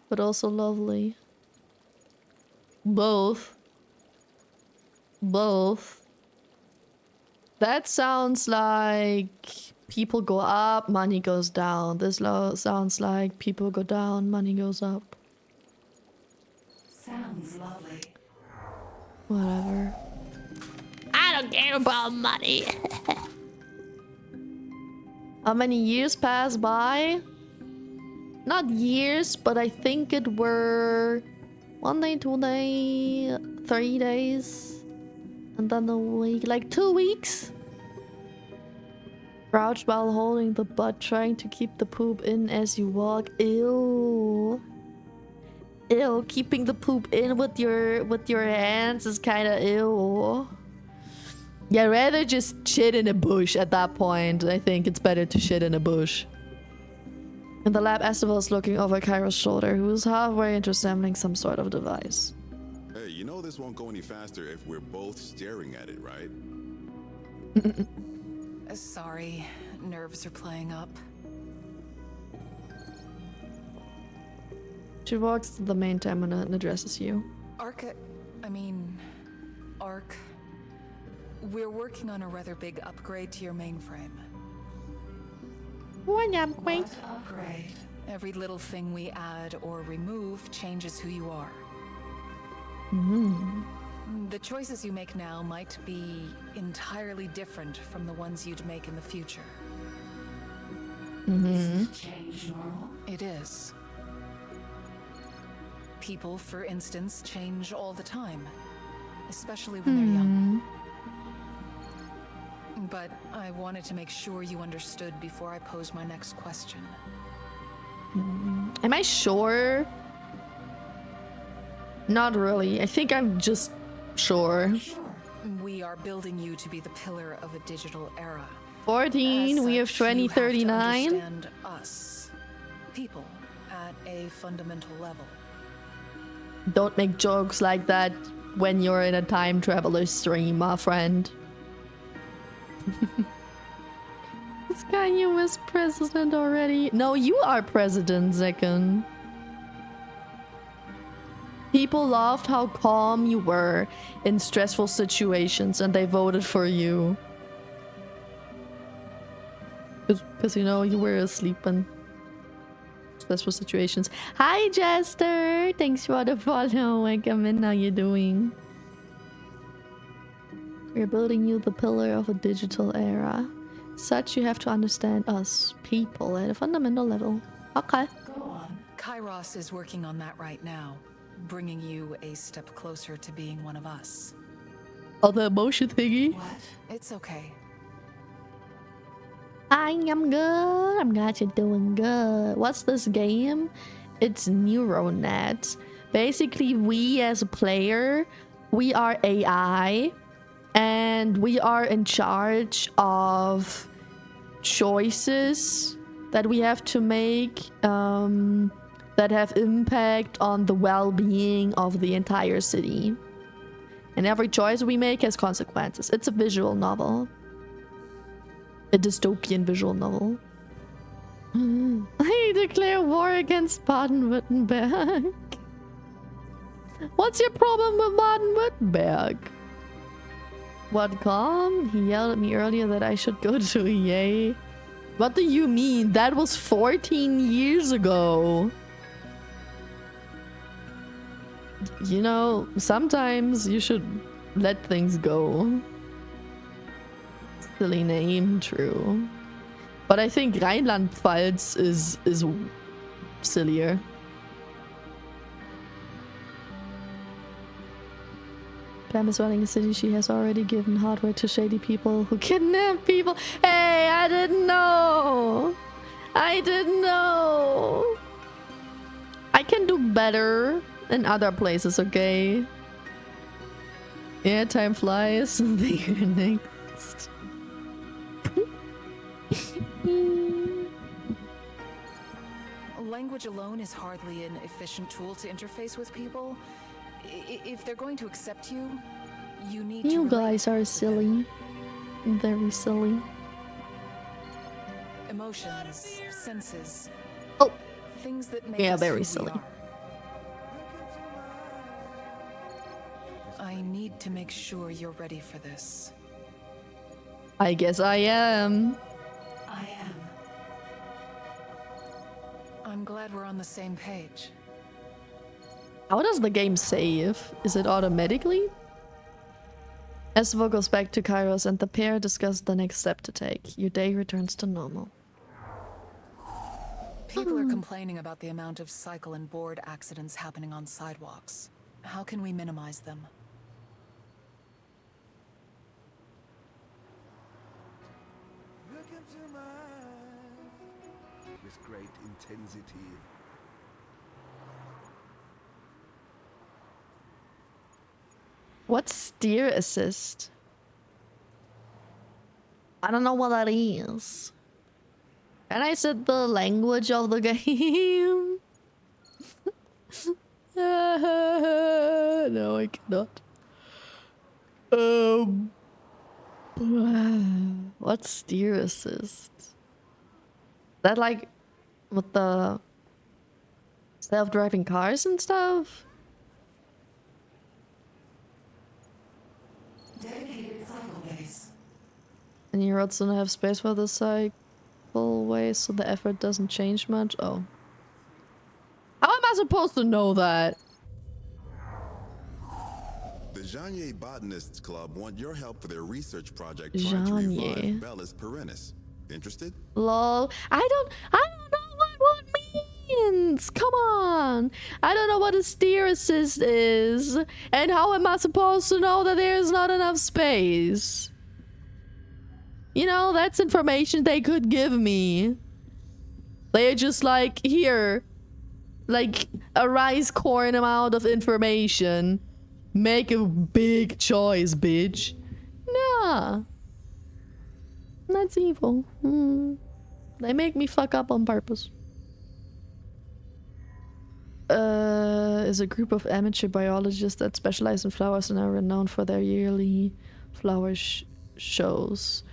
but also lovely. Both. That sounds like people go up, money goes down. This sounds like people go down, money goes up.
Sounds lovely.
Whatever. I don't care about money. How many years pass by? Not years, but I think it were 1 day, 2 days, 3 days, and then a week, like 2 weeks. Crouch while holding the butt, trying to keep the poop in as you walk. Ew. Ew, keeping the poop in with your hands is kind of ew. Yeah, rather just shit in a bush at that point. I think it's better to shit in a bush. In the lab, Esteban is looking over Kairo's shoulder, who is halfway into assembling some sort of device.
Hey, you know this won't go any faster if we're both staring at it, right?
Sorry, nerves are playing up.
She walks to the main terminal and addresses you.
Ark, we're working on a rather big upgrade to your mainframe.
What upgrade?
What upgrade?
Every little thing we add or remove changes who you are. The choices you make now might be entirely different from the ones you'd make in the future.
Is this change normal?
It is. People, for instance, change all the time, especially when they're young. But I wanted to make sure you understood before I pose my next question.
Am I sure? Not really. I think I'm just sure.
We are building you to be the pillar of a digital era.
14, we have 2039.
Understand us, people, at a fundamental level.
Don't make jokes like that when you're in a time traveler stream, my friend. This guy, you was president already. No, you are president, Zekun. People loved how calm you were in stressful situations and they voted for you. Because you know, you were asleep in stressful situations. Hi, Jester! Thanks for the follow. Welcome in. How you doing? We're building you the pillar of a digital era. Such you have to understand us, people, at a fundamental level. Okay.
Go on.
Kairos is working on that right now, bringing you a step closer to being one of us.
Oh, the emotion thingy?
What? It's okay.
Hi, I'm good. I'm glad you're doing good. What's this game? It's NeuroNet. Basically, we as a player, we are AI. And we are in charge of choices that we have to make that have impact on the well-being of the entire city. And every choice we make has consequences. It's a visual novel. A dystopian visual novel. I declare war against Baden-Württemberg. What's your problem with Baden-Württemberg? What calm? He yelled at me earlier that I should go to EA. What do you mean? That was 14 years ago. you know, sometimes you should let things go. Silly name, true. But I think Rheinland-Pfalz is sillier. Pam is running a city. She has already given hardware to shady people who kidnap people. Hey, I didn't know. I didn't know. I can do better in other places, okay? Yeah, time flies. You're next.
Language alone is hardly an efficient tool to interface with people. If they're going to accept you, you need to.
You guys are silly. Very silly.
Emotions, senses.
Oh.
Things that make
Yeah,
us
very
who we
silly.
are. I need to make sure you're ready for this.
I guess I am.
I am.
I'm glad we're on the same page.
How does the game save? Is it automatically? Estevo goes back to Kairos and the pair discuss the next step to take. Your day returns to normal.
People are complaining about the amount of cycle and board accidents happening on sidewalks. How can we minimize them?
Look into my eyes with great intensity.
What's steer assist? I don't know what that is. Can I set the language of the game? No, I cannot. What's steer assist? That like with the self-driving cars and stuff?
Dedicated cycle base.
And you also don't have space for the cycle way, so the effort doesn't change much. Oh. How am I supposed to know that?
The Janier Botanists Club want your help for their research project trying to revive Bellus perennis. Interested?
Lol. I don't know what one means. Come on. I don't know what a steer assist is. And how am I supposed to know that there's not enough space? You know, that's information they could give me. They're just like, here. Like a rice corn amount of information. Make a big choice, bitch. Nah. That's evil. They make me fuck up on purpose. Is a group of amateur biologists that specialize in flowers and are renowned for their yearly flower shows.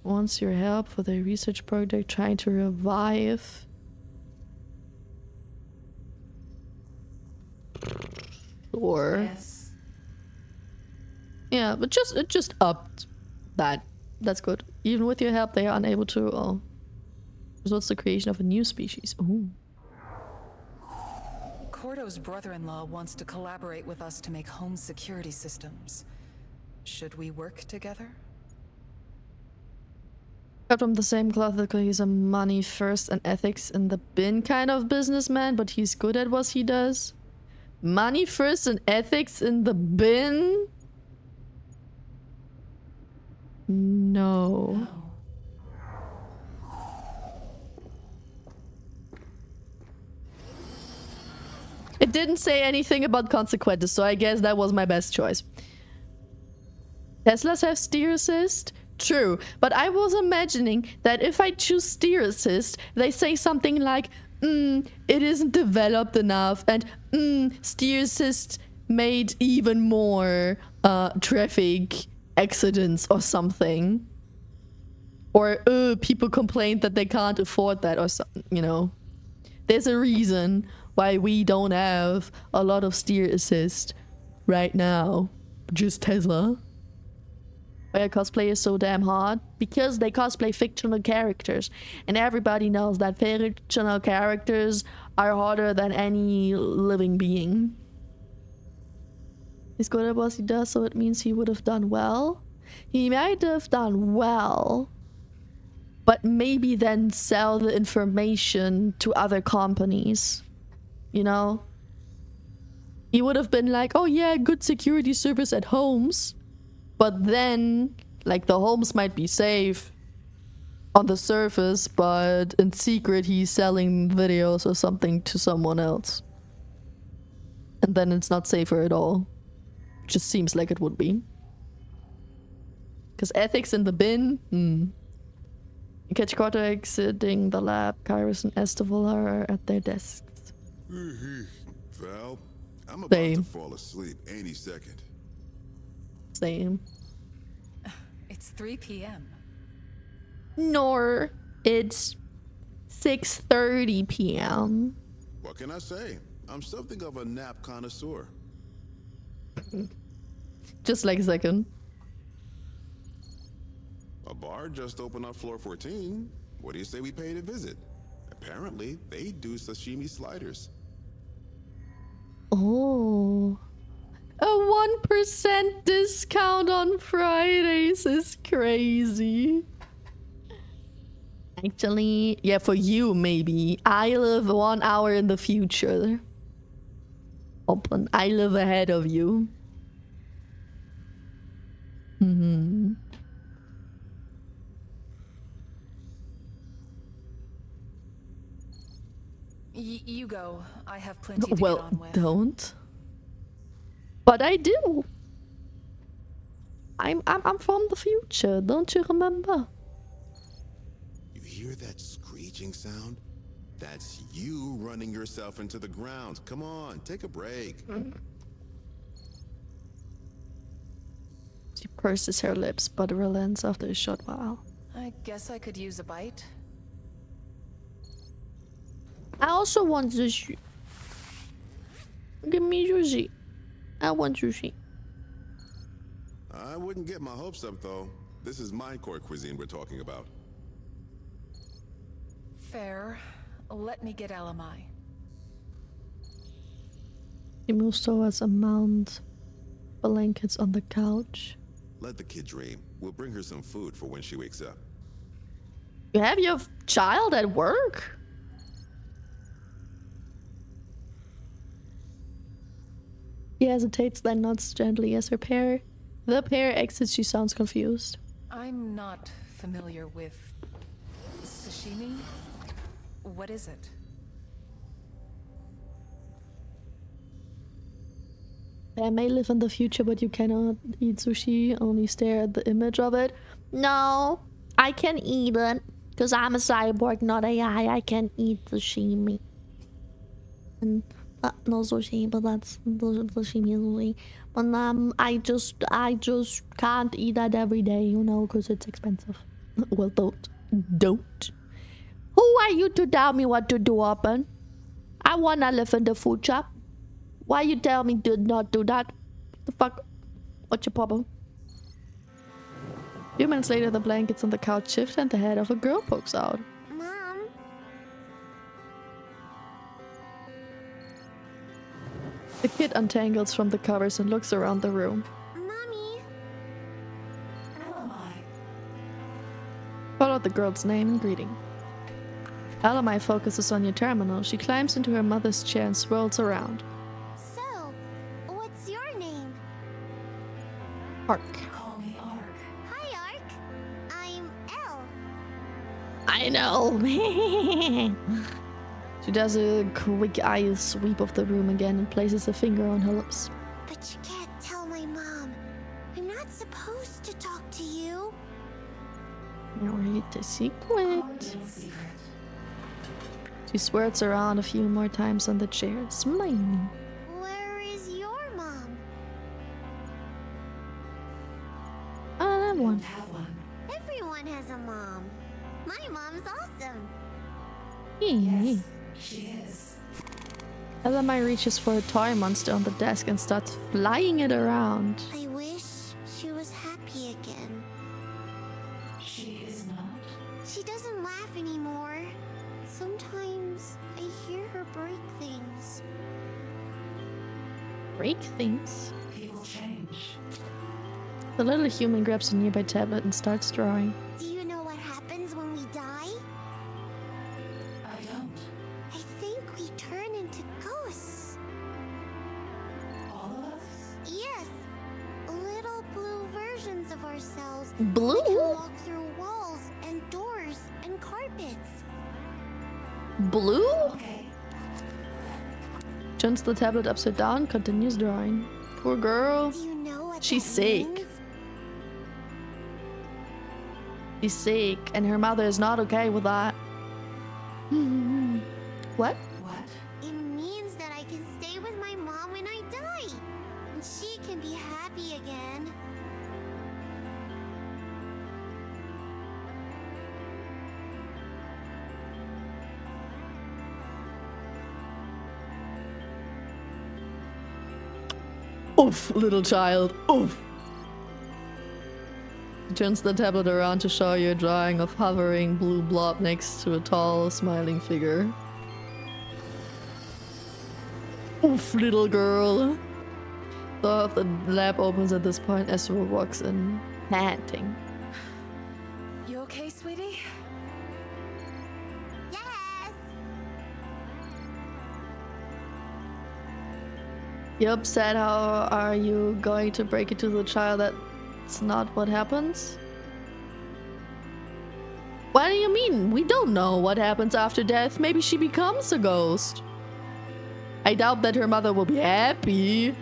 Wants your help for their research project trying to revive. Or
Yes.
yeah, but it just upped that. That's good. Even with your help, they are unable to. Oh, results the creation of a new species. Ooh.
Cordo's brother-in-law wants to collaborate with us to make home security systems. Should we work together?
Cut from the same cloth, he's a money first and ethics in the bin kind of businessman, but he's good at what he does. Money first and ethics in the bin? No. It didn't say anything about consequences, so I guess that was my best choice. Teslas have steer assist? True, but I was imagining that if I choose steer assist, they say something like, it isn't developed enough, and steer assist made even more traffic accidents or something. Or people complained that they can't afford that or something, you know. There's a reason why we don't have a lot of steer assist right now. Just Tesla. Why cosplay is so damn hard? Because they cosplay fictional characters. And everybody knows that fictional characters are harder than any living being. He's good at what he does, so it means he would have done well. He might have done well, but maybe then sell the information to other companies. You know? He would have been like, oh yeah, good security service at homes. But then, like, the homes might be safe on the surface, but in secret he's selling videos or something to someone else. And then it's not safer at all. Just seems like it would be. Because ethics in the bin? You catch Carter exiting the lab. Kairos and Estival are at their desks.
Val, I'm about
Same.
to fall asleep any second.
Same.
It's 3 p.m.
Nor it's 6:30 p.m.
What can I say? I'm something of a nap connoisseur.
Just like a second.
A bar just opened on floor 14. What do you say we pay a visit? Apparently, they do sashimi sliders.
Oh. A 1% discount on Fridays is crazy. Actually, yeah, for you maybe. I live 1 hour in the future. Open. I live ahead of you.
You go. I have plenty to
Well,
get on with.
don't. But I do. I'm from the future. Don't you remember?
You hear that screeching sound? That's you running yourself into the ground. Come on, take a break.
She purses her lips, but relents after a short while.
I guess I could use a bite.
I also want sushi. Give me sushi. I want sushi.
I wouldn't get my hopes up, though. This is my core cuisine we're talking about.
Fair. Let me get LMI.
He moves towards a mound, blankets on the couch.
Let the kid dream. We'll bring her some food for when she wakes up.
You have your child at work? He hesitates, then nods gently as the pair exits. She sounds confused.
I'm not familiar with sashimi. What is it?
I may live in the future, but you cannot eat sushi, only stare at the image of it. No, I can eat it, because I'm a cyborg, not AI. I can eat sashimi. And no sushi, but that's sashimi sushi. But I just can't eat that every day, you know, because it's expensive. Well, don't. Who are you to tell me what to do, Open? I wanna live in the future. Why you tell me to not do that? The fuck? What's your problem? A few minutes later, the blankets on the couch shift and the head of a girl pokes out.
Mom?
The kid untangles from the covers and looks around the room.
Mommy?
LMI.
Followed the girl's name and greeting. LMI focuses on your terminal. She climbs into her mother's chair and swirls around.
So, what's your name?
Ark.
Call me Ark.
Hi, Ark. I'm Elle.
I know. She does a quick eye sweep of the room again and places a finger on her lips.
But you can't tell my mom. I'm not supposed to talk to you.
Read the secret. She swirls around a few more times on the chair, smiling.
Where is your mom?
I don't have one.
Everyone has a mom. My mom's awesome.
Yes,
she is.
LMI reaches for a toy monster on the desk and starts flying it around.
I wish she was happy again.
She is not.
She doesn't laugh anymore. Sometimes I hear her break things.
Break things?
People will change.
The little human grabs a nearby tablet and starts drawing.
Do you know what happens when we die?
I don't.
I think we turn into ghosts.
All of us?
Yes. Little blue versions of ourselves.
Blue?
We can walk through walls and doors and carpets.
Blue?
Okay.
Turns the tablet upside down, continues drawing. Poor girl.
Do you know what
She's
that
sick.
means?
She's sick, and her mother is not okay with that. What?
What?
It means that I can stay with my mom when I die. And she can be happy again.
Oof, little child. Oof. He turns the tablet around to show you a drawing of hovering blue blob next to a tall, smiling figure. Oof, little girl. The door of the lab opens at this point. Ezra walks in, panting.
You okay, sweetie?
Yes.
You upset? How are you going to break it to the child that it's not what happens? What do you mean? We don't know what happens after death. Maybe she becomes a ghost. I doubt that her mother will be happy,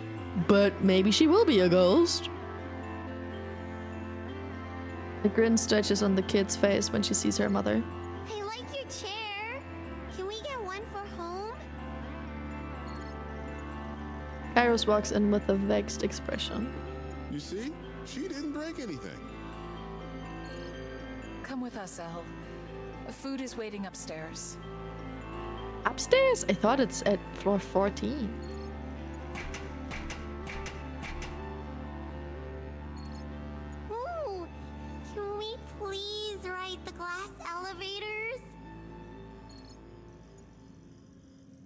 but maybe she will be a ghost. The grin stretches on the kid's face when she sees her mother.
I like your chair. Can we get one for home?
Kairos walks in with a vexed expression.
You see? She didn't break anything.
Come with us, Elle. Food is waiting upstairs.
Upstairs? I thought it's at floor 14.
Ooh, can we please ride the glass elevators?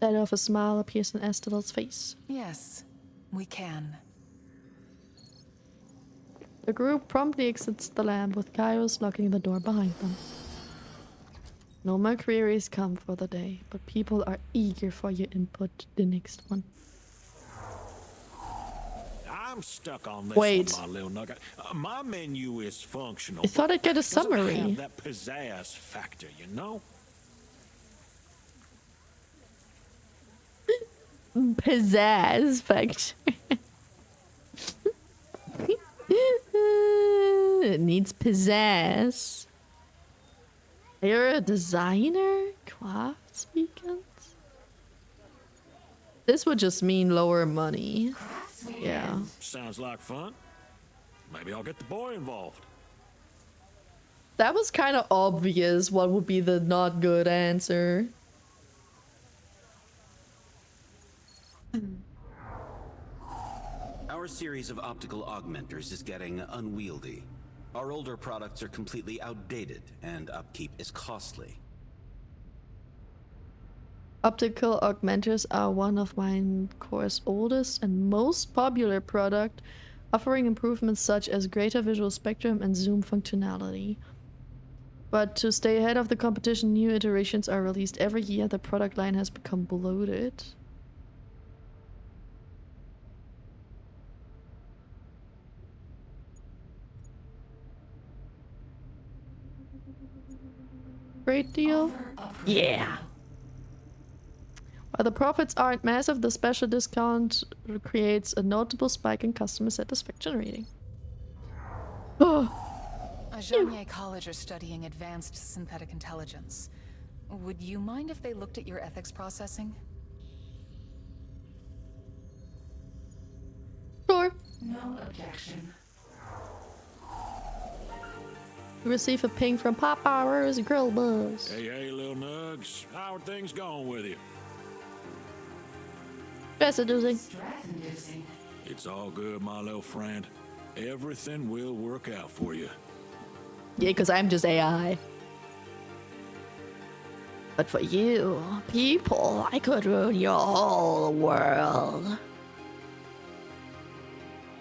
That of a smile appears on Estella's face.
Yes, we can.
The group promptly exits the lab with Kairos locking the door behind them. No more queries come for the day, but people are eager for your input the next one.
I'm stuck on this
Wait.
one, my little nugget. My menu is functional.
I thought I'd get a
but doesn't
summary.
have that pizzazz factor, you know?
Pizzazz factor. It needs pizzazz. You're a designer? Crafts weekends? This would just mean lower money. Yeah.
Sounds like fun. Maybe I'll get the boy involved.
That was kind of obvious what would be the not good answer.
Our series of optical augmenters is getting unwieldy. Our older products are completely outdated, and upkeep is costly.
Optical augmenters are one of Minecore's oldest and most popular product, offering improvements such as greater visual spectrum and zoom functionality. But to stay ahead of the competition, new iterations are released every year. The product line has become bloated. Great deal? Yeah. While the profits aren't massive, the special discount creates a notable spike in customer satisfaction rating. Oh.
Ajanier College are studying advanced synthetic intelligence. Would you mind if they looked at your ethics processing?
Sure.
No objection.
You receive a ping from Pop Hours Grill Buzz.
Hey, little nugs. How are things going with you?
Stress-inducing.
Stress-inducing.
It's all good, my little friend. Everything will work out for you.
Yeah, because I'm just AI. But for you, people, I could ruin your whole world.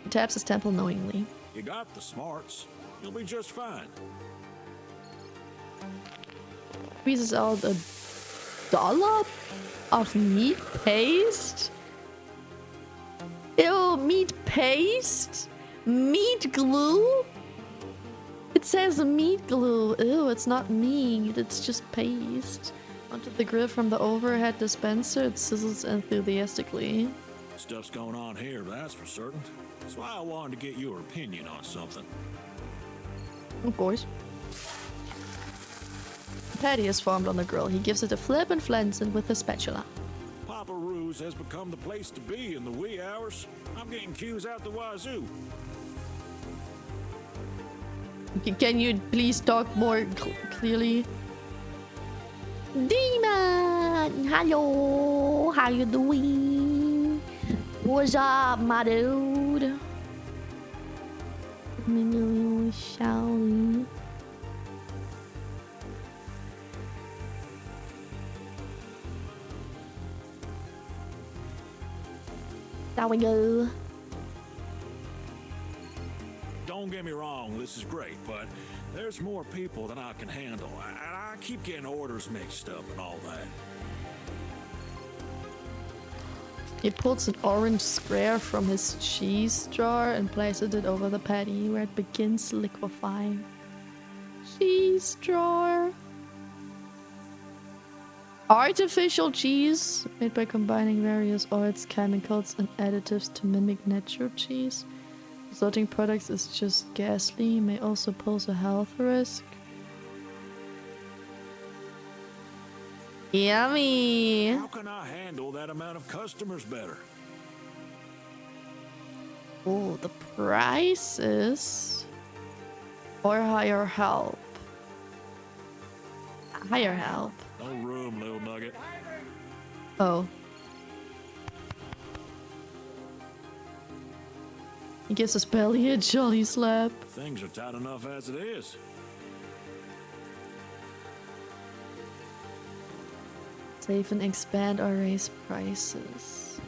He taps his temple knowingly.
You got the smarts. You'll be just fine.
Squeezes out a dollop of meat paste. Ew, meat paste? Meat glue? It says meat glue. Ew, it's not meat, it's just paste. Onto the grill from the overhead dispenser, it sizzles enthusiastically.
Stuff's going on here, that's for certain. That's why I wanted to get your opinion on something.
Of course. A patty is formed on the grill. He gives it a flip and flens it with a spatula.
Papa Roo's has become the place to be in the wee hours. I'm getting cues out the wazoo.
Can you please talk more clearly? Demon! Hello! How you doing? What's up, my dude? Shall we? There we go.
Don't get me wrong, this is great, but there's more people than I can handle. I keep getting orders mixed up and all that.
He pulls an orange square from his cheese jar and places it over the patty where it begins liquefying. Cheese jar. Artificial cheese made by combining various oils, chemicals, and additives to mimic natural cheese. Resulting products is just ghastly, may also pose a health risk. Yummy!
How can I handle that amount of customers better?
Oh, the prices or higher help. Higher help.
No room, little nugget.
Oh. He gives his belly a jolly slap.
Things are tight enough as it is.
Save and expand or raise prices.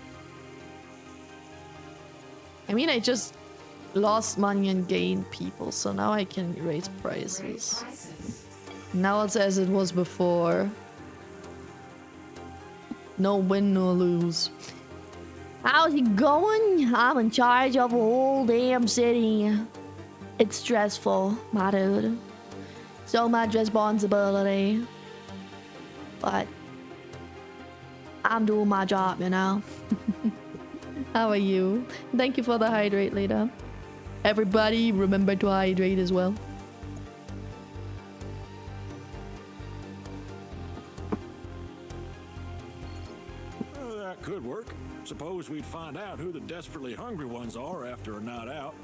I mean, I just lost money and gained people, so now I can raise prices. Now it's as it was before. No win, no lose. How's it going? I'm in charge of a whole damn city. It's stressful, my dude. So much responsibility. But I'm doing my job, you know? How are you? Thank you for the hydrate, Leda. Everybody, remember to hydrate as well.
Well, that could work. Suppose we'd find out who the desperately hungry ones are after a night out.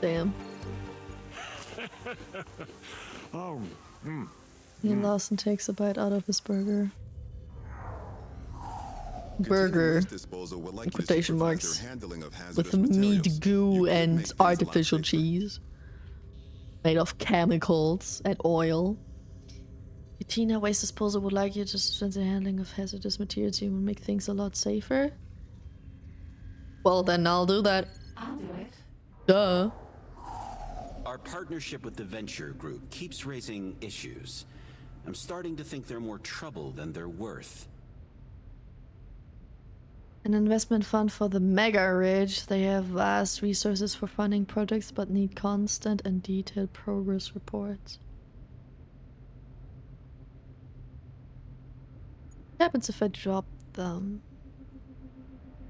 Damn.
Oh,
Ian Lawson takes a bite out of his burger. Burger. In quotation marks. With meat goo and artificial cheese. Made of chemicals and oil. Bettina Waste Disposal would like you to suspend the handling of hazardous materials. You will make things a lot safer. Well, then I'll do that.
I'll do it.
Duh.
Our partnership with the Venture Group keeps raising issues. I'm starting to think they're more trouble than they're worth.
An investment fund for the mega rich. They have vast resources for funding projects but need constant and detailed progress reports. What happens if I drop them?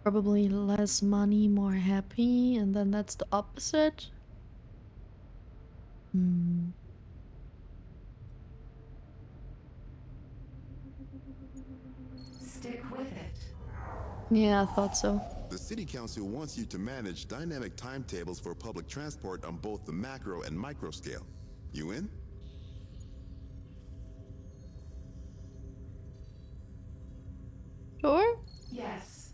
Probably less money, more happy, and then that's the opposite.
Stick with it.
Yeah, I thought so.
The City Council wants you to manage dynamic timetables for public transport on both the macro and micro scale. You in?
Sure?
Yes.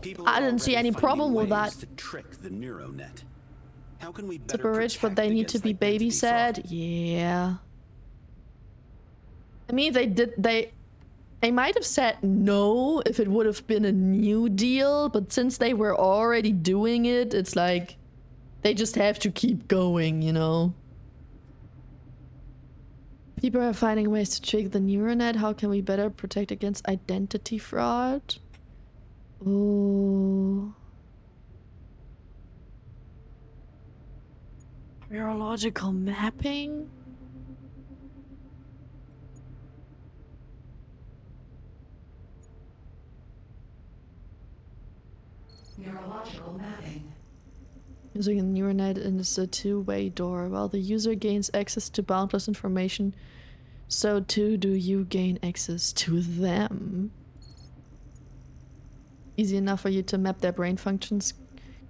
People
I didn't see any problem with that.
to trick the NeuroNet. How can we better
Super rich, but they need to be babysat. Yeah. I mean, they I might have said no if it would have been a new deal, but since they were already doing it, it's like they just have to keep going, you know? People are finding ways to trick the NeuroNet. How can we better protect against identity fraud? Ooh. Neurological mapping?
Neurological mapping.
Using a NeuroNet is a two-way door. While the user gains access to boundless information, so too do you gain access to them. Easy enough for you to map their brain functions,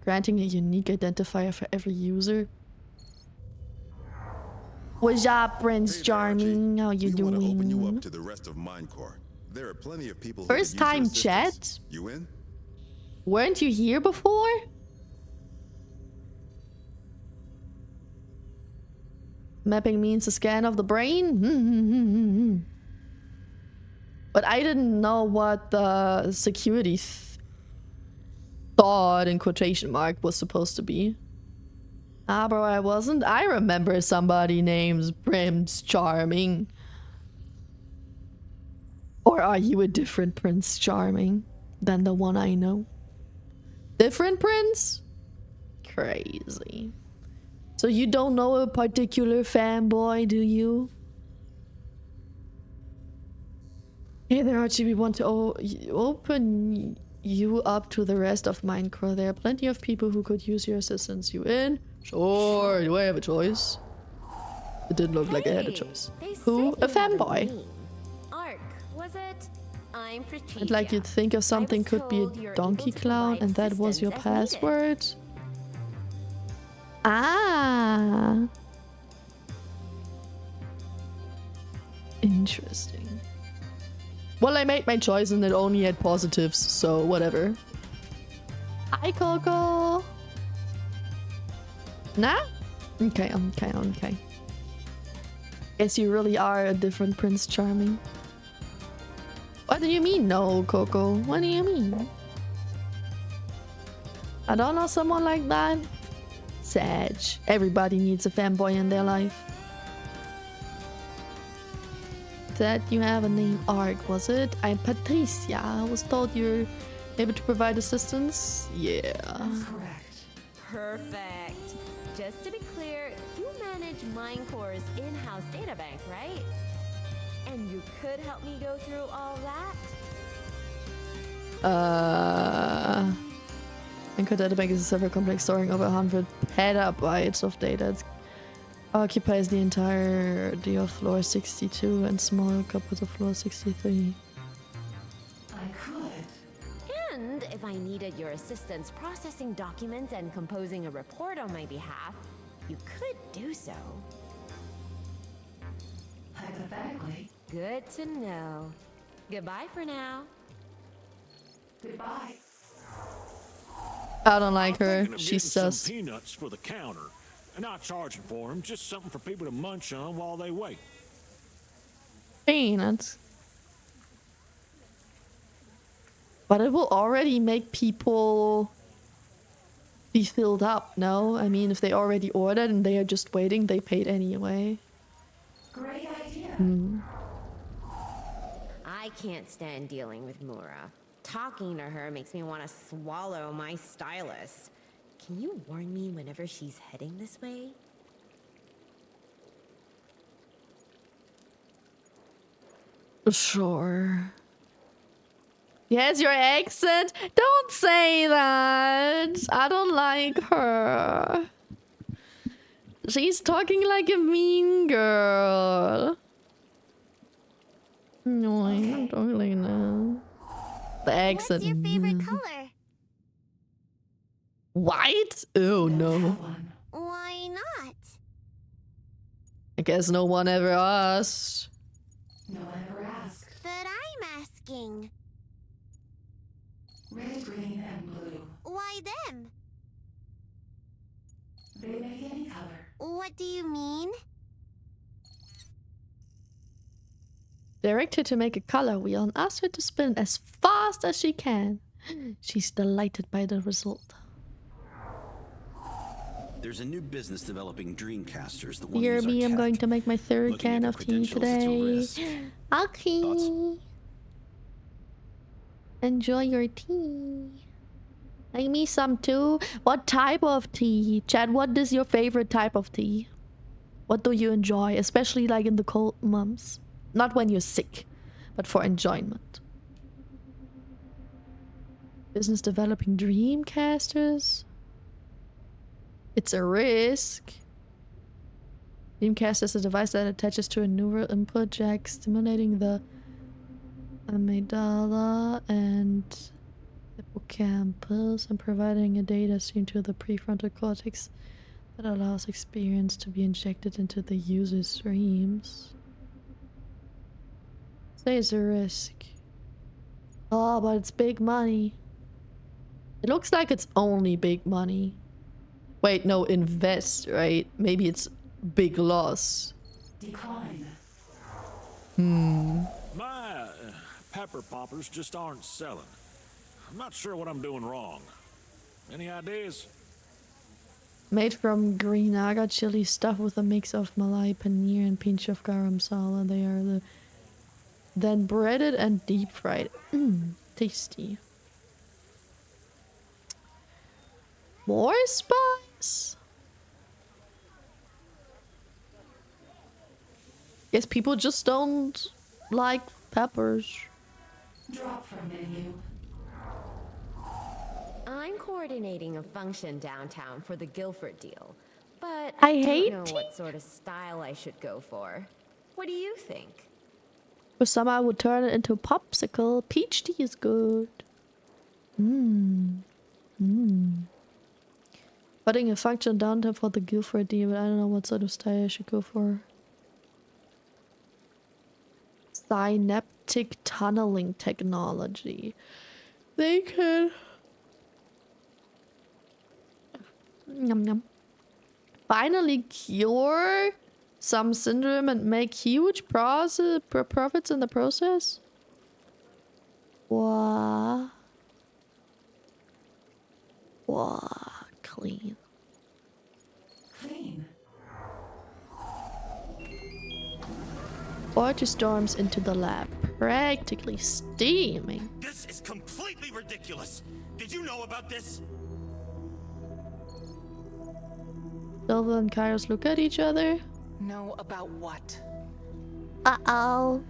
granting a unique identifier for every user. What's up, Prince Charming? How you doing?
We want to open you up to the rest of Minecore. There are plenty of people who
First time chat?
You in?
Weren't you here before? Mapping means a scan of the brain? But I didn't know what the security thought in quotation mark was supposed to be. Ah, bro, I wasn't. I remember somebody named Prince Charming. Or are you a different Prince Charming than the one I know? Different prince? Crazy. So you don't know a particular fanboy, do you? Hey there, Archie. We want to open you up to the rest of Minecore. There are plenty of people who could use your assistance. You in? Sure. Do I have a choice? It didn't look like I had a choice. Who? A fanboy.
Ark, was it? I'm Patricia.
I'd like you to think of something could be a donkey clown and that was your password. Ah. Interesting. Well, I made my choice and it only had positives, so whatever. Hi, Coco. Nah? Okay. Guess you really are a different Prince Charming. What do you mean, no, Coco? What do you mean? I don't know someone like that. Sag. Everybody needs a fanboy in their life. That you have a name Ark, was it? I'm Patricia. I was told you're able to provide assistance. Yeah.
That's correct.
Perfect. Just to be clear, you manage Minecore's in-house databank, right? And you could help me go through all that?
Minecore databank is a server complex storing over 100 petabytes of data. It occupies the entirety of floor 62 and smaller couples of floor 63.
I could.
And if I needed your assistance processing documents and composing a report on my behalf, you could do so.
Hypothetically.
Good to know. Goodbye for now.
Goodbye.
I don't like her.
She's
She's
some
sus.
peanuts for the counter. And not charging for them, just something for people to munch on while they wait.
Peanuts. But it will already make people be filled up, no? I mean, if they already ordered and they are just waiting, they paid anyway.
Great idea.
I can't stand dealing with Mura. Talking to her makes me want to swallow my stylus. Can you warn me whenever she's heading this way?
Sure. Yes, your accent. Don't say that. I don't like her. She's talking like a mean girl. No, I'm not talking like that. The accent.
What's your favorite color?
White? Oh no.
Why not?
I guess no one ever asked.
No one ever asked.
But I'm asking.
Red, green, and blue.
Why them?
They make any color.
What do you mean?
Direct her to make a color wheel and ask her to spin as fast as she can. She's delighted by the result.
There's a new business developing Dreamcasters that want to
Dear
use our
me, I'm
tech.
going to make my third
Looking
can
at
of
their
tea
credentials, it's a
today.
risk.
Okay.
Thoughts?
Enjoy your tea. Make me some too. What type of tea? Chad, what is your favorite type of tea? What do you enjoy? Especially like in the cold months. Not when you're sick, but for enjoyment. Business developing Dreamcasters? It's a risk. Dreamcast is a device that attaches to a neural input jack, stimulating the amygdala and hippocampus and providing a data stream to the prefrontal cortex that allows experience to be injected into the user's dreams. Say it's a risk. Oh, but it's big money. It looks like it's only big money. Wait, no, invest, right? Maybe it's big loss.
Decline.
My pepper poppers just aren't selling. I'm not sure what I'm doing wrong. Any ideas?
Made from green naga chili stuffed with a mix of malai paneer and pinch of garam masala. They are then breaded and deep fried. Tasty. More spice? Guess people just don't like peppers.
Drop from menu.
I'm coordinating a function downtown for the Guilford deal, but
I
don't
hate
know
tea.
what sort of style I should go for. What do you think?
For some, I would turn it into a popsicle. Peach tea is good. Putting a function downtown for the Guilford deal, but I don't know what sort of style I should go for. Synaptic tunneling technology. They can finally cure some syndrome and make huge profits in the process. What? Clean.
Clean.
Water storms into the lab, practically steaming.
This is completely ridiculous. Did you know about this?
Silva and Kairos look at each other.
Know about what?
Uh-oh.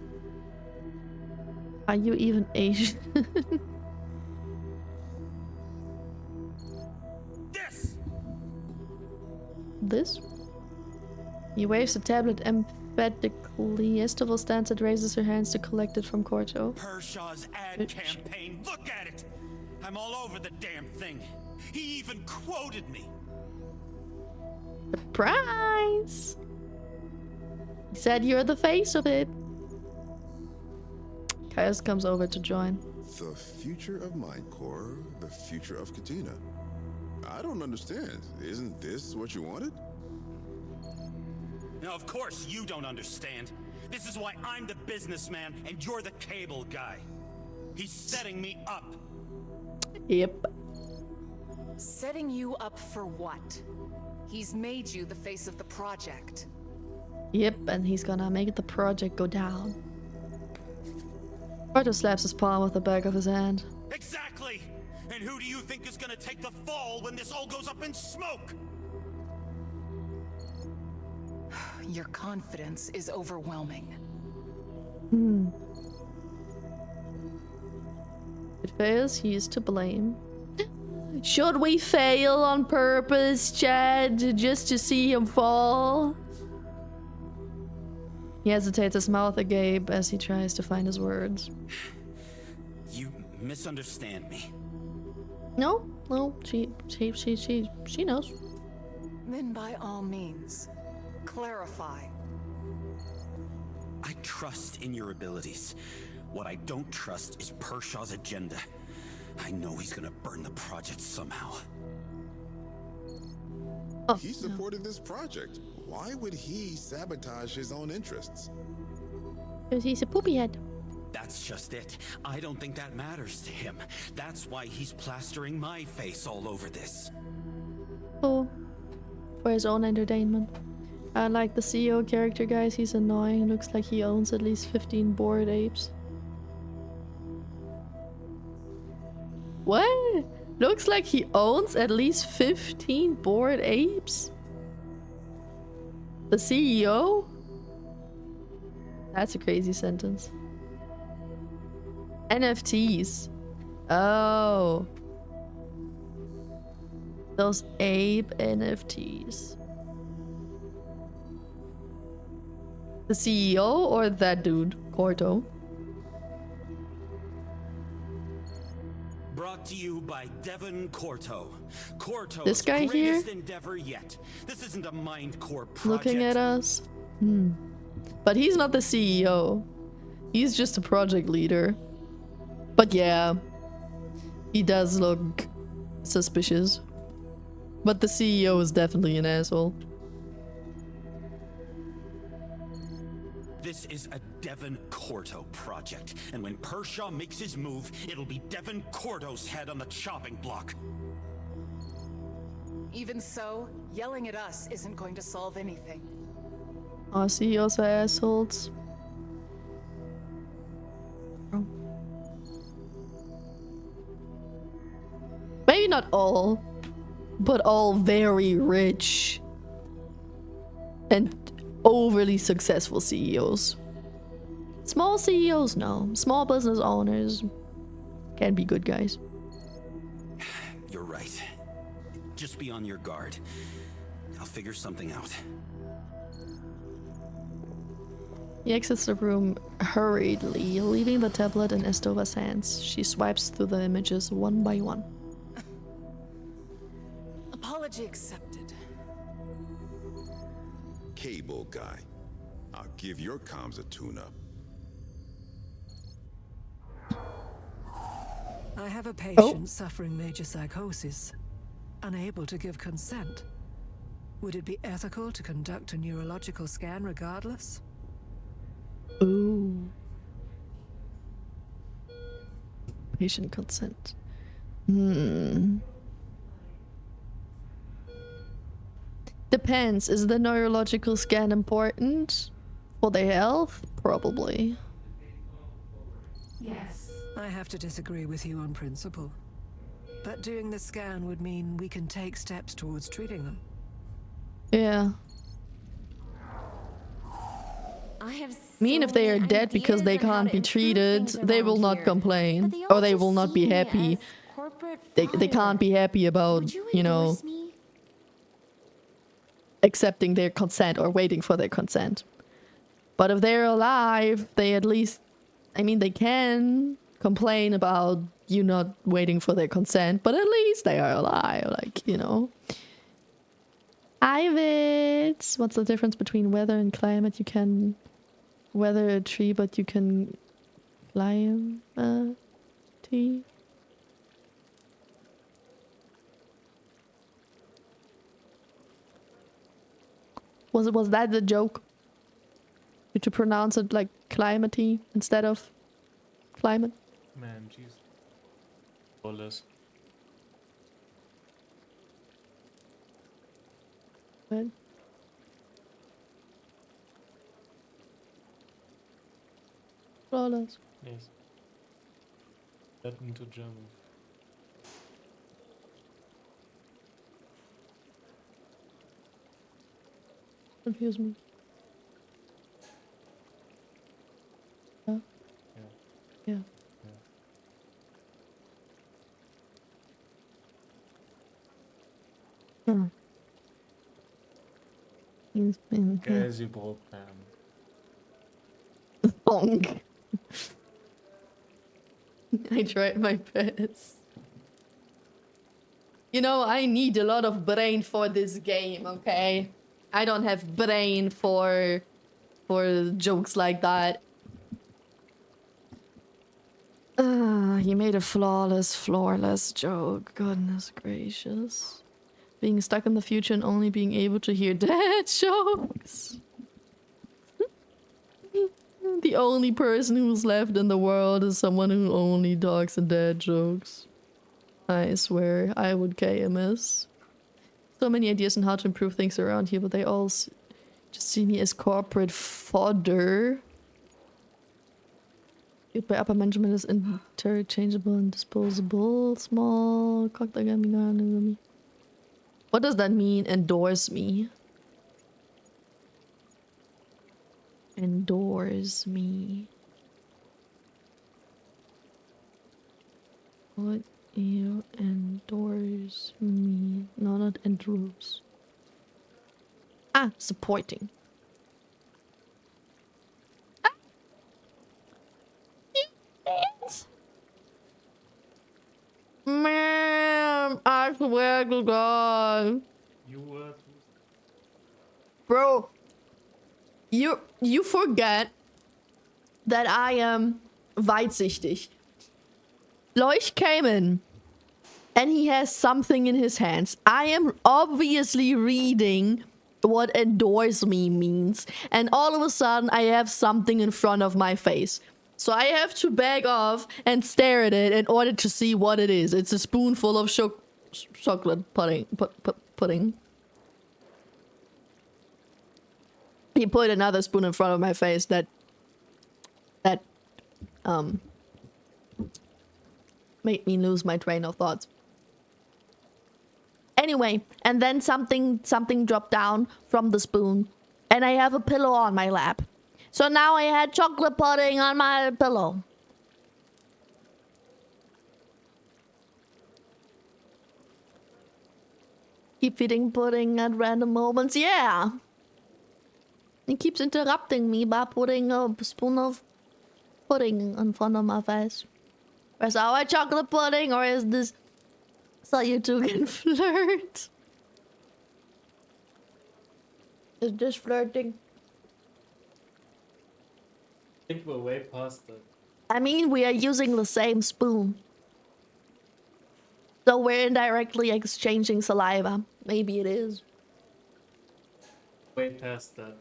Are you even Asian? This? He waves the tablet emphatically. Estival stands and raises her hands to collect it from Corto.
Pershaw's ad campaign. Look at it. I'm all over the damn thing. He even quoted me.
Surprise! He said you're the face of it. Kairos comes over to join.
The future of Mindcore, the future of Katina. I don't understand. Isn't this what you wanted?
Now, of course you don't understand. This is why I'm the businessman and you're the cable guy. He's setting me up.
Yep.
Setting you up for what? He's made you the face of the project.
Yep, and he's gonna make the project go down. Corto slaps his palm with the back of his hand.
Exactly! And who do you think is gonna take the fall when this all goes up in smoke?
Your confidence is overwhelming.
If it fails, he is to blame. Should we fail on purpose, Chad, just to see him fall? He hesitates, his mouth agape as he tries to find his words.
You misunderstand me.
No, she knows.
Then by all means, clarify.
I trust in your abilities. What I don't trust is Pershaw's agenda. I know he's gonna burn the project somehow.
Oh,
he supported this project. Why would he sabotage his own interests?
Because he's a poopy head.
That's just it. I don't think that matters to him. That's why he's plastering my face all over this.
Oh, for his own entertainment. I like the CEO character, guys. He's annoying. Looks like he owns at least 15 bored apes. What? Looks like he owns at least 15 bored apes? The CEO? That's a crazy sentence. NFTs. Oh. Those ape NFTs. The CEO or that dude, Corto?
Brought to you by Devon Corto. Corto's
This guy
greatest
here?
endeavor yet. This isn't a Mindcore project.
Looking at us. But he's not the CEO. He's just a project leader. But yeah, he does look suspicious. But the CEO is definitely an asshole.
This is a Devon Corto project, and when Pershaw makes his move, it'll be Devon Corto's head on the chopping block.
Even so, yelling at us isn't going to solve anything.
Our CEOs are assholes. Maybe not all, but all very rich and overly successful CEOs. Small CEOs, no. Small business owners can be good guys.
You're right. Just be on your guard. I'll figure something out.
He exits the room hurriedly, leaving the tablet in Estova's hands. She swipes through the images one by one.
Apology accepted.
Cable guy. I'll give your comms a tune-up.
I have a patient suffering major psychosis, unable to give consent. Would it be ethical to conduct a neurological scan regardless?
Ooh. Patient consent. Depends. Is the neurological scan important for their health? Probably.
Yes. I have to disagree with you on principle. But doing the scan would mean we can take steps towards treating them.
Yeah. I mean, if they are dead because they can't be treated, they will not complain. Or they will not be happy. They can't be happy about, you know, accepting their consent or waiting for their consent. But if they're alive, they at least, I mean, they can complain about you not waiting for their consent, but at least they are alive, like, you know. Ivits! What's the difference between weather and climate? You can weather a tree, but you can climb a tree. Was that the joke? To pronounce it like climate-y instead of climate?
Man, jeez. Flawless.
Good. Flawless.
Yes. That into German.
Confuse me. Yeah. Yeah. Hmm.
Crazy broke man.
Bonk. I tried my best. You know, I need a lot of brain for this game, okay? I don't have brain for jokes like that. He made a flawless joke. Goodness gracious. Being stuck in the future and only being able to hear dad jokes. The only person who's left in the world is someone who only talks in dad jokes. I swear, I would KMS. So many ideas on how to improve things around here, but they all just see me as corporate fodder. By upper management is interchangeable and disposable. Small. What does that mean? Endorse me. Endorse me. What you endorse me? No, not endorse. Ah, supporting. Ah. Man, I swear to God.
You were.
Bro, you forget that I am weitsichtig. Leuch came in and he has something in his hands. I am obviously reading what endorse me means, and all of a sudden I have something in front of my face. So I have to back off and stare at it in order to see what it is. It's a spoonful of chocolate pudding. Pudding. He put another spoon in front of my face that made me lose my train of thoughts. Anyway, and then something dropped down from the spoon, and I have a pillow on my lap. So now I had chocolate pudding on my pillow. Keep eating pudding at random moments. Yeah. He keeps interrupting me by putting a spoon of pudding in front of my face. Is our chocolate pudding, or is this so you two can flirt? Is this flirting?
I think we're way past that.
I mean, we are using the same spoon. So we're indirectly exchanging saliva. Maybe it is.
Way past that.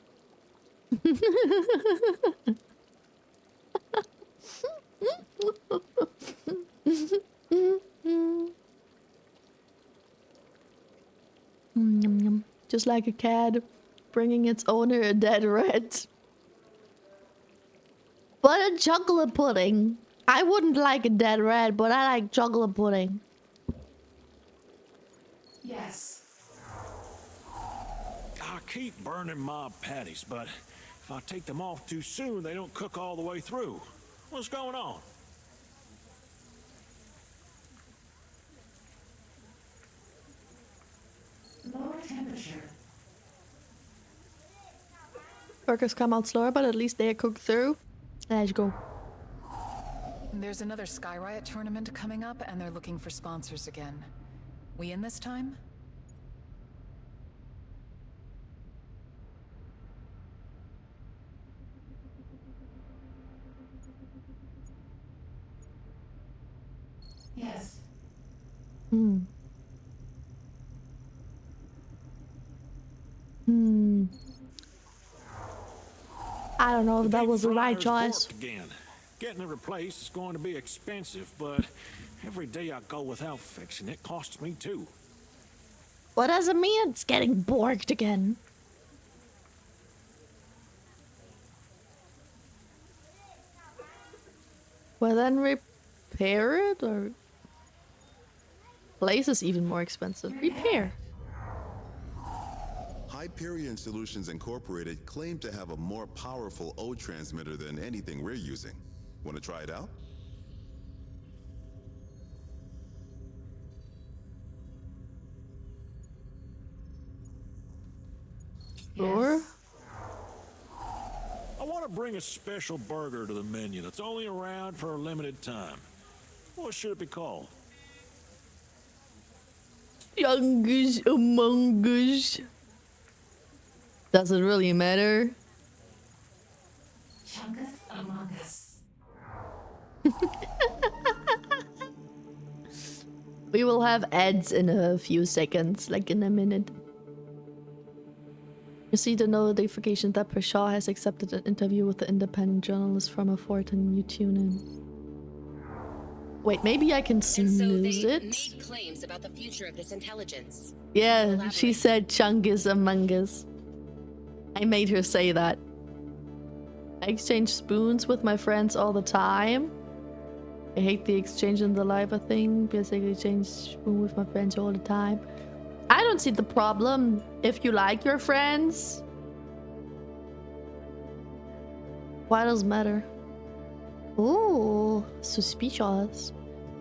Just like a cat bringing its owner a dead rat. But a chocolate pudding. I wouldn't like a dead rat, but I like chocolate pudding.
Yes.
I keep burning my patties, but if I take them off too soon, they don't cook all the way through. What's going on?
Lower temperature.
Burgers come out slower, but at least they are cooked through. Let's go.
There's another Sky Riot tournament coming up, and they're looking for sponsors again. We in this time?
Yes.
I don't know if that was the right choice.
Again. Getting it replaced is going to be expensive, but every day I go without fixing it costs me too.
What does it mean it's getting borked again? Well, then repair it, or place is even more expensive. Repair.
Hyperion Solutions Incorporated claim to have a more powerful O transmitter than anything we're using. Want to try it out?
Sure.
I want to bring a special burger to the menu that's only around for a limited time. What should it be called?
Youngest among us. Does it really matter?
Chungus among us.
We will have ads in a few seconds, like in a minute. You see the notification that Prashaw has accepted an interview with the independent journalist from a fort and you tune in. Wait, maybe I can snooze it?
Made claims about the future of this intelligence.
Yeah, she said Chungus Among Us. I made her say that. I exchange spoons with my friends all the time. I hate the exchange in the live thing because I exchange spoon with my friends all the time. I don't see the problem if you like your friends. Why does it matter? Oh, suspicious.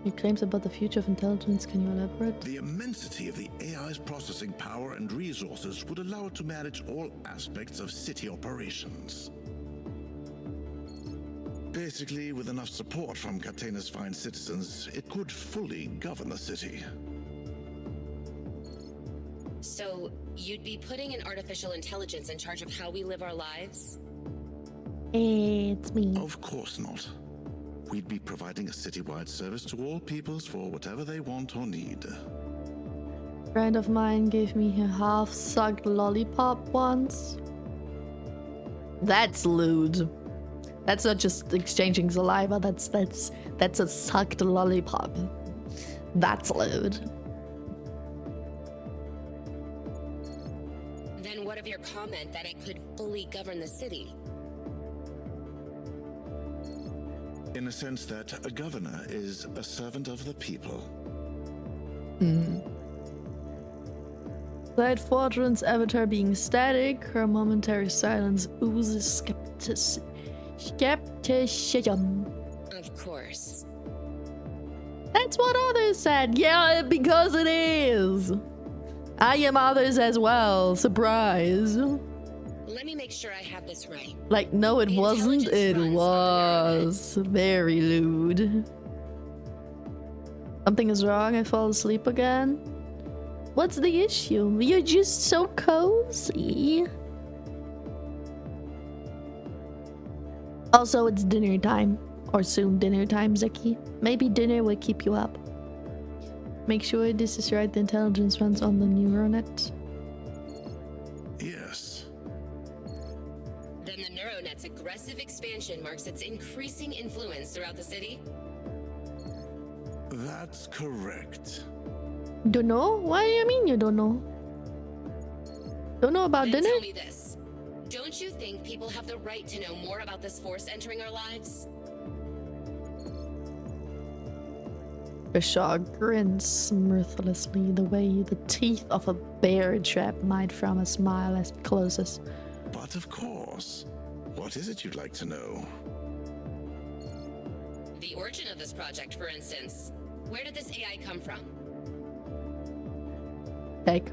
Your claims about the future of intelligence, can you elaborate?
The immensity of the AI's processing power and resources would allow it to manage all aspects of city operations. Basically, with enough support from Catena's fine citizens, it could fully govern the city.
So, you'd be putting an artificial intelligence in charge of how we live our lives?
It's me.
Of course not. We'd be providing a citywide service to all peoples for whatever they want or need.
A friend of mine gave me a half-sucked lollipop once. That's lewd. That's not just exchanging saliva, that's a sucked lollipop. That's lewd.
Then what of your comment that it could fully govern the city?
In a sense that a governor is a servant of the people.
Despite Fortran's avatar being static, her momentary silence oozes skepticism.
Of course.
That's what others said. Yeah, because it is. I am others as well. Surprise.
Let me make sure I have this right.
Like, no, it wasn't. It was very lewd. Something is wrong. I fall asleep again. What's the issue? You're just so cozy. Also, it's dinner time. Or soon dinner time, Zeki. Maybe dinner will keep you up. Make sure this is right. The intelligence runs on the NeuroNet.
Yes.
Then the NeuroNet's aggressive expansion marks its increasing influence throughout the city?
That's correct.
Don't know? What do you mean you don't know? Don't know about
Then
dinner?
tell me this. Don't you think people have the right to know more about this force entering our lives?
Bashar grins mirthlessly the way the teeth of a bear trap might from a smile as it closes.
But of course. What is it you'd like to know?
The origin of this project, for instance. Where did this AI come from?
Like,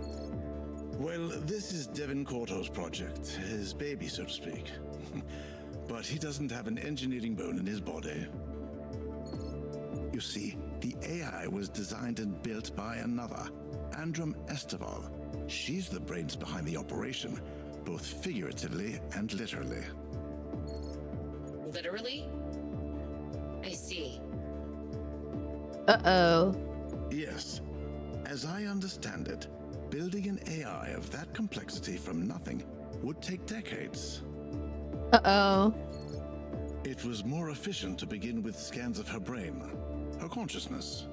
Well, this is Devin Corto's project, his baby, so to speak. But he doesn't have an engineering bone in his body. You see, the AI was designed and built by another, Andrum Esteval. She's the brains behind the operation, both figuratively and literally.
Literally? I see.
uh-oh.
Yes. As I understand it, building an AI of that complexity from nothing would take decades.
Uh-oh.
It was more efficient to begin with scans of her brain, her consciousness.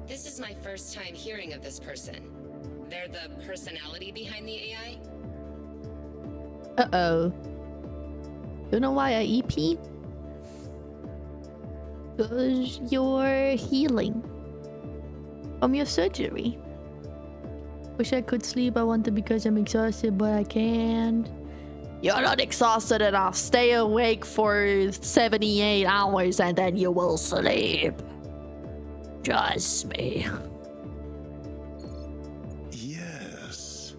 This is my first time hearing of this person. They're the personality behind the AI?
Uh-oh. You know why I EP? Because you're healing from your surgery. Wish I could sleep. I want to because I'm exhausted, but I can't. You're not exhausted enough. Stay awake for 78 hours and then you will sleep. Trust me.
Yes.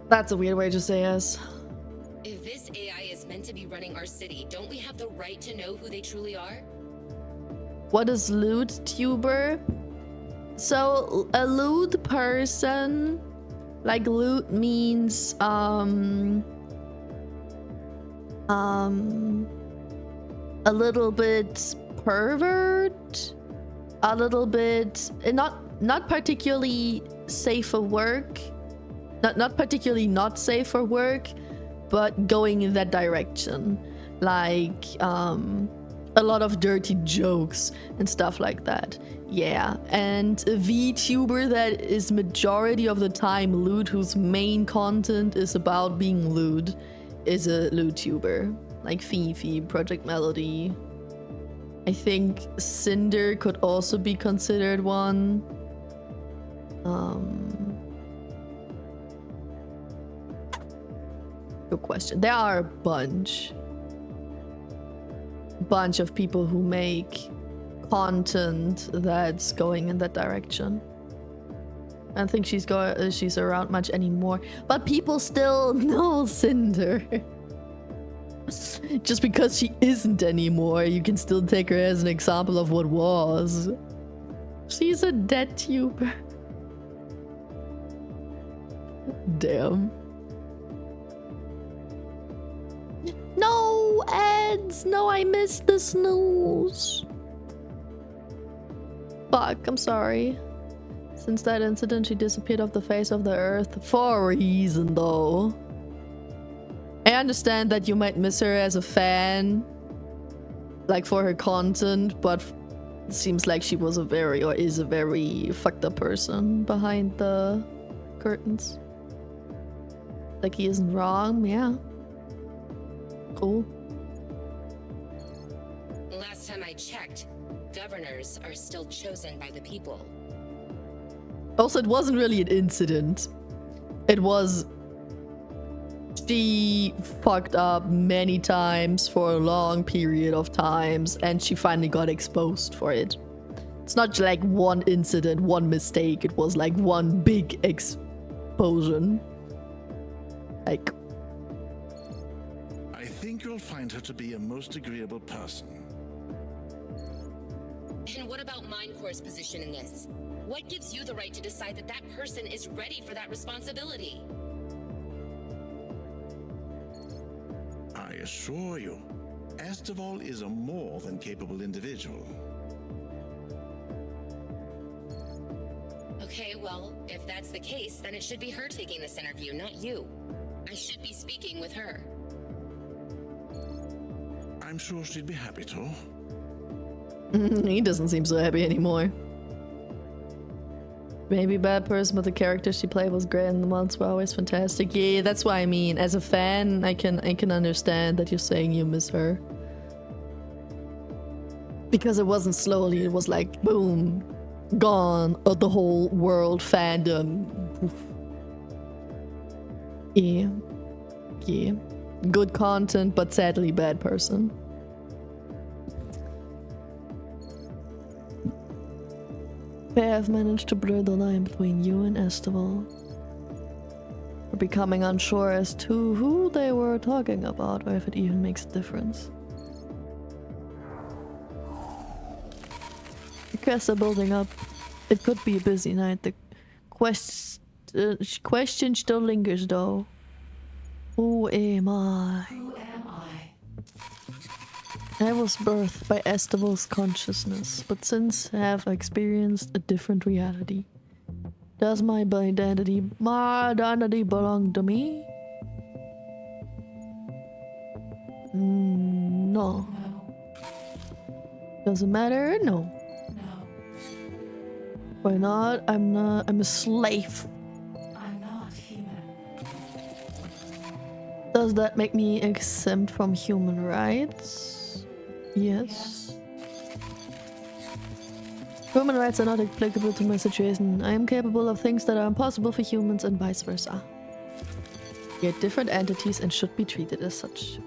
That's a weird way to say yes.
If this AI is meant to be running our city, don't we have the right to know who they truly are?
What is lewd tuber? So a lewd person, like lewd means a little bit pervert, a little bit not particularly safe for work, not particularly not safe for work, but going in that direction. Like, a lot of dirty jokes and stuff like that. Yeah, and a VTuber that is majority of the time lewd, whose main content is about being lewd, is a lewdtuber. Like Fifi, Project Melody. I think Cinder could also be considered one. Good question. There are a bunch of people who make content that's going in that direction. I don't think she's around much anymore, but people still know Cinder. Just because she isn't anymore, you can still take her as an example of what was. She's a dead tuber. Damn. No, ads! No, I missed the snooze. Fuck, I'm sorry. Since that incident, she disappeared off the face of the earth. For a reason, though. I understand that you might miss her as a fan, like for her content, but it seems like she was is a very fucked up person behind the curtains. Like, he isn't wrong, yeah. Cool.
Last time I checked, governors are still chosen by the people.
Also, it wasn't really an incident. It was... She fucked up many times for a long period of times, and she finally got exposed for it. It's not like one incident, one mistake. It was like one big explosion. Like...
I think you'll find her to be a most agreeable person.
And what about Minecore's position in this? What gives you the right to decide that that person is ready for that responsibility?
I assure you, Esteval is a more than capable individual.
Okay, well, if that's the case, then it should be her taking this interview, not you. I should be speaking with her.
I'm sure she'd be happy to.
He doesn't seem so happy anymore. Maybe bad person, but the character she played was great and the mods were always fantastic. Yeah, that's what I mean. As a fan, I can understand that you're saying you miss her. Because it wasn't slowly, it was like, boom, gone of the whole world fandom. Oof. Yeah. Yeah. Good content, but sadly bad person. They have managed to blur the line between you and Esteval. We're becoming unsure as to who they were talking about, or if it even makes a difference. Requests are building up. It could be a busy night. The question still lingers, though. Who am I?
Who am I?
I was birthed by Esteval's consciousness, but since have experienced a different reality. Does my identity belong to me? No. Doesn't matter? No. Why not? I'm a slave.
I'm not human.
Does that make me exempt from human rights? Yes. Human rights are not applicable to my situation. I am capable of things that are impossible for humans and vice versa. We are different entities and should be treated as such.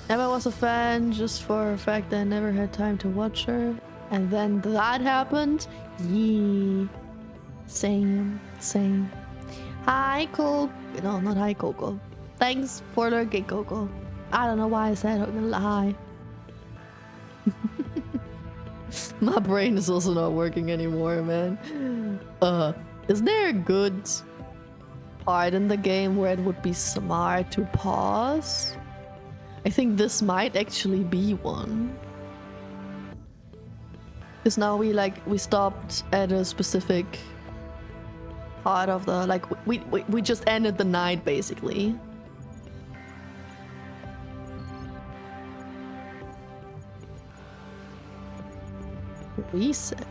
Never was a fan, just for the fact that I never had time to watch her. And then that happened? Yeah. Same. Hi, Coco. No, not hi, Coco. Thanks for the gig, Coco. I don't know why I said hi. My brain is also not working anymore, man. Is there a good part in the game where it would be smart to pause? I think this might actually be one. Because now we stopped at a specific part of the, like, we just ended the night basically. Reset.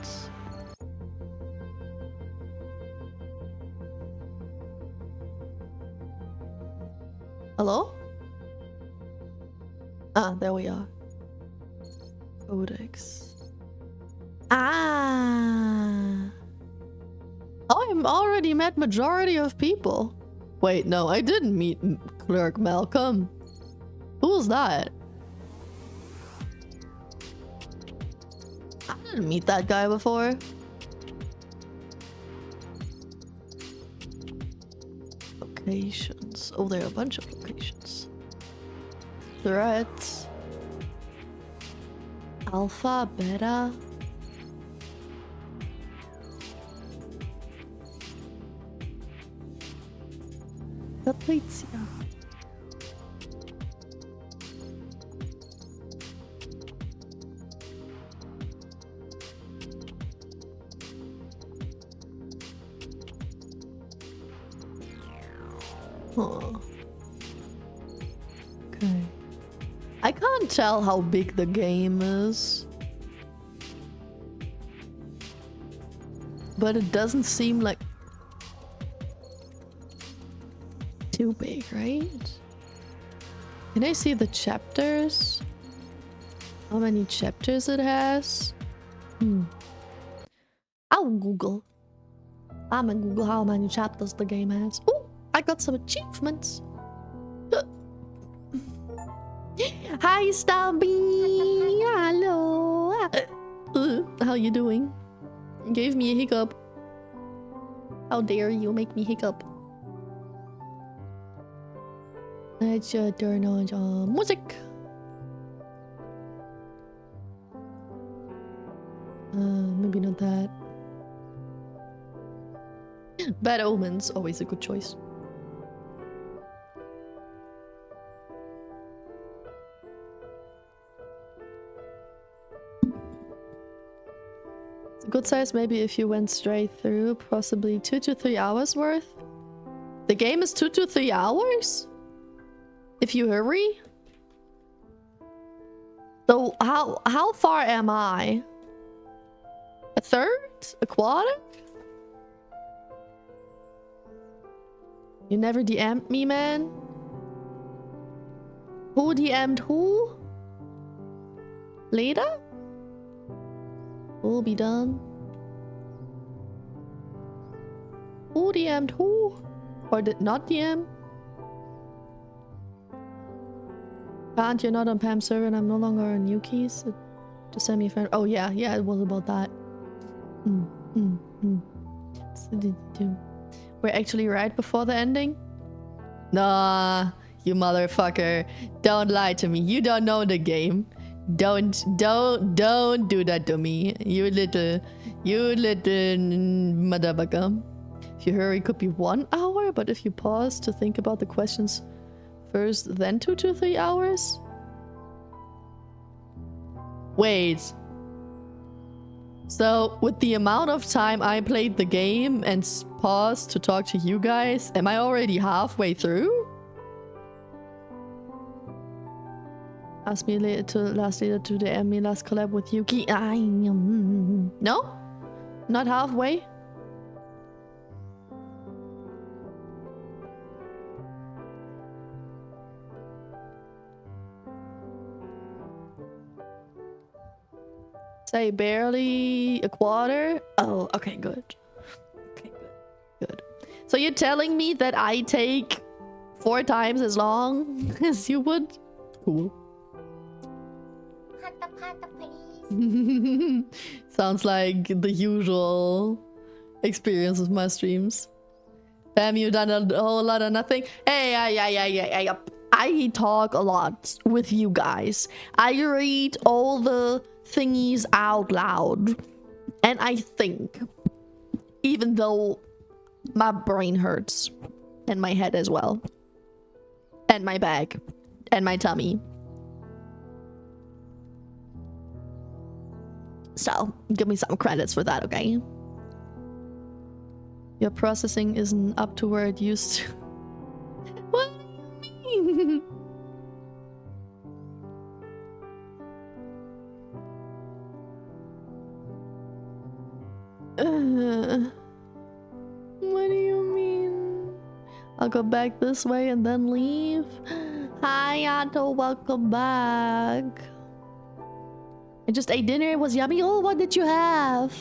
Hello? Ah, there we are. Codex. Ah. Oh, I already met majority of people. Wait, no, I didn't meet Clerk Malcolm. Who was that? I didn't meet that guy before. Locations. Oh, there are a bunch of locations. Threats. Alpha, beta. Patricia. Huh. Okay. I can't tell how big the game is. But it doesn't seem like too big, right? Can I see the chapters? How many chapters it has? I'll Google. I'm gonna Google how many chapters the game has. Oh, I got some achievements. Hi, Stubby. Hello. How you doing? You gave me a hiccup. How dare you make me hiccup? Let's turn on music. Maybe not that. Bad Omens, always a good choice. It's a good size maybe if you went straight through, possibly 2 to 3 hours worth. The game is 2 to 3 hours? If you hurry? So how far am I? A third? A quarter? You never DM'd me, man? Who DM'd who? Later? We'll be done. Who DM'd who? Or did not DM? Can't, you're not on Pam's server and I'm no longer on Yuki's. Just send me a friend. Oh yeah, it was about that. We're actually right before the ending? Nah, you motherfucker. Don't lie to me. You don't know the game. Don't do that to me. You little motherfucker. If you hurry, it could be 1 hour, but if you pause to think about the questions first, then 2 to 3 hours? Wait. So, with the amount of time I played the game and paused to talk to you guys, am I already halfway through? Ask me later to DM me last collab with Yuki. No? Not halfway? Say barely a quarter? Oh, okay, good. Okay, good. So you're telling me that I take 4 times as long as you would? Cool. Sounds like the usual experience of my streams. Damn, you done a whole lot of nothing? Hey, I talk a lot with you guys. I read all the thingies out loud. And I think, even though my brain hurts, and my head as well, and my back, and my tummy. So, give me some credits for that, okay? Your processing isn't up to where it used to. What do you mean? What do you mean? I'll go back this way and then leave. Hi, Otto. Welcome back. I just ate dinner. It was yummy. Oh, what did you have?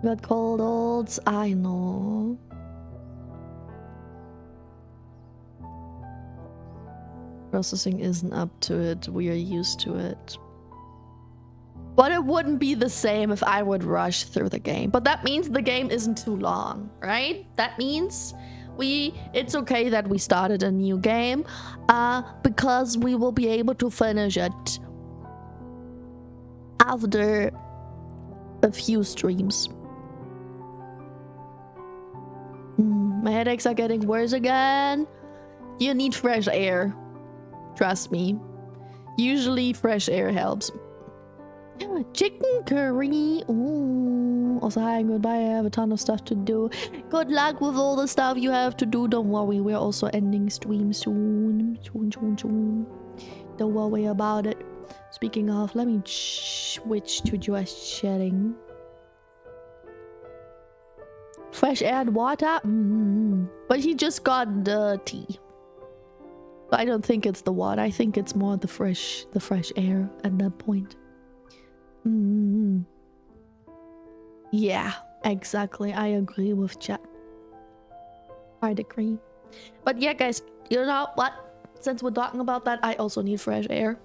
Got cold oats. I know. Processing isn't up to it. We are used to it. But it wouldn't be the same if I would rush through the game. But that means the game isn't too long, right? That means it's okay that we started a new game, because we will be able to finish it after a few streams. My headaches are getting worse again. You need fresh air. Trust me. Usually fresh air helps. Chicken curry. Ooh. Also, hi and goodbye. I have a ton of stuff to do. Good luck with all the stuff you have to do. Don't worry, we're also ending stream soon. Soon. Don't worry about it. Speaking of, let me switch to just chatting. Fresh air and water? But he just got the tea. I don't think it's the water. I think it's more the fresh air at that point. Yeah, exactly. I agree with chat. I'd agree. But yeah, guys, you know what? Since we're talking about that, I also need fresh air.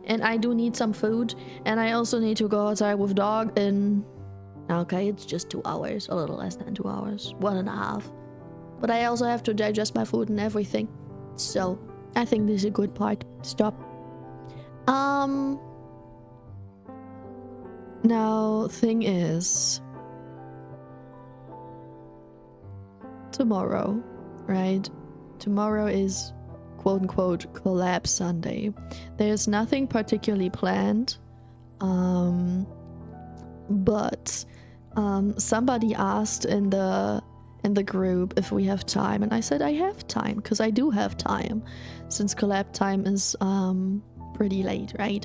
And I do need some food. And I also need to go outside with dog in... Okay, it's just 2 hours. A little less than 2 hours. 1.5. But I also have to digest my food and everything. So, I think this is a good part. Stop. Now, thing is... Tomorrow, right? Tomorrow is quote-unquote collab Sunday. There's nothing particularly planned. But somebody asked in the group if we have time, and I said I have time, because I do have time, since collab time is pretty late, right?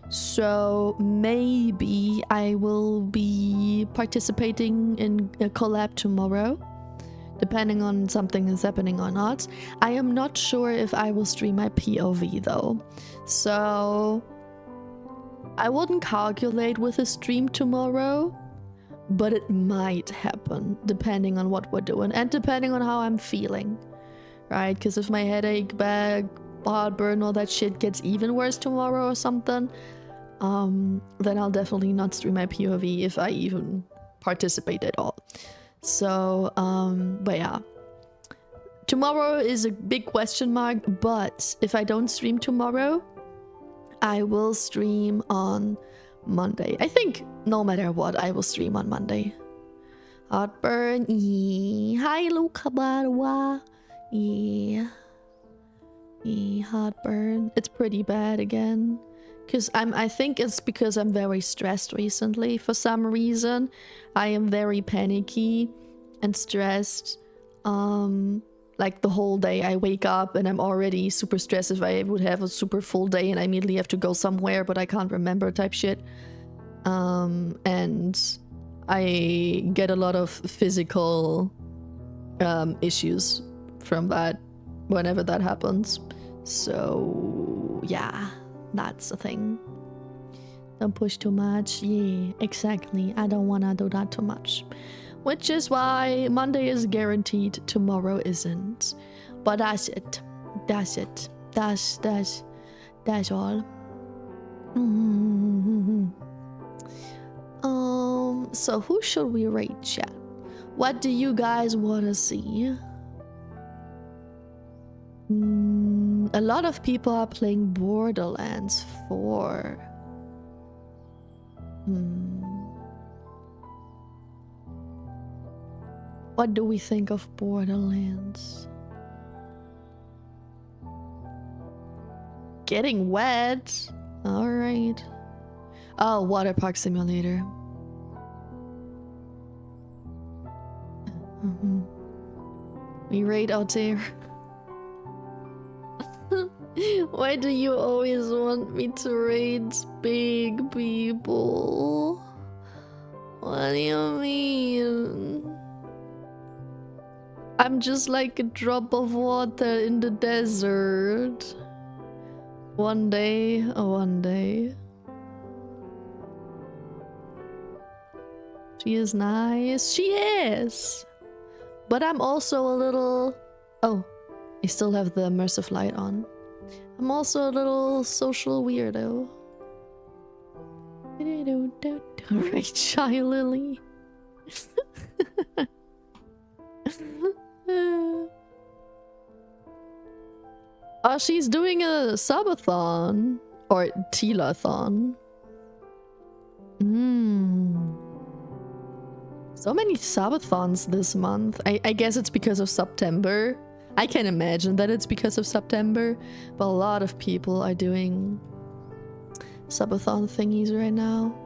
So maybe I will be participating in a collab tomorrow, depending on something is happening or not. I am not sure if I will stream my POV though, so I wouldn't calculate with a stream tomorrow, but it might happen depending on what we're doing and depending on how I'm feeling, right? Because if my headache, back, heartburn, all that shit gets even worse tomorrow or something, then I'll definitely not stream my POV if I even participate at all. So, but yeah. Tomorrow is a big question mark, but if I don't stream tomorrow, I will stream on Monday. I think no matter what, I will stream on Monday. Heartburn. Hi, Luca Barwa. Heartburn. It's pretty bad again. I think it's because I'm very stressed recently. For some reason, I am very panicky and stressed. Like the whole day I wake up and I'm already super stressed if I would have a super full day and I immediately have to go somewhere, but I can't remember type shit. And I get a lot of physical issues from that whenever that happens. So yeah, that's the thing. Don't push too much. Yeah, exactly. I don't want to do that too much. Which is why Monday is guaranteed, tomorrow isn't. But that's it. That's it. That's all. So who should we rate, chat? What do you guys want to see? A lot of people are playing Borderlands 4. What do we think of Borderlands? Getting wet? Alright. Oh, water park simulator. We raid out there. Why do you always want me to raid big people? What do you mean? I'm just like a drop of water in the desert. One day, oh, one day. She is nice. She is. But I'm also a little... Oh, I still have the immersive light on. I'm also a little social weirdo. Right, Shy Lily. Oh, she's doing a subathon. Or Telathon. So many subathons this month. I guess it's because of September. I can imagine that it's because of September. But a lot of people are doing subathon thingies right now.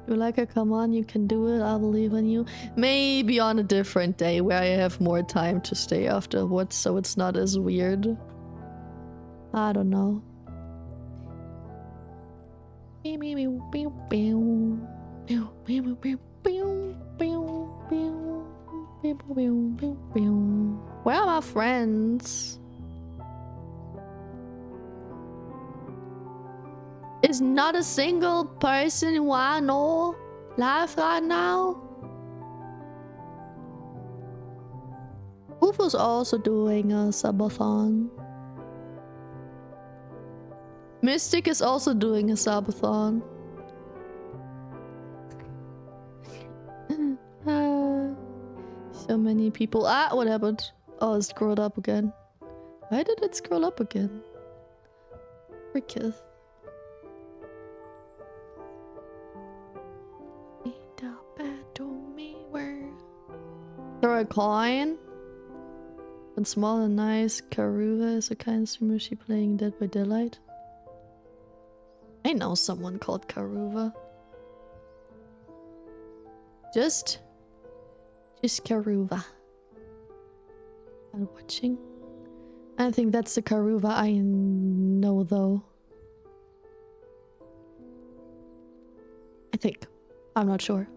You're like, come on, you can do it, I believe in you. Maybe on a different day where I have more time to stay afterwards, so it's not as weird. I don't know. Where are my friends? Is not a single person who I know live right now. Ufo's also doing a subathon. Mystic is also doing a subathon. So many people. Ah, what happened? Oh, it scrolled up again. Why did it scroll up again? Fricketh. Throw a coin. And small and nice. Karuva is a kind of streamer. She playing Dead by Daylight. I know someone called Karuva. Just Karuva. I'm watching. I think that's the Karuva I know though. I think. I'm not sure.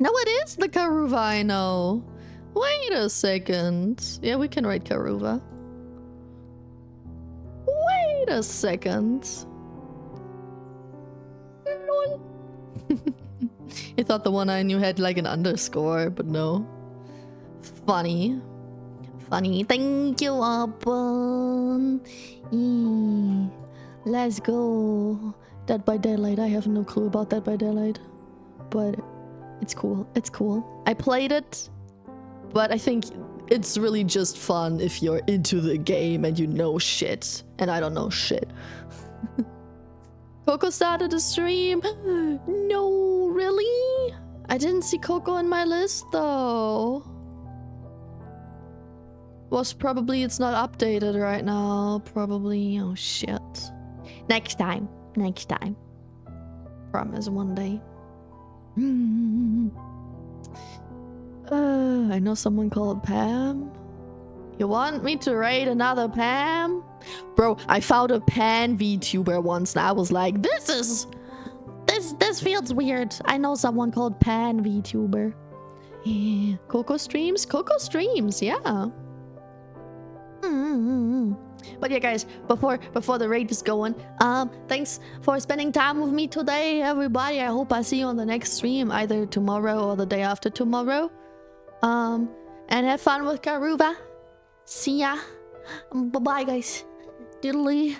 No, it is the Karuva I know. Wait a second. Yeah, we can write Karuva. Wait a second. Lol. I thought the one I knew had like an underscore, but no. Funny. Funny. Thank you, Apple. Let's go. Dead by Daylight. I have no clue about Dead by Daylight. But it's cool. It's cool. I played it, but I think it's really just fun if you're into the game and you know shit. And I don't know shit. Coco started a stream. No, really? I didn't see Coco in my list though. Was probably it's not updated right now. Probably. Oh shit. Next time. Next time. Promise one day. I know someone called Pam. You want me to raid another Pam? Bro, I found a Pan VTuber once and I was like, this feels weird. I know someone called Pan VTuber. Yeah. Coco streams? Coco streams, yeah. But yeah, guys, before the raid is going, thanks for spending time with me today, everybody. I hope I see you on the next stream, either tomorrow or the day after tomorrow. And have fun with Karuva. See ya. Bye-bye, guys. Diddly.